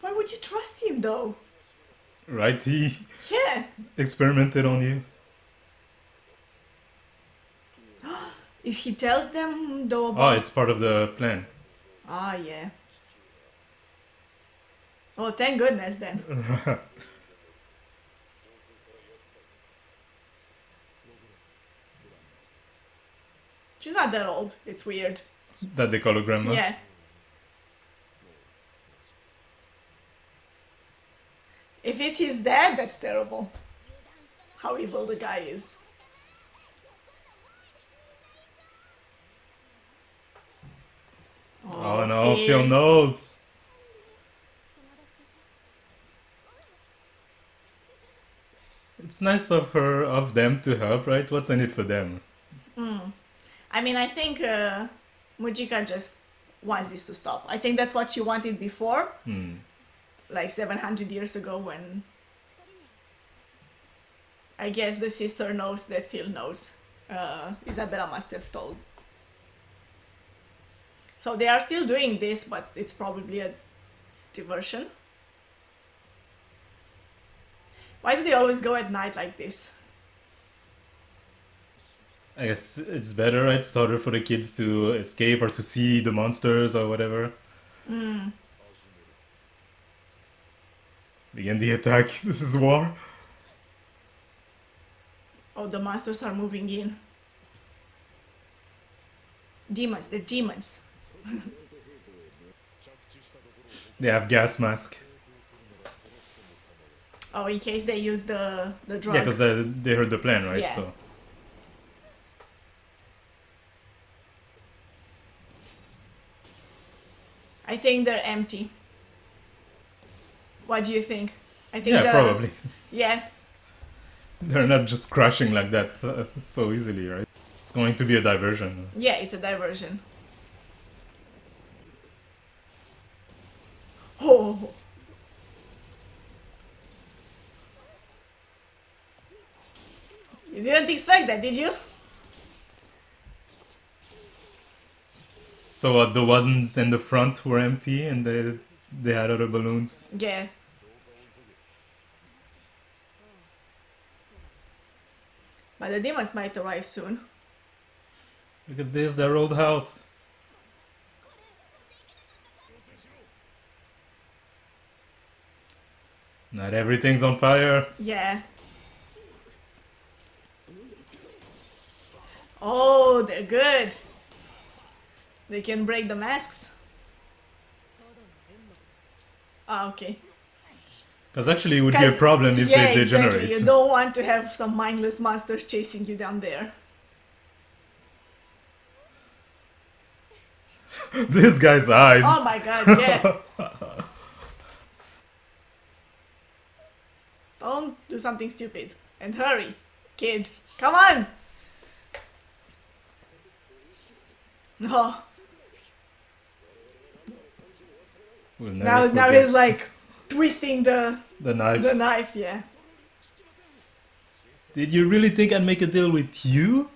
Why would you trust him though? Right? He Yeah. experimented on you. If he tells them though Oh, about it's part of the plan. Ah, yeah. Oh, thank goodness then. She's not that old. It's weird. That they call her grandma. Yeah. If it's his dad, that's terrible. How evil the guy is. Oh no, Phil knows. It's nice of them to help, right? What's in it for them? I mean, I think Mujika just wants this to stop. I think that's what she wanted before, like 700 years ago, when I guess the sister knows that Phil knows. Isabella must have told. So they are still doing this, but it's probably a diversion. Why do they always go at night like this? I guess it's better, right? It's harder for the kids to escape or to see the monsters or whatever. Begin the attack. This is war. Oh, the monsters are moving in. Demons, they're demons. They have gas mask. Oh, in case they use the drug. Yeah, because they heard the plan, right? Yeah. So I think they're empty. What do you think? I think yeah, probably. Yeah. They're not just crashing like that so easily, right? It's going to be a diversion. Yeah, it's a diversion. Oh. You didn't expect that, did you? So the ones in the front were empty, and they had other balloons. Yeah. But the demons might arrive soon. Look at this, their old house. Not everything's on fire. Yeah. Oh, they're good. They can break the masks. Ah, okay. Because actually it would be a problem if yeah, they exactly. degenerate. You don't want to have some mindless monsters chasing you down there. This guy's eyes. Oh my god, yeah. Don't do something stupid. And hurry, kid. Come on! No. We'll never Now forget he's like twisting the the knife. knife, yeah. Did you really think I'd make a deal with you?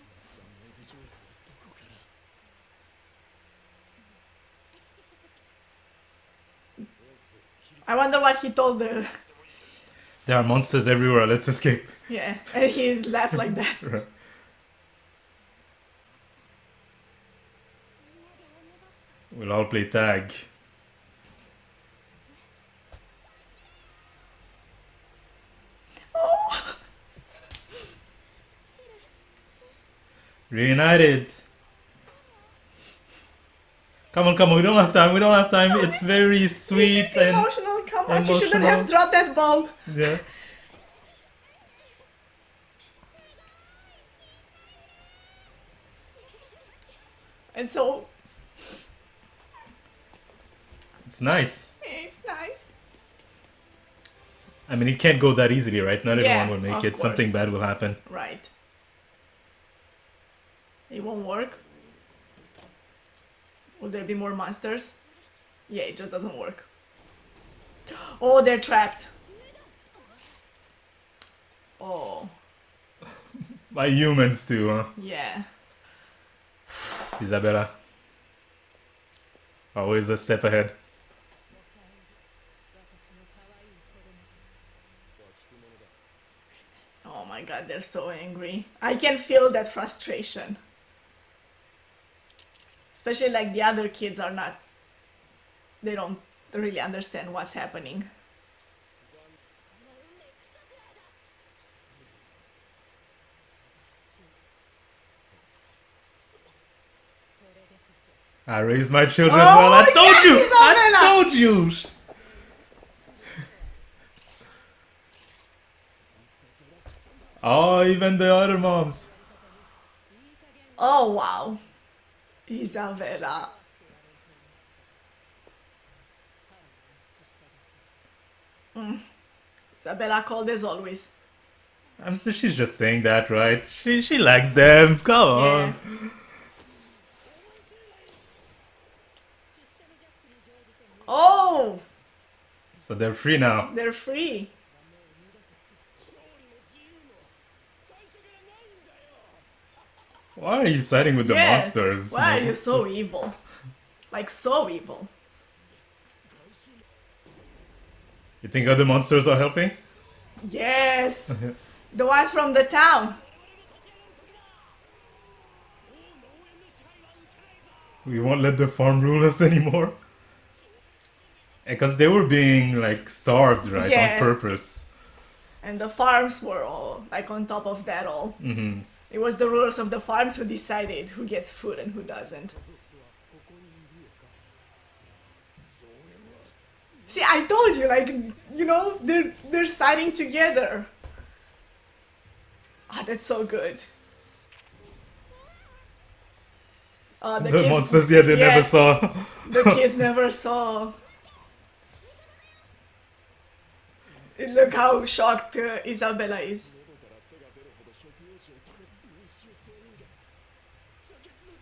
I wonder what he told the... There are monsters everywhere, let's escape. Yeah, and he's laughed like that. Right. We'll all play tag. Oh. Reunited. Come on, come on. We don't have time. We don't have time. It's very sweet This is and emotional. Come on, she shouldn't emotional. have dropped that bomb. yeah. And so It's nice. it's nice. I mean, it can't go that easily, right? Not Yeah, everyone will make of it. Something course. bad will happen. Right. It won't work. Will there be more monsters? Yeah, it just doesn't work. Oh, they're trapped. Oh, By humans too, huh? yeah. Isabella. Always a step ahead. Oh my god, they're so angry. I can feel that frustration. Especially like the other kids are not, they don't really understand what's happening. I raised my children Oh, well. I told yes, you! Isabella! I told you! Oh, even the other moms. Oh wow. Isabella. Isabella cold as always. I'm so she's just saying that, right? She likes them. Come on. Yeah. Oh, So they're free now. they're free. Why are you siding with the Yeah. monsters? Why are you so evil? Like so evil. You think other monsters are helping? Yes. The ones from the town. We won't let the farm rule us anymore. Because they were being like starved, right? Yeah. On purpose. And the farms were all like on top of that all. Hmm. It was the rulers of the farms who decided who gets food and who doesn't. See, I told you, like, you know, they're siding together. Ah, that's so good. The kids, monsters, yeah, they never yes, saw. The kids never saw. Look how shocked Isabella is.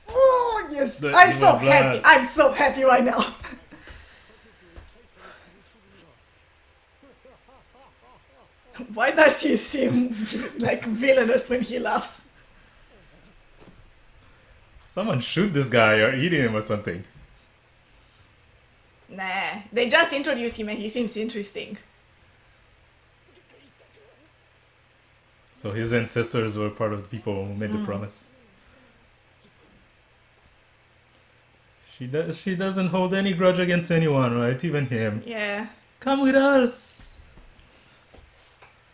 Oh yes, The I'm so evil blood. happy. I'm so happy right now. Why does he seem like villainous when he laughs? Someone shoot this guy or eat him or something. Nah, they just introduced him and he seems interesting. So his ancestors were part of the people who made the promise. She doesn't hold any grudge against anyone, right? Even him. Yeah, Come with us.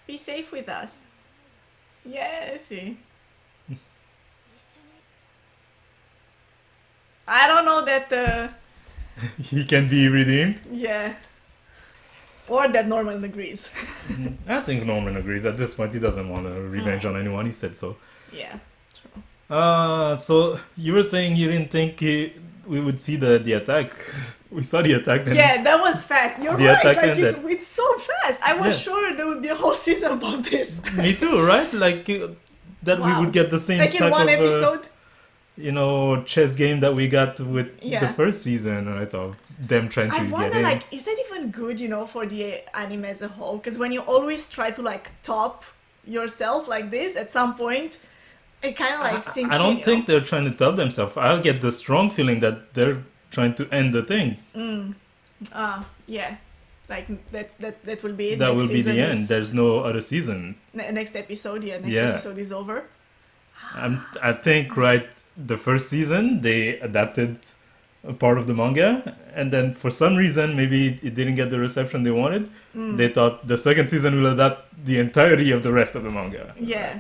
be safe with us. Yes. I don't know that. He can be redeemed. Yeah. Or that Norman agrees. I think Norman agrees. At this point, he doesn't want a revenge on anyone. He said so. Yeah. True. So you were saying you didn't think we would see the attack. We saw the attack. Then Yeah, that was fast. You're The right. attack Like ended. it's so fast. I was Yeah. sure there would be a whole season about this. Me too, right? Like that we Wow. would get the same Like in type one of episode. chess game that we got with the Yeah. first season, right? Of them trying to I get wonder, in. like, is that even good, for the anime as a whole? Because when you always try to, like, top yourself like this, at some point, it kind of, like, sinks I don't in, think they're trying to top themselves. I get the strong feeling that they're trying to end the thing. Yeah. Like, that will be it. That Next will be the season, end. it's- There's no other season. Next episode, next Yeah. episode is over. I think, right, the first season, they adapted a part of the manga, and then for some reason, maybe it didn't get the reception they wanted. They thought the second season will adapt the entirety of the rest of the manga. Yeah.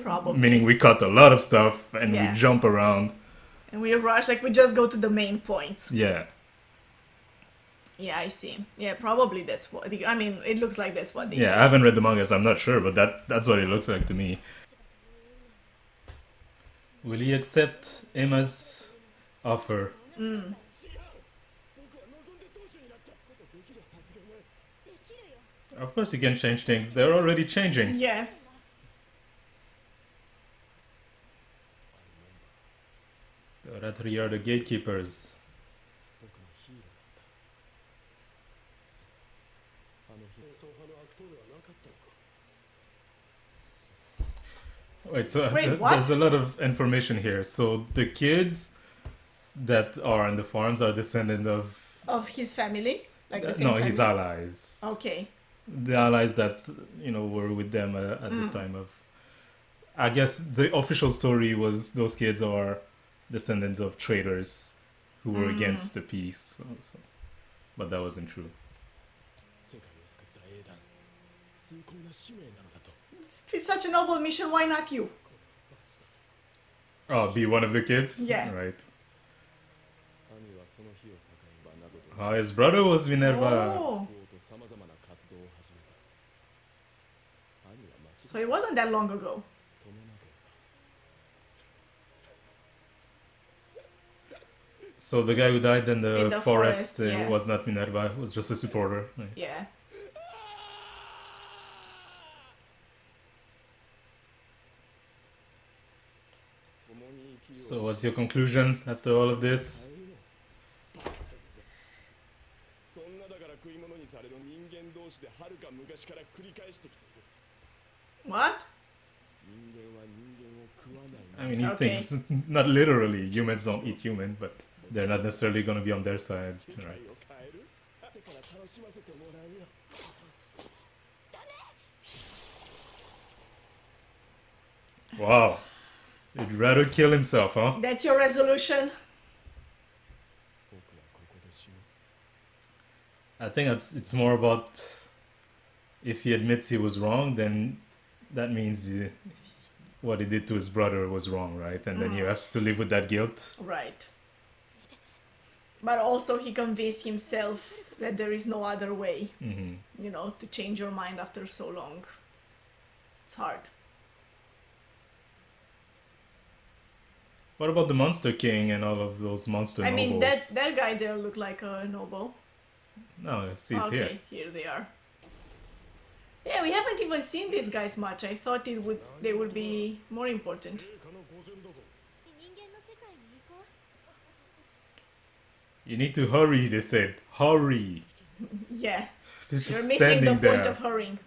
Probably. Meaning we cut a lot of stuff and Yeah. we jump around. And we rush, like we just go to the main points. Yeah. Yeah, I see. Yeah, probably that's what. I mean, it looks like that's what they do. Yeah, I haven't read the manga, so I'm not sure, but that's what it looks like to me. Will he accept Emma's offer? 僕は望んで当主になったことできるはずがない できるよ Of course, you can change things. They're already changing. Yeah. The other three are the gatekeepers. 僕のヒーローだったそうあの日総派の悪党ではなかったのか Wait, so Wait, what? there's a lot of information here. So the kids that are on the farms are descendants of Of his family, like the same no, family. his allies. Okay. The allies that were with them at the time of. I guess the official story was those kids are descendants of traders who were against the peace. But that wasn't true. 世界を救った英断崇高な使命なのだと It's such a noble mission. Why not you? 罰だ Oh, be one of the kids? Yeah. Right. 兄はその日を境にバなどと His brother was Minerva. Oh, 救おうとさまざまな活動を始めた兄は町 so it wasn't that long ago. 止めなければ So the guy who died in the, In the forest, forest, yeah. was not Minerva, was just a supporter. Right. Yeah. So what's your conclusion after all of this? そんなだから食い物にされる人間同士ではるか昔から繰り返してきている What? 人間は人間を食わない I mean, he Okay. thinks, not literally, humans don't eat human, but they're not necessarily going to be on their side. 世界を Right. 変えるだから楽しませてもらうよ Wow. He'd rather kill himself, huh? That's your resolution? 僕はここで死ぬ I think it's more about if he admits he was wrong, then that means what he did to his brother was wrong, right? And then he has to live with that guilt. Right. But also he convinced himself that there is no other way, Hmm. to change your mind after so long. It's hard. What about the Monster King and all of those monster I nobles? mean, that guy there looked like a noble. No, see, he's Okay, here. here they are. Yeah, we haven't even seen these guys much. I thought they would be more important. 陛下の御前だぞ人間の世界に行こ You need to hurry, they said. Hurry. Yeah, They're just you're missing the standing point there. of hurrying.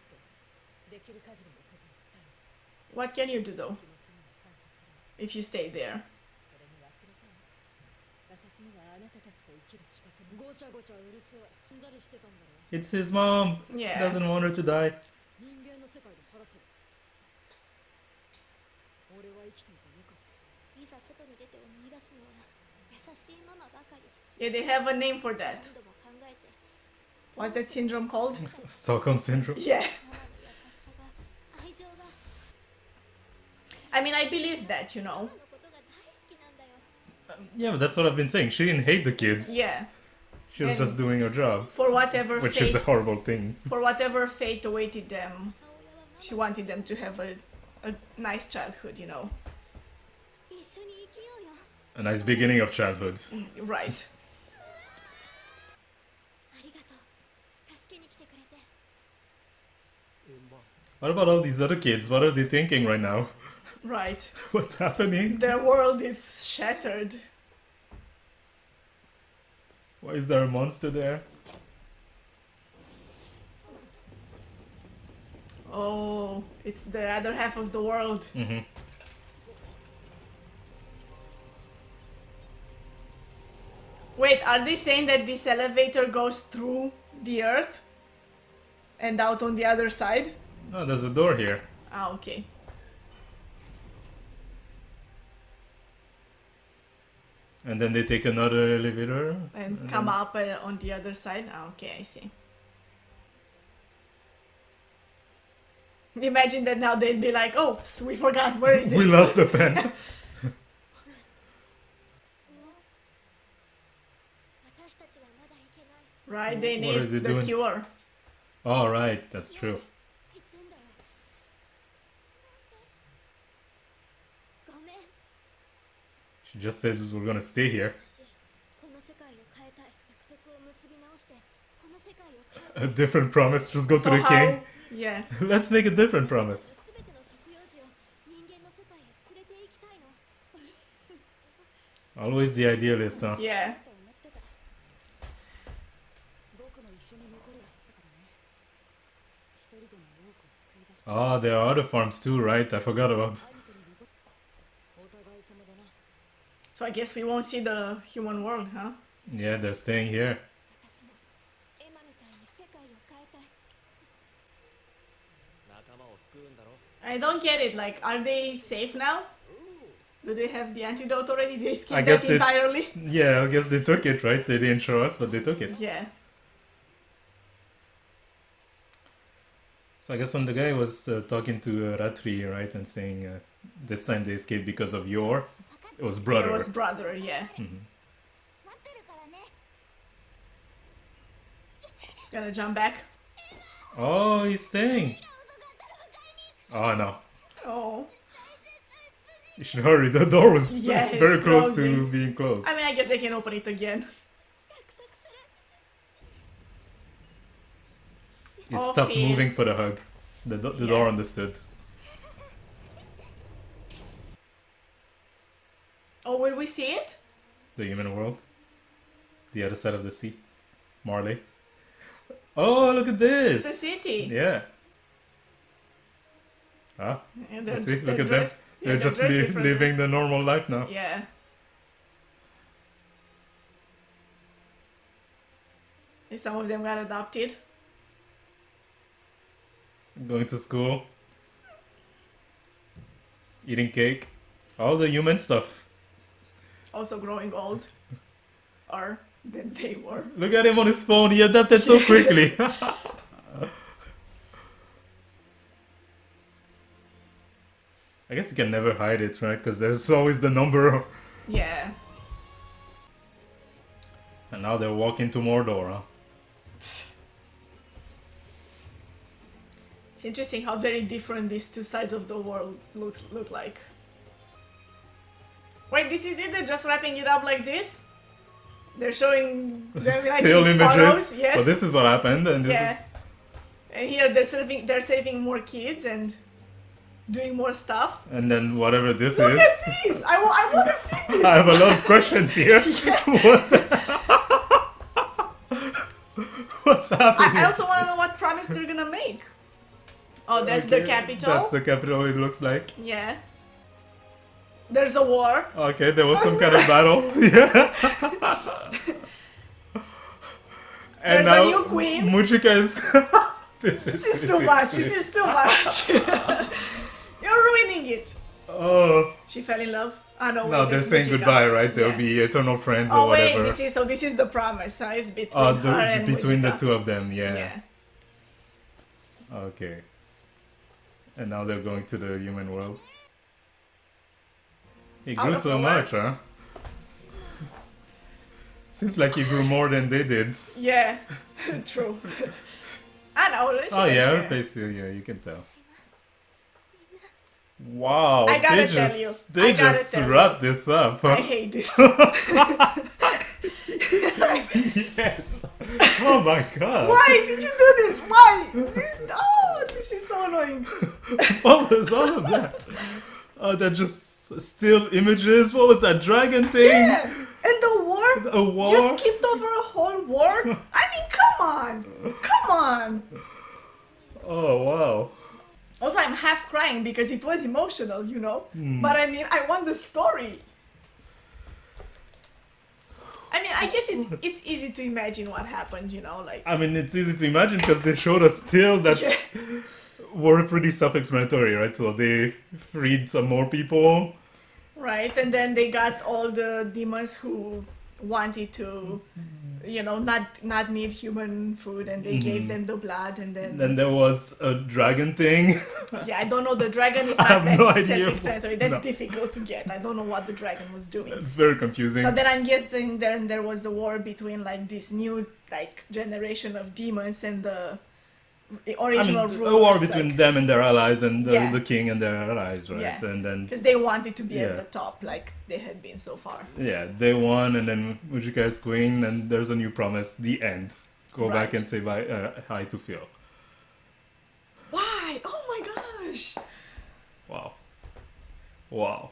できる限りのことをしたい What can you do though 気持ちにも感謝する if you stay there? それに忘れたの私にはあなたたちと生きる資格うごちゃごちゃうるせえうんざりしてたんだろ It's his mom. Yeah. Doesn't want her to die. 人間の世界で晴らせ俺は生きていてよかったいざ外に出て思い出すのは優しいママばかり Yeah, they have a name for that. 何度も考えて What's that syndrome called? Stockholm Syndrome. Yeah. ママの優しさが愛情が I mean, I believe that, ママのことが大好きなんだよ Yeah, but that's what I've been saying. She didn't hate the kids. Yeah. She was And- just doing her job, For whatever which is a fate, horrible thing. for whatever fate awaited them, 母親は she wanted them to have a nice childhood, 一緒に生きようよ A nice beginning of childhood. Right. ありがとう助けに来てくれて What about all these other kids? What are they thinking right now? Right. What's happening? Their world is shattered. Why is there a monster there? Oh, it's the other half of the world. Mm-hmm. Wait, are they saying that this elevator goes through the earth and out on the other side? Oh, there's a door here. Ah, okay. And then they take another elevator. And come up on the other side? Ah, okay, I see. Imagine that now they'd be like, oh, we forgot, where is it? We lost the pen. 私たちはまだ行けない。 Right? They What are need they the doing? cure. Oh, right, that's true. 言ってんだよ。ごめん。 She just said we're gonna stay here. 私、この世界を変えたい。約束を結び直して、この世界を変え A different promise. Just go to So the king. how? Yeah. Let's make a different promise. すべての食用児を人間の世界へ連れて行きたいの。 Always the idealist, huh? Yeah. と思ってた。僕も一緒に残るだったからね。一人でも多く救い出して。 Ah, there are other farms too, right? I forgot about. アリトに残っお互い様だな。 So I guess we won't see the human world, huh? Yeah, they're staying here. 私もエマみたいに世界を変えたい。仲間を救うんだろ。 I don't get it. Like, are they safe now? Do they have the antidote already? They I skipped guess that they- entirely? Yeah, I guess they took it, right? They didn't show us, but they took it. Yeah. So I guess when the guy was talking to Ratri, right, and saying this time they escaped because of your, it was brother. It was brother, yeah. Mhm. 待ってるからね。 He's gonna jump back. Oh, he's staying. Oh no. Oh. You should hurry. The door was Yeah, it's very close to closing. being closed. I mean, I guess they can open it again. 約束する。 It stopped Okay. moving for the hug. The door understood. Oh, will we see it? The human world. The other side of the sea. Marley. Oh, look at It's a this. city. Yeah. Ah, And I see. Look at them. dressed- yeah, They're just dressed differently. living the normal life now. Yeah. And some of them got adopted. Going to school. Eating cake. All the human stuff. Also growing old. Or than they were. Look at him on his phone. He adapted so quickly. I guess you can never hide it, right? Because there's always the number. Yeah. And now they're walking to Mordor, huh? It's interesting how very different these two sides of the world look like. Wait, this is it? They're just wrapping it up like this? They're showing them like Still in images. photos, yes. So this is what happened, and this Yeah. is... And here they're saving more kids and doing more stuff. And then whatever this Look is... at this! I want to see this! I have a lot of questions here. What the... What's happening? I also want to know what promise they're gonna make. Oh, that's the Okay, capital? That's the capital, it looks like. Yeah. There's a war. Okay, there was some kind of battle. Yeah. And There's a new queen. Muchika is... This is too much. This is too much. You're ruining it. Oh. She fell in love. Ah no, No, wait, they're that's saying Mujica. goodbye, right? They'll Yeah. be eternal friends Oh or wait, whatever. this is the promise. Huh? It's between her and Between the Mujica. two of them, yeah. Yeah. Okay. And now they're going to the human world. He Out grew of so nowhere. much, huh? Seems like he grew more than they did. Yeah. True. And our Oh yeah, her face, yeah, you can tell. Wow, I gotta they tell just, you. They I gotta just tell you. wrapped this up. I Huh? hate this. Yes. Oh my god. Why did you do this? Why? This is so annoying. What was all of that? Oh, that just still images. What was that dragon thing? Yeah. And the war? A war? You skipped over a whole war? I mean, come on. Come on. Oh wow. Also, I'm half crying because it was emotional, you know? Hmm. But I mean, I want the story. I mean, I guess it's easy to imagine what happened, you know? Like, I mean, it's easy to imagine because they showed us still that yeah. were pretty self-explanatory, right? So they freed some more people. Right, and then they got all the demons who wanted to, not need human food, and they gave them the blood, and then Then there was a dragon thing. yeah, I don't know. The dragon is I not have that no idea. self-explanatory. That's No. difficult to get. I don't know what the dragon was doing. It's very confusing. So then I'm guessing then there was the war between like this new like generation of demons and the original rulers. a war between them and their allies, and Yeah. the king and their allies, right? Yeah. And then because they wanted to be Yeah. at the top like they had been so far. yeah, they won, and then Mujika is queen, and there's a new promise. The end. Go back Right. and say bye, hi to Phil. Why? Oh my gosh! Wow.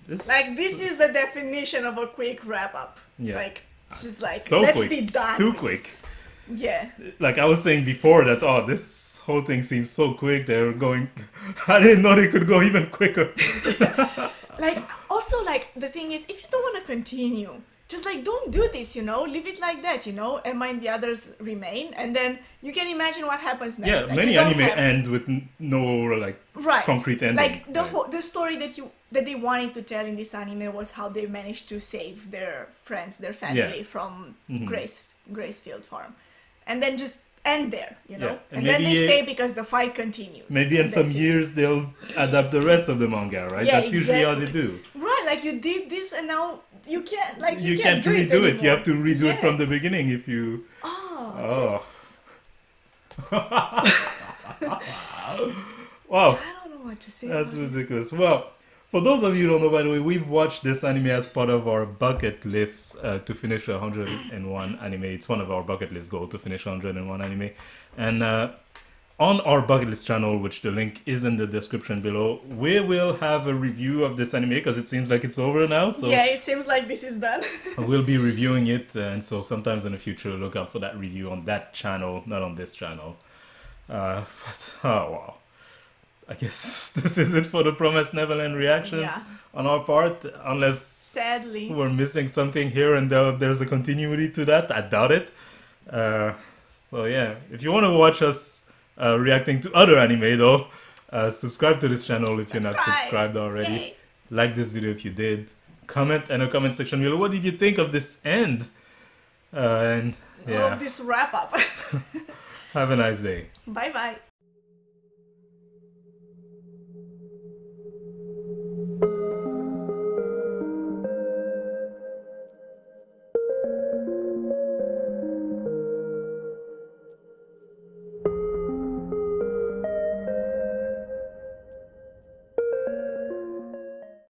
This is the definition of a quick wrap up. Yeah. Like it's just like So let's quick. be done. Too with quick. this. Yeah. Like I was saying before that, this whole thing seems so quick. They're going. I didn't know they could go even quicker. Like also like the thing is, if you don't want to continue, just like don't do this, leave it like that, and mind the others remain, and then you can imagine what happens next. Yeah, Like, many you don't anime have- end with no like right concrete ending. Like the right. the story that they wanted to tell in this anime was how they managed to save their friends, their family Yeah. from Mhm. Gracefield Farm, and then just end there, Yeah, and then they maybe- stay because the fight continues. Maybe in some That's it. years they'll adapt the rest of the manga, right? Yeah, That's usually how they exactly. do. Right, like you did this and now you can't You can't do redo it. You anymore. have to redo it Yeah. from the beginning if you. Oh, Oh. that's- Wow, I don't know what to say. that's about this. ridiculous. Well, for those of you who don't know, by the way, we've watched this anime as part of our bucket list to finish 101 anime. It's one of our bucket list goals to finish 101 anime. And on our bucket list channel, which the link is in the description below, we will have a review of this anime because it seems like it's over now. So Yeah, it seems like this is done. we'll be reviewing it. And so sometimes in the future, look out for that review on that channel, not on this channel. But, oh wow. I guess this is it for the Promised Neverland reactions Yeah. on our part, unless Sadly. we're missing something here and there's a continuity to that. I doubt it. So yeah, if you want to watch us reacting to other anime though, subscribe to this channel if you're not Subscribe. subscribed already. Yay. Like this video if you did. Comment in the comment section below. What did you think of this end? And All yeah, of this wrap up. have a nice day. Bye bye.